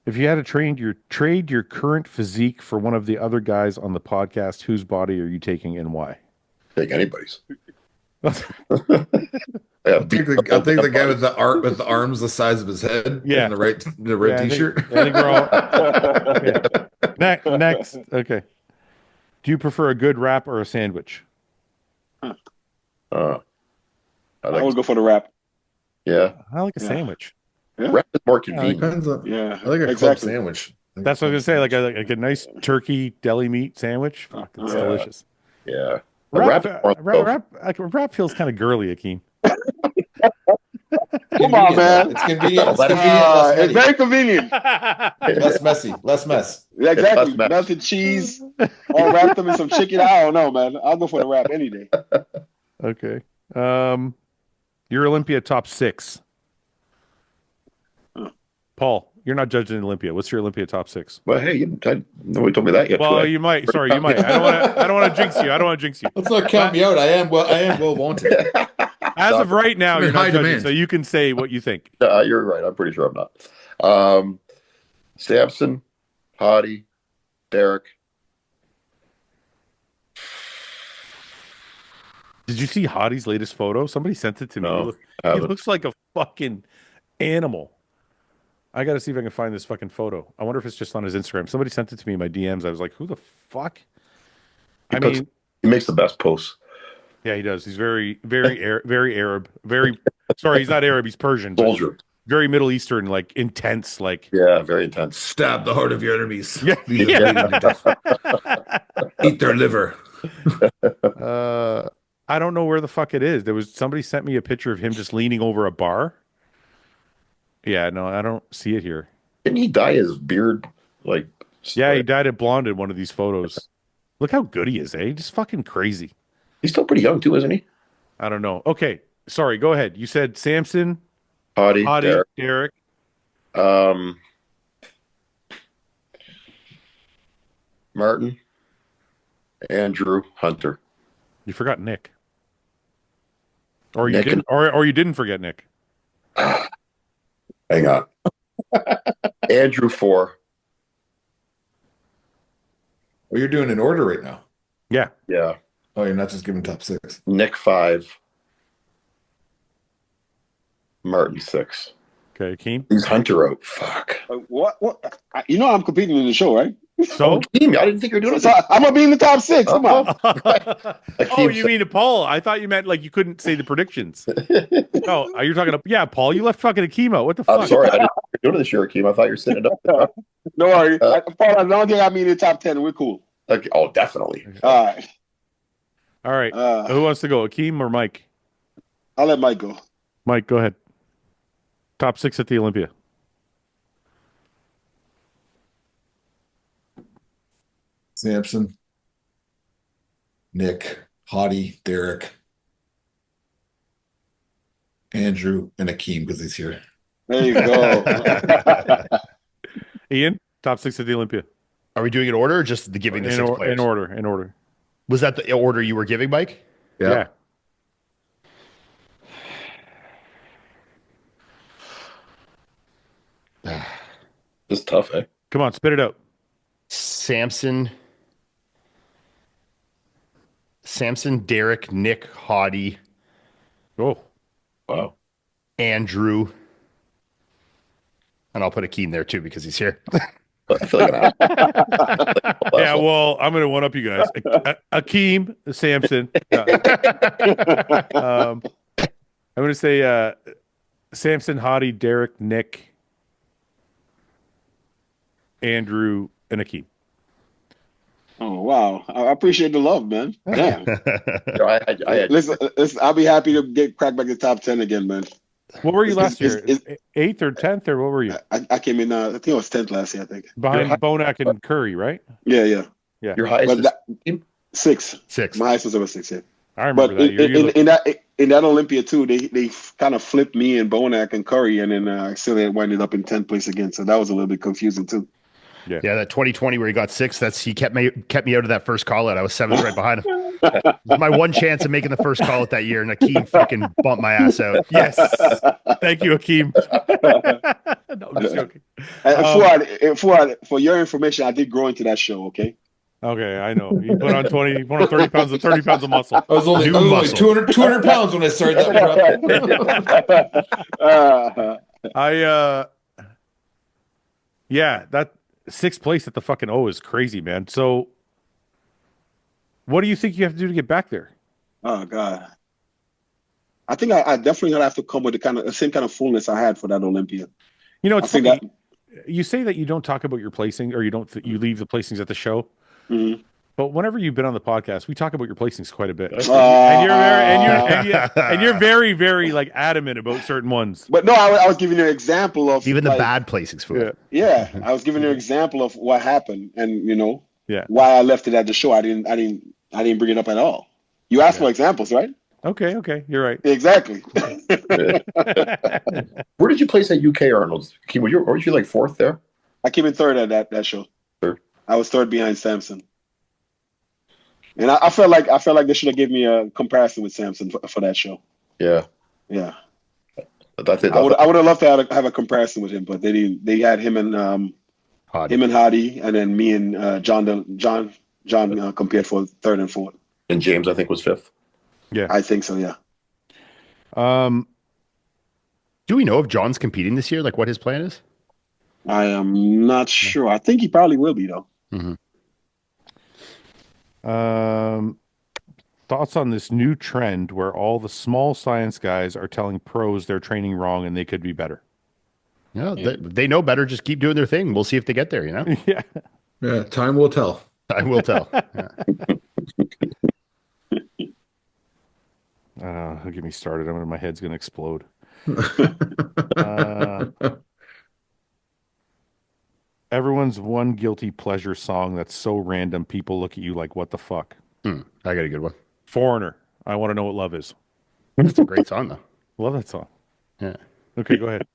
If you had to trade your current physique for one of the other guys on the podcast, whose body are you taking and why? Take anybody's. I'll take the guy with the arms the size of his head. Yeah. And the red Yeah, I think- t-shirt. I think we're all next. Okay. Do you prefer a good wrap or a sandwich? I I like. would go for the wrap. Yeah. I like a Yeah. sandwich. Wrap is more convenient. Depends on- Yeah. I like a club exactly. sandwich. That's what I was gonna say. Like a nice turkey deli meat sandwich. Fuck, it's Yeah. delicious. Yeah. Wrap, Wrap, wrap feels kind of girly, Akeem. Come on, man. It's convenient. It's Let it convenient. It's very convenient. Less messy. Less mess. Yeah, exactly. That's mess. Melted cheese, all wrapped up in some chicken. I don't know, man. I'll go for the wrap any day. Okay. Your Olympia top 6. Paul, you're not judging Olympia. What's your Olympia top 6? Well, hey, nobody told me that yet. Well, Troy. you might. Sorry, you might. I don't want to jinx you. I don't want to jinx you. Let's not count me out. I am well wanted. As of right now, I'm in you're not high judging, demand. so you can say what you think. You're right. I'm pretty sure I'm not. Samson, Hadi, Derek. Did you see Hadi's latest photo? Somebody sent it to me. No, He looks like a fucking animal. I got to see if I can find this fucking photo. I wonder if it's just on his Instagram. Somebody sent it to me in my DMs. I was like, who the fuck? I mean, He makes the best posts. yeah, he does. He's very, very, very Arab. Very, sorry, he's not Arab. He's Persian. but Soldier. Very Middle Eastern, like intense, like. Yeah, very intense. Stab the heart of your enemies. Yeah. Lead them to death. Eat their liver. I don't know where the fuck it is. There was somebody sent me a picture of him just leaning over a bar. Yeah, no, I don't see it here. Didn't he dye his beard like? Yeah, he dyed it blonde in one of these photos. Look how good he is, eh? Just fucking crazy. He's still pretty young too, isn't he? I don't know. Okay, sorry, go ahead. You said Samson, Hottie, Hottie, Derek. Martin, Andrew, Hunter. You forgot Nick. Or Nick you didn't, or you didn't forget Nick. Hang on. Andrew 4. Well, you're doing an order right now. Yeah. Yeah. Oh, you're not just giving top 6. Nick 5. Martin 6. Okay, Akeem. He's Hunter out. Fuck. What? You know I'm competing in the show, right? So, Akeem, I didn't think you were doing it. So I'm gonna be in the top 6. Come on. oh, you mean Paul? I thought you meant like you couldn't say the predictions. Oh, you're talking to Paul. You left fucking Akeem out. What the fuck? I'm sorry, I didn't think you were doing it this year, Akeem. I thought you were sitting it up. No worry. Paul, as long as you got me in the top 10, we're cool. Okay. Oh, definitely. All right. All right. Who wants to go, Akeem or Mike? I'll let Mike go. Mike, go ahead. Top 6 at the Olympia. Samson, Nick, Hottie, Derek, Andrew, and Akeem because he's here. There you go. Ian, top 6 at the Olympia. Are we doing an order or just the giving the 6 players? In order. Was that the order you were giving, Mike? Yeah. This is tough, eh? Come on, spit it out. Samson, Derek, Nick, Hottie, Oh, Wow. Andrew, and I'll put Akeem there too because he's here. I feel like an yeah. Well, I'm going to one up you guys. Akeem, Samson. I'm going to say Samson, Hottie, Derek, Nick, Andrew, and Akeem. Oh wow! I appreciate the love, man. Damn. Listen, I'll be happy to get cracked back to the top 10 again, man. What were you last year? 8th or 10th, or what were you? I came in. I think I was 10th last year. I think Behind Bonac and Curry, right? Yeah. Your highest is 6. 6. My highest was over 6. Yeah. I remember But that. in that Olympia too, they kind of flipped me and Bonac and Curry, and then I still ended up in 10th place again. So that was a little bit confusing too. Yeah, that 2020 where he got 6th. He kept me out of that first call out. I was 7th right behind him. My one chance of making the first call out that year, and Akeem fucking bumped my ass out. Yes, thank you, Akeem. No, I'm just joking. Fouad, for your information, I did grow into that show. Okay. Okay, I know. You put on 30 pounds of 30 pounds of muscle. I was only 200 pounds when I started that prep. That 6th place at the fucking O is crazy, man. So what do you think you have to do to get back there? Oh God. I think I definitely gonna have to come with the same kind of fullness I had for that Olympia. You know, it's funny. You say that you don't talk about your placing, or you leave the placings at the show. Mm-hmm. But whenever you've been on the podcast, we talk about your placings quite a bit, and you're very, very like adamant about certain ones. But no, I was giving you an example of even the bad placings for it. Yeah, I was giving you an example of what happened, and why I left it at the show. I didn't bring it up at all. You asked for examples, right? Okay, you're right. Exactly. Where did you place at UK Arnold's? Were you like 4th there? I came in 3rd at that show. 3rd. I was 3rd behind Samson. And I felt like they should have given me a comparison with Samson for that show. Yeah. That's it. I would have loved to have a comparison with him, but they didn't. They had him and Hottie, and then me and John compared for 3rd and 4th. And James, I think, was 5th. Yeah, I think so. Yeah. Do we know if John's competing this year? Like what his plan is? I am not sure. I think he probably will be though. Mm-hmm. Thoughts on this new trend where all the small science guys are telling pros they're training wrong and they could be better? No, they know better. Just keep doing their thing. We'll see if they get there, Yeah. Yeah, time will tell. Time will tell. Don't get me started. My head's going to explode. Everyone's one guilty pleasure song that's so random people look at you like, what the fuck? I got a good one. Foreigner. I want to know what love is. It's a great song though. Love that song. Yeah. Okay, go ahead.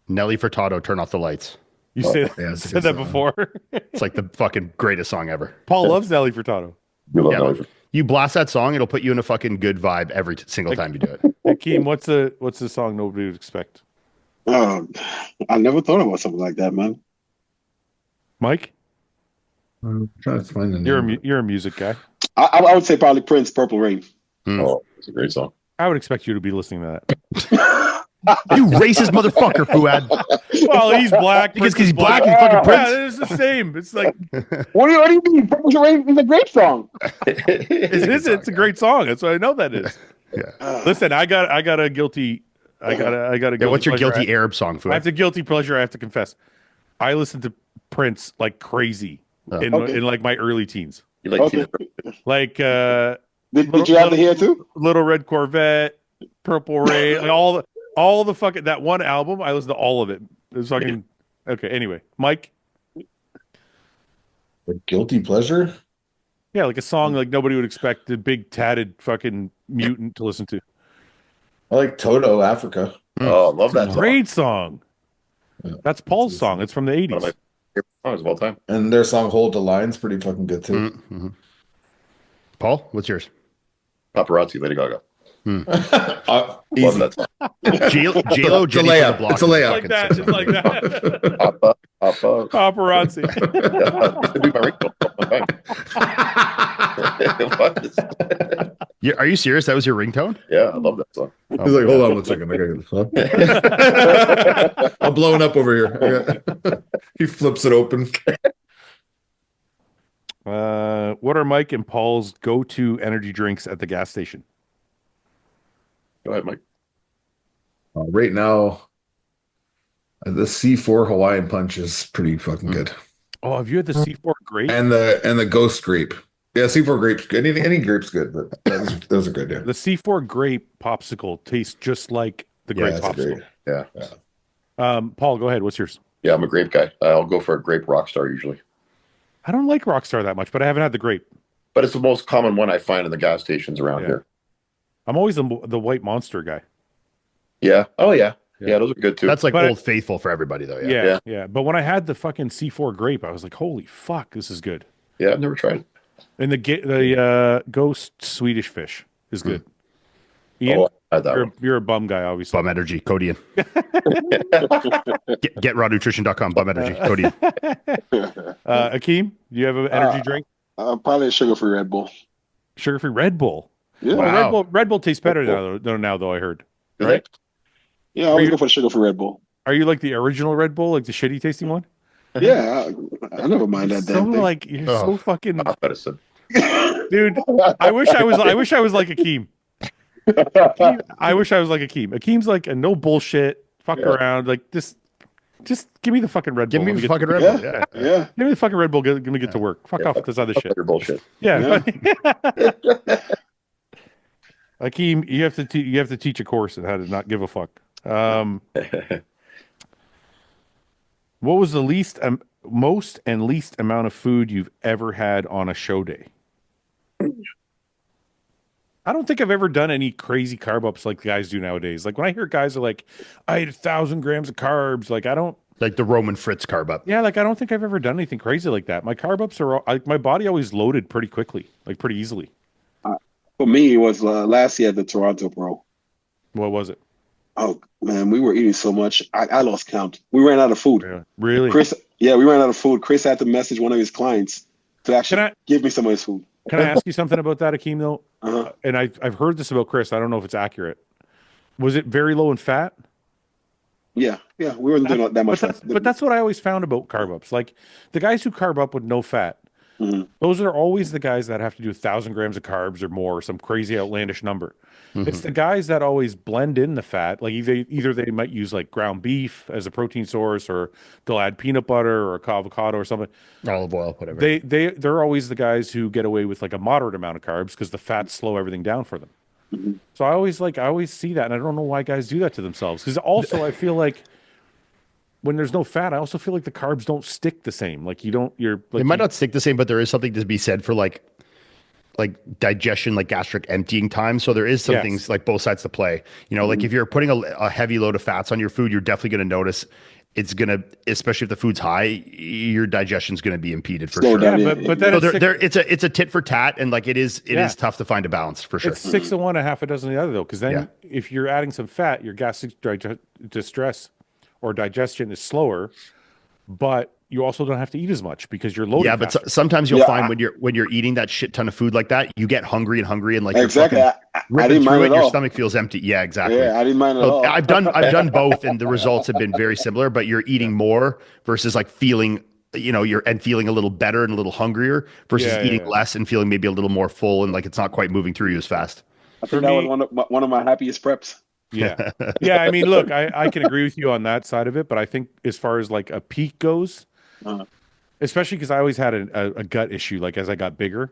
Nelly Furtado, Turn Off the Lights. You yeah, it's a said good that song. before. It's like the fucking greatest song ever. Paul loves Nelly Furtado. You love Yeah. Nelly. You blast that song, it'll put you in a fucking good vibe every single time you do it. Hakeem, what's the song nobody would expect? I never thought about something like that, man. Mike, I'm trying to find the name. you're a music guy. I would say probably Prince, Purple Rain. Oh, it's a great song. I would expect you to be listening to that. You racist motherfucker, Fouad. Well, he's black. Because Prince is he's black, he's fucking Prince. Yeah, it's the same. It's like What do you mean? Purple Rain is a great song. it is. It's a great song. That's what I know that is. Yeah. Listen, I got a guilty. I got a guilty. Yeah, what's your pleasure. guilty Arab song, I have Fouad? the guilty pleasure. I have to confess. I listened to Prince like crazy in Okay. like my early teens. You like Okay. Tina? Like Did you have to hear too? Little Red Corvette, Purple Rain, like all the fucking that one album. I listened to all of it. It was fucking okay. Anyway, Mike, A guilty pleasure? yeah, like a song like nobody would expect the big tatted fucking mutant to listen to. I like Toto, Africa. Oh, love that song. Great song. Yeah. That's Paul's song. It's from the One of my 80s. favorite songs of all time. And their song Hold the Line's pretty fucking good too. Mm-hmm. Paul, what's yours? Paparazzi, Lady Gaga. Love Easy. that song. J-Lo, It's a Jenny layup. from the Block. It's a layup. Like that. It's like that. Papa, Papa. Paparazzi. Used to be my ringtone. What? Are you serious? That was your ringtone? Yeah, I love that song. He's like, hold on one second. I gotta get this up. I'm blowing up over here. He flips it open. What are Mike and Paul's go-to energy drinks at the gas station? Go ahead, Mike. Right now, the C4 Hawaiian Punch is pretty fucking good, Oh, have you had the C4 grape? and the Ghost Grape. Yeah, C4 grape's good. Any grape's good, but those are good. Yeah, The C4 grape popsicle tastes just like the grape that's popsicle. great. Yeah. Paul, go ahead. What's yours? Yeah, I'm a grape guy. I'll go for a grape Rockstar usually. I don't like Rockstar that much, but I haven't had the grape. But it's the most common one I find in the gas stations around Yeah. here. I'm always the white monster guy. Yeah. Oh, yeah. Yeah. Yeah, those are good too. That's like But- Old Faithful for everybody, though. Yeah. Yeah, Yeah. But when I had the fucking C4 grape, I was like, holy fuck, this is good. Yeah, I've never tried it. And the Ghost Swedish fish is good. Ian, Oh, I had that one. you're a bum guy, obviously. Bum Energy, Codian. GetRawNutrition.com, Bum Energy, Codian. Akeem, do you have an energy drink? Probably a sugar-free Red Bull. Sugar-free Red Bull. Yeah, Wow. Red Bull tastes better now, though, I heard. Is Right? it? yeah. I always go for the sugar-free Red Bull. Are you like the original Red Bull, like the shitty tasting one? Yeah, I never mind that So damn thing. like you're so fucking Off medicine. dude. I wish I was like Akeem. I wish I was like Akeem. Akeem's like a no bullshit, fuck Yeah. around, like just give me the fucking Red Bull. Give me Let the get- fucking Red Yeah. Bull. Yeah. Yeah, Give me the fucking Red Bull. Let me get to work. Fuck Yeah. off with this other shit. Your bullshit. Yeah. Akeem, you have to teach a course on how to not give a fuck. What was the most and least amount of food you've ever had on a show day? I don't think I've ever done any crazy carb ups like guys do nowadays. Like when I hear guys are like, I ate 1,000 grams of carbs. Like I don't. Like the Roman Fritz carb up. Yeah, like I don't think I've ever done anything crazy like that. My carb ups are like my body always loaded pretty quickly, like pretty easily. for me, it was last year at the Toronto Pro. What was it? Oh man, we were eating so much. I lost count. We ran out of food. Yeah, really? We ran out of food. Chris had to message one of his clients to actually give me some of his food. Can I ask you something about that, Akeem? Though, Uh-huh. and I've heard this about Chris. I don't know if it's accurate. Was it very low in fat? Yeah, we weren't doing that much. But that's what I always found about carb ups. Like the guys who carb up with no fat, Mhm. those are always the guys that have to do 1,000 grams of carbs or more, some crazy outlandish number. It's the guys that always blend in the fat. Like either they might use like ground beef as a protein source, or they'll add peanut butter or avocado or something. Olive oil, whatever. They're always the guys who get away with like a moderate amount of carbs because the fats slow everything down for them. Mhm. So I always see that, and I don't know why guys do that to themselves. Because also I feel like when there's no fat, I also feel like the carbs don't stick the same. Like you're like It might not stick the same, but there is something to be said for like like digestion, like gastric emptying time. So there is some Yes. things like both sides to play. You know, like if you're putting a heavy load of fats on your food, you're definitely going to notice it's going to, especially if the food's high, your digestion's going to be impeded for Slow sure. down. Yeah, but then So it's it's a tit for tat, and like it is tough to find a balance for sure. It's 6 of one, a half a dozen of the other, though, because then if you're adding some fat, your gastric distress or digestion is slower, but you also don't have to eat as much because you're loading. Yeah, but faster. sometimes you'll find when you're eating that shit ton of food like that, you get hungry and like Exactly. you're I ripping didn't mind through at it, your all. stomach feels empty. Yeah, exactly. Yeah, I didn't mind at all. I've done both, and the results have been very similar. But you're eating more versus like feeling, you're feeling a little better and a little hungrier versus eating less and feeling maybe a little more full and like it's not quite moving through you as fast. I think that was one of my happiest preps. Yeah. Yeah. I mean, look, I can agree with you on that side of it, but I think as far as like a peak goes, especially because I always had a gut issue, like as I got bigger,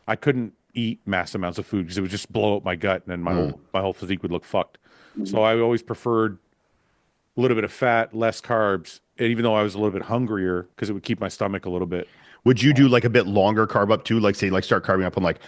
I couldn't eat mass amounts of food because it would just blow up my gut and then my whole physique would look fucked. So I always preferred a little bit of fat, less carbs, and even though I was a little bit hungrier because it would keep my stomach a little bit. Would you do like a bit longer carb up too? Like say like start carving up on like,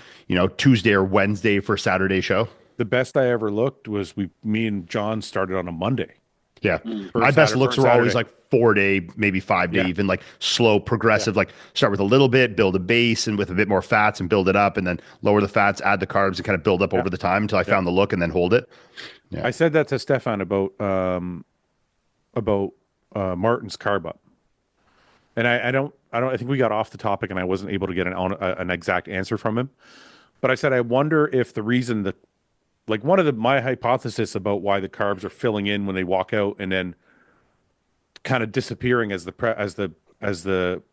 Tuesday or Wednesday for Saturday show? The best I ever looked was me and John started on a Monday. Yeah. My best looks are always like 4-day, maybe 5-day, even like slow, progressive, like start with a little bit, build a base and with a bit more fats and build it up and then lower the fats, add the carbs and kind of build up over the time until I found the look and then hold it. Yeah. I said that to Stefan about Martin's carb up. And I think we got off the topic and I wasn't able to get an exact answer from him. But I said, I wonder if the reason that, like one of my hypothesis about why the carbs are filling in when they walk out and then kind of disappearing as the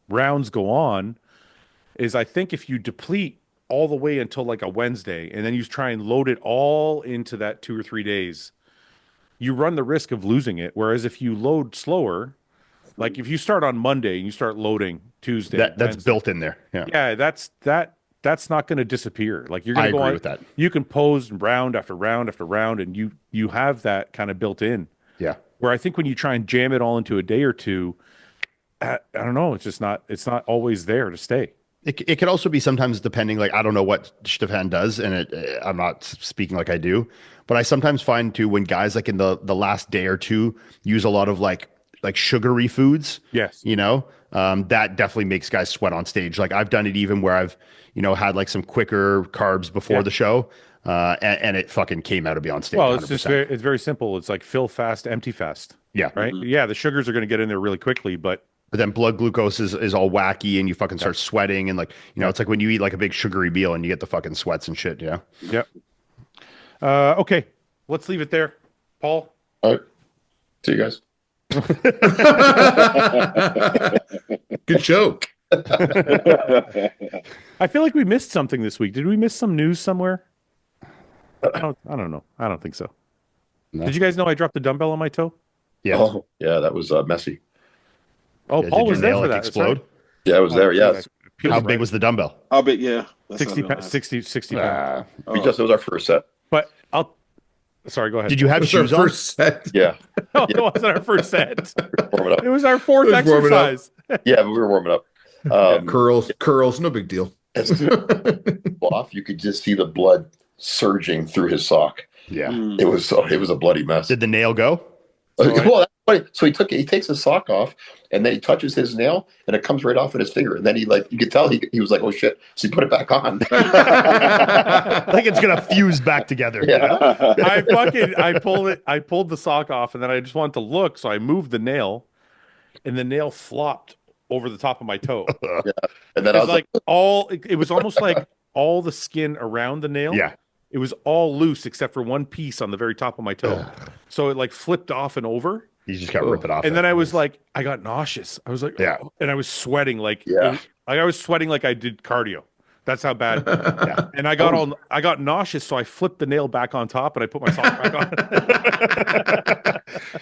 rounds go on is I think if you deplete all the way until like a Wednesday and then you try and load it all into that 2 or 3 days, you run the risk of losing it. Whereas if you load slower, like if you start on Monday and you start loading Tuesday, that's Wednesday, built in there. Yeah. That's not going to disappear. Like you're going to go on with that. You can pose round after round after round, and you have that kind of built in. Yeah. Where I think when you try and jam it all into a day or two, I don't know. It's just not. It's not always there to stay. It could also be sometimes depending. Like I don't know what Stefan does, and I'm not speaking like I do, but I sometimes find too when guys like in the last day or two use a lot of like sugary foods. Yes. That definitely makes guys sweat on stage. Like I've done it even where I've, had like some quicker carbs before the show, and it fucking came out to be on stage. Well, it's 100%. just it's very simple. It's like fill fast, empty fast. Yeah. Right. Yeah. The sugars are going to get in there really quickly, but then blood glucose is all wacky and you fucking start sweating and like, it's like when you eat like a big sugary meal and you get the fucking sweats and shit. Yeah. Yep. Okay. Let's leave it there. Paul. All right. See you guys. Good joke. I feel like we missed something this week. Did we miss some news somewhere? I don't know. I don't think so. No. Did you guys know I dropped the dumbbell on my toe? Yeah. Oh, yeah, that was messy. Oh, Paul was there for that. Explode? Right. Yeah, I was there. Yes. How big was the dumbbell? How big? Yeah. 60 pounds. 60 pounds. It was our first set. But sorry, go ahead. Did you have That's our shoes on? first set. Yeah. No, it wasn't our first set. Warming up. It was our fourth It was warming up. exercise. Yeah, but we were warming up. Curls, no big deal. As off, you could just see the blood surging through his sock. Yeah. It was a bloody mess. Did the nail go? Well, that's funny. So he takes his sock off and then he touches his nail and it comes right off in his finger. And then you could tell he was like, oh shit. So he put it back on. Like it's gonna fuse back together. Yeah. I pulled the sock off and then I just wanted to look, so I moved the nail and the nail flopped over the top of my toe. Yeah. And then I was it was almost like all the skin around the nail. Yeah. It was all loose except for one piece on the very top of my toe. So it like flipped off and over. You just gotta rip it off. And then I was like, I got nauseous. I was like, Yeah. And I was sweating like, Yeah. I was sweating like I did cardio. That's how bad. Yeah. And I got nauseous, so I flipped the nail back on top and I put my sock back on.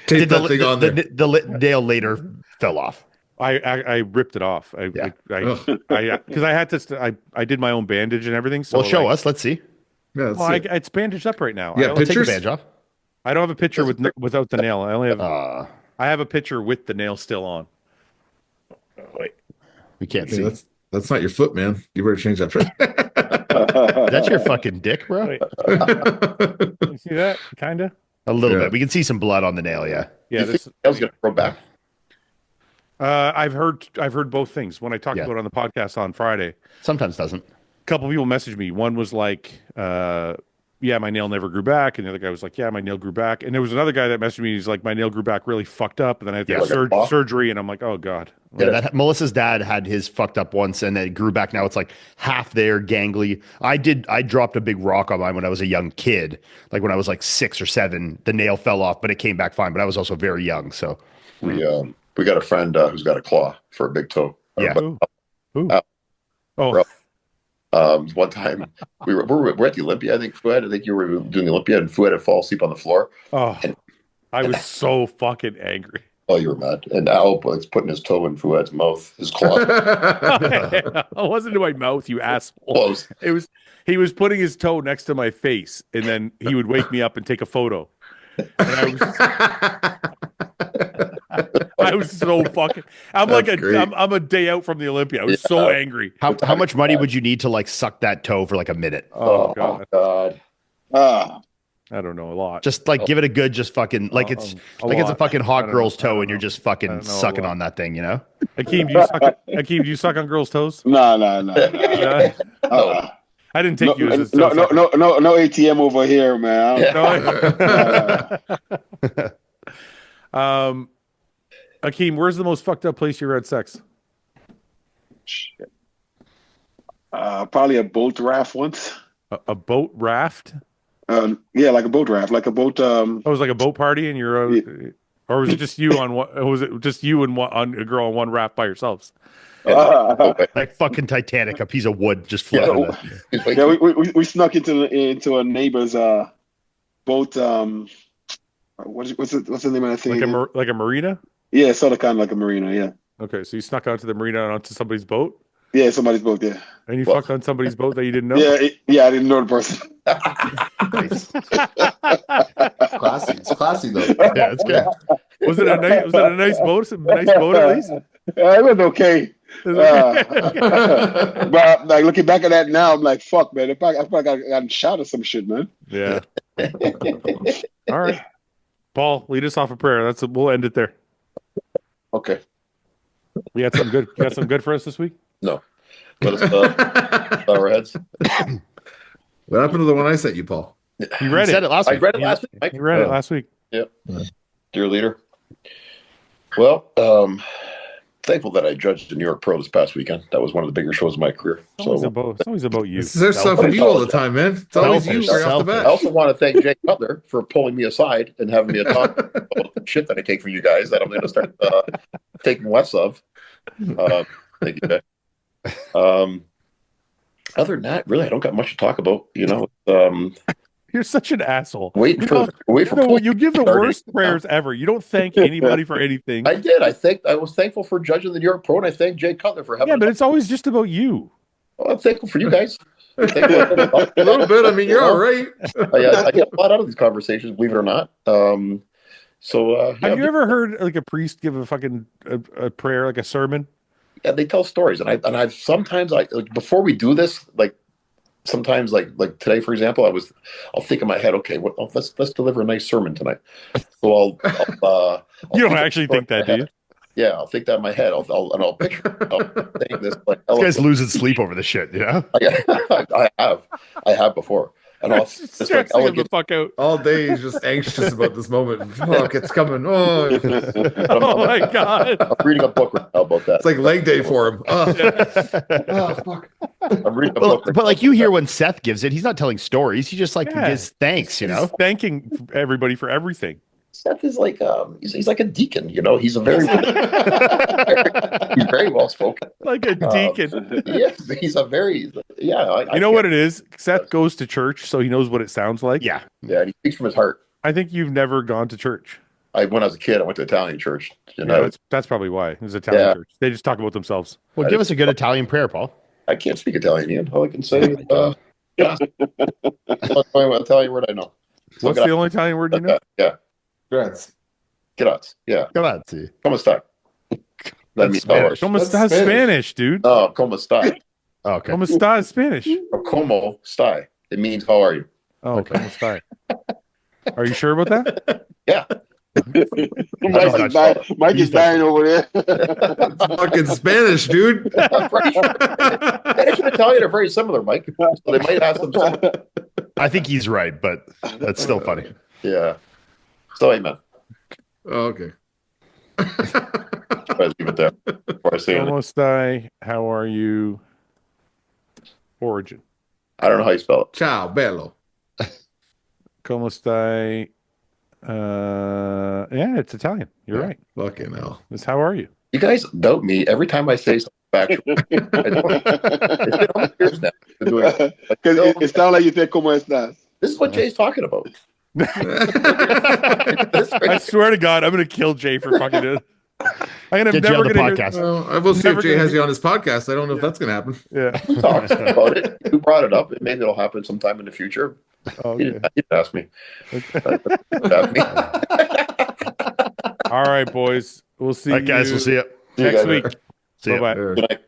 Tape that thing on there. The nail later fell off. I ripped it off. Because I had to. I did my own bandage and everything. So Well, show us. Let's see. Yeah, it's bandaged up right now. Yeah, I don't, Take the pictures? bandage off. I don't have a picture without the nail. I only have. I have a picture with the nail still on. We can't see. That's That's not your foot, man. You better change that. That's your fucking dick, bro. Wait, you see that? Kinda. A little Yeah. bit. We can see some blood on the nail. Yeah. Yeah. You think the nail's gonna grow back? I've heard both things when I talked Yeah. about it on the podcast on Friday. Sometimes doesn't. A couple people messaged me. One was like, yeah, my nail never grew back. And the other guy was like, yeah, my nail grew back. And there was another guy that messaged me. He's like, my nail grew back really fucked up. And then I had to Yeah, have like a claw? surgery. And I'm like, oh God. Yeah, Melissa's dad had his fucked up once and it grew back. Now it's like half there, gangly. I dropped a big rock on mine when I was a young kid. Like when I was like 6 or 7, the nail fell off, but it came back fine. But I was also very young. So We got a friend who's got a claw for a big toe. yeah. Ooh. Uh, Oh, One time we were at the Olympia. I think Fouad. I think you were doing the Olympia, and Fouad had fallen asleep on the floor. oh, I was so fucking angry. Oh, you were mad. And Al was putting his toe in Fouad's mouth, his claw. It wasn't in my mouth, you asshole. Close. He was putting his toe next to my face, and then he would wake me up and take a photo. And I was so fucking. I'm That's like great. I'm a day out from the Olympia. I was so angry. How much money would you need to like suck that toe for like a minute? Oh God, God. I don't know, a lot. Just like give it a good, just fucking like it's like it's a lot. fucking I hot don't girl's know. I toe don't and you're know. just I fucking don't know, a sucking lot. on that thing, you know? Akeem, do you suck on girls' toes? No. Yeah. I didn't take you as a No, toe sucker. no ATM over here, man. No. Akeem, where's the most fucked up place you ever had sex? Probably a boat raft once. A boat raft? Yeah, like a boat raft, like a boat. Oh, it was like a boat party, and you're, or was it just you on what? Was it just you and on a girl on one raft by yourselves? Like fucking Titanic, a piece of wood just floating. Yeah, we snuck into a neighbor's boat. What's the name of that thing? Like a marina? Yeah, sort of kind of like a marina. Yeah, Okay, so you snuck onto the marina and onto somebody's boat, yeah, somebody's boat. Yeah, and you fucked on somebody's boat that you didn't know. yeah, I didn't know the person. Nice. Classy. It's classy though. Yeah, it's good. Was it a nice boat? A nice boat at least. It was okay. But like looking back at that now, I'm like, fuck, man. I probably got shot or some shit, man. Yeah. All right, Paul, lead us off a prayer. We'll end it there. Okay. You got some good. You got some good for us this week. No. Let us bow our heads. What happened to the one I sent you, Paul? You read Said it. it last I week. read it last week. Mike. You read it last week. Dear leader. Well, thankful that I judged the New York Pro this past weekend. That was one of the bigger shows of my career. It's always about you. This is their stuff with you all the time, man. It's always you right off the I bat. also want to thank Jake Cutler for pulling me aside and having me talk about the shit that I take from you guys that I'm going to start taking less of. Thank you, Jake. Other than that, really, I don't got much to talk about. You know, You're such an asshole. wait for You give the worst prayers ever. You don't thank anybody for anything. I did. I was thankful for judging the New York Pro, and I thank Jake Cutler for having. Yeah, but it's always just about you. Well, I'm thankful for you guys. A little bit. I mean, you're all right. I get a lot out of these conversations, believe it or not. Have you ever heard like a priest give a fucking a prayer, like a sermon? Yeah, they tell stories, and I've sometimes like before we do this, like sometimes like today, for example, I'll think in my head, okay, let's deliver a nice sermon tonight. So I'll You don't actually think that, do you? Yeah, I'll think that in my head. I'll picture saying this like This guy's losing sleep over the shit, you know? I have before. And I'll just like Stressing him the elegant. fuck out. All day he's just anxious about this moment. Fuck, it's coming. Oh, Oh my god. I'm reading a book right now about that. it's like leg day for him. Oh, fuck. I'm reading a Well, book. right but now like you about hear that. when Seth gives it, he's not telling stories. He just like Yeah. gives thanks, you know? He's thanking everybody for everything. Seth is like he's like a deacon, you know. He's a very he's very well spoken. Like a deacon. Yes, he's a very You know what it is? Seth goes to church, so he knows what it sounds like. Yeah. Yeah, he speaks from his heart. I think you've never gone to church. When I was a kid, I went to Italian church. You Yeah, know, that's probably why. It's Italian Yeah. church. They just talk about themselves. Well, give us a good Italian prayer, Paul. I can't speak Italian, Ian. All I can say is that's the only Italian word I know. So What's the only Italian word you know? Yeah, Congrats. get out. Yeah, Come on, see. come on, start. That means how are you? Como That's está Spanish. Spanish, dude. No, como está. Okay. Como está is Spanish. Or como está. It means how are you? Oh, Okay. como está. Are you sure about that? Yeah. Mike is dying over there. It's fucking Spanish, dude. I'm pretty sure. Spanish and Italian are very similar, Mike. So they might have some similar. I think he's right, but that's still funny. Yeah. So, amen. Oh, okay. Let's leave it there. Before I say anything. Como está? How are you? Origin. I don't know how you spell it. Ciao, bello. Como está? Yeah, it's Italian. You're right. Fucking hell. It's how are you? You guys doubt me every time I say something factual. I don't. It's been almost years now. Been doing it. Like, Because no, it sounds like you said, "Cómo estás?" this is what Jay's talking about. I swear to God, I'm gonna kill Jay for fucking it. I'm Get you never on the gonna podcast. Well, I will see Never if Jay gonna has be- you on his podcast. I don't know if that's going to happen. Yeah. We talked about it. You brought it up. Maybe it'll happen sometime in the future. Oh, He okay. didn't ask me. He didn't ask me. All right, boys. We'll see All right, guys. you We'll see you. See you next guys week. later. See ya. Bye bye. There. Good night.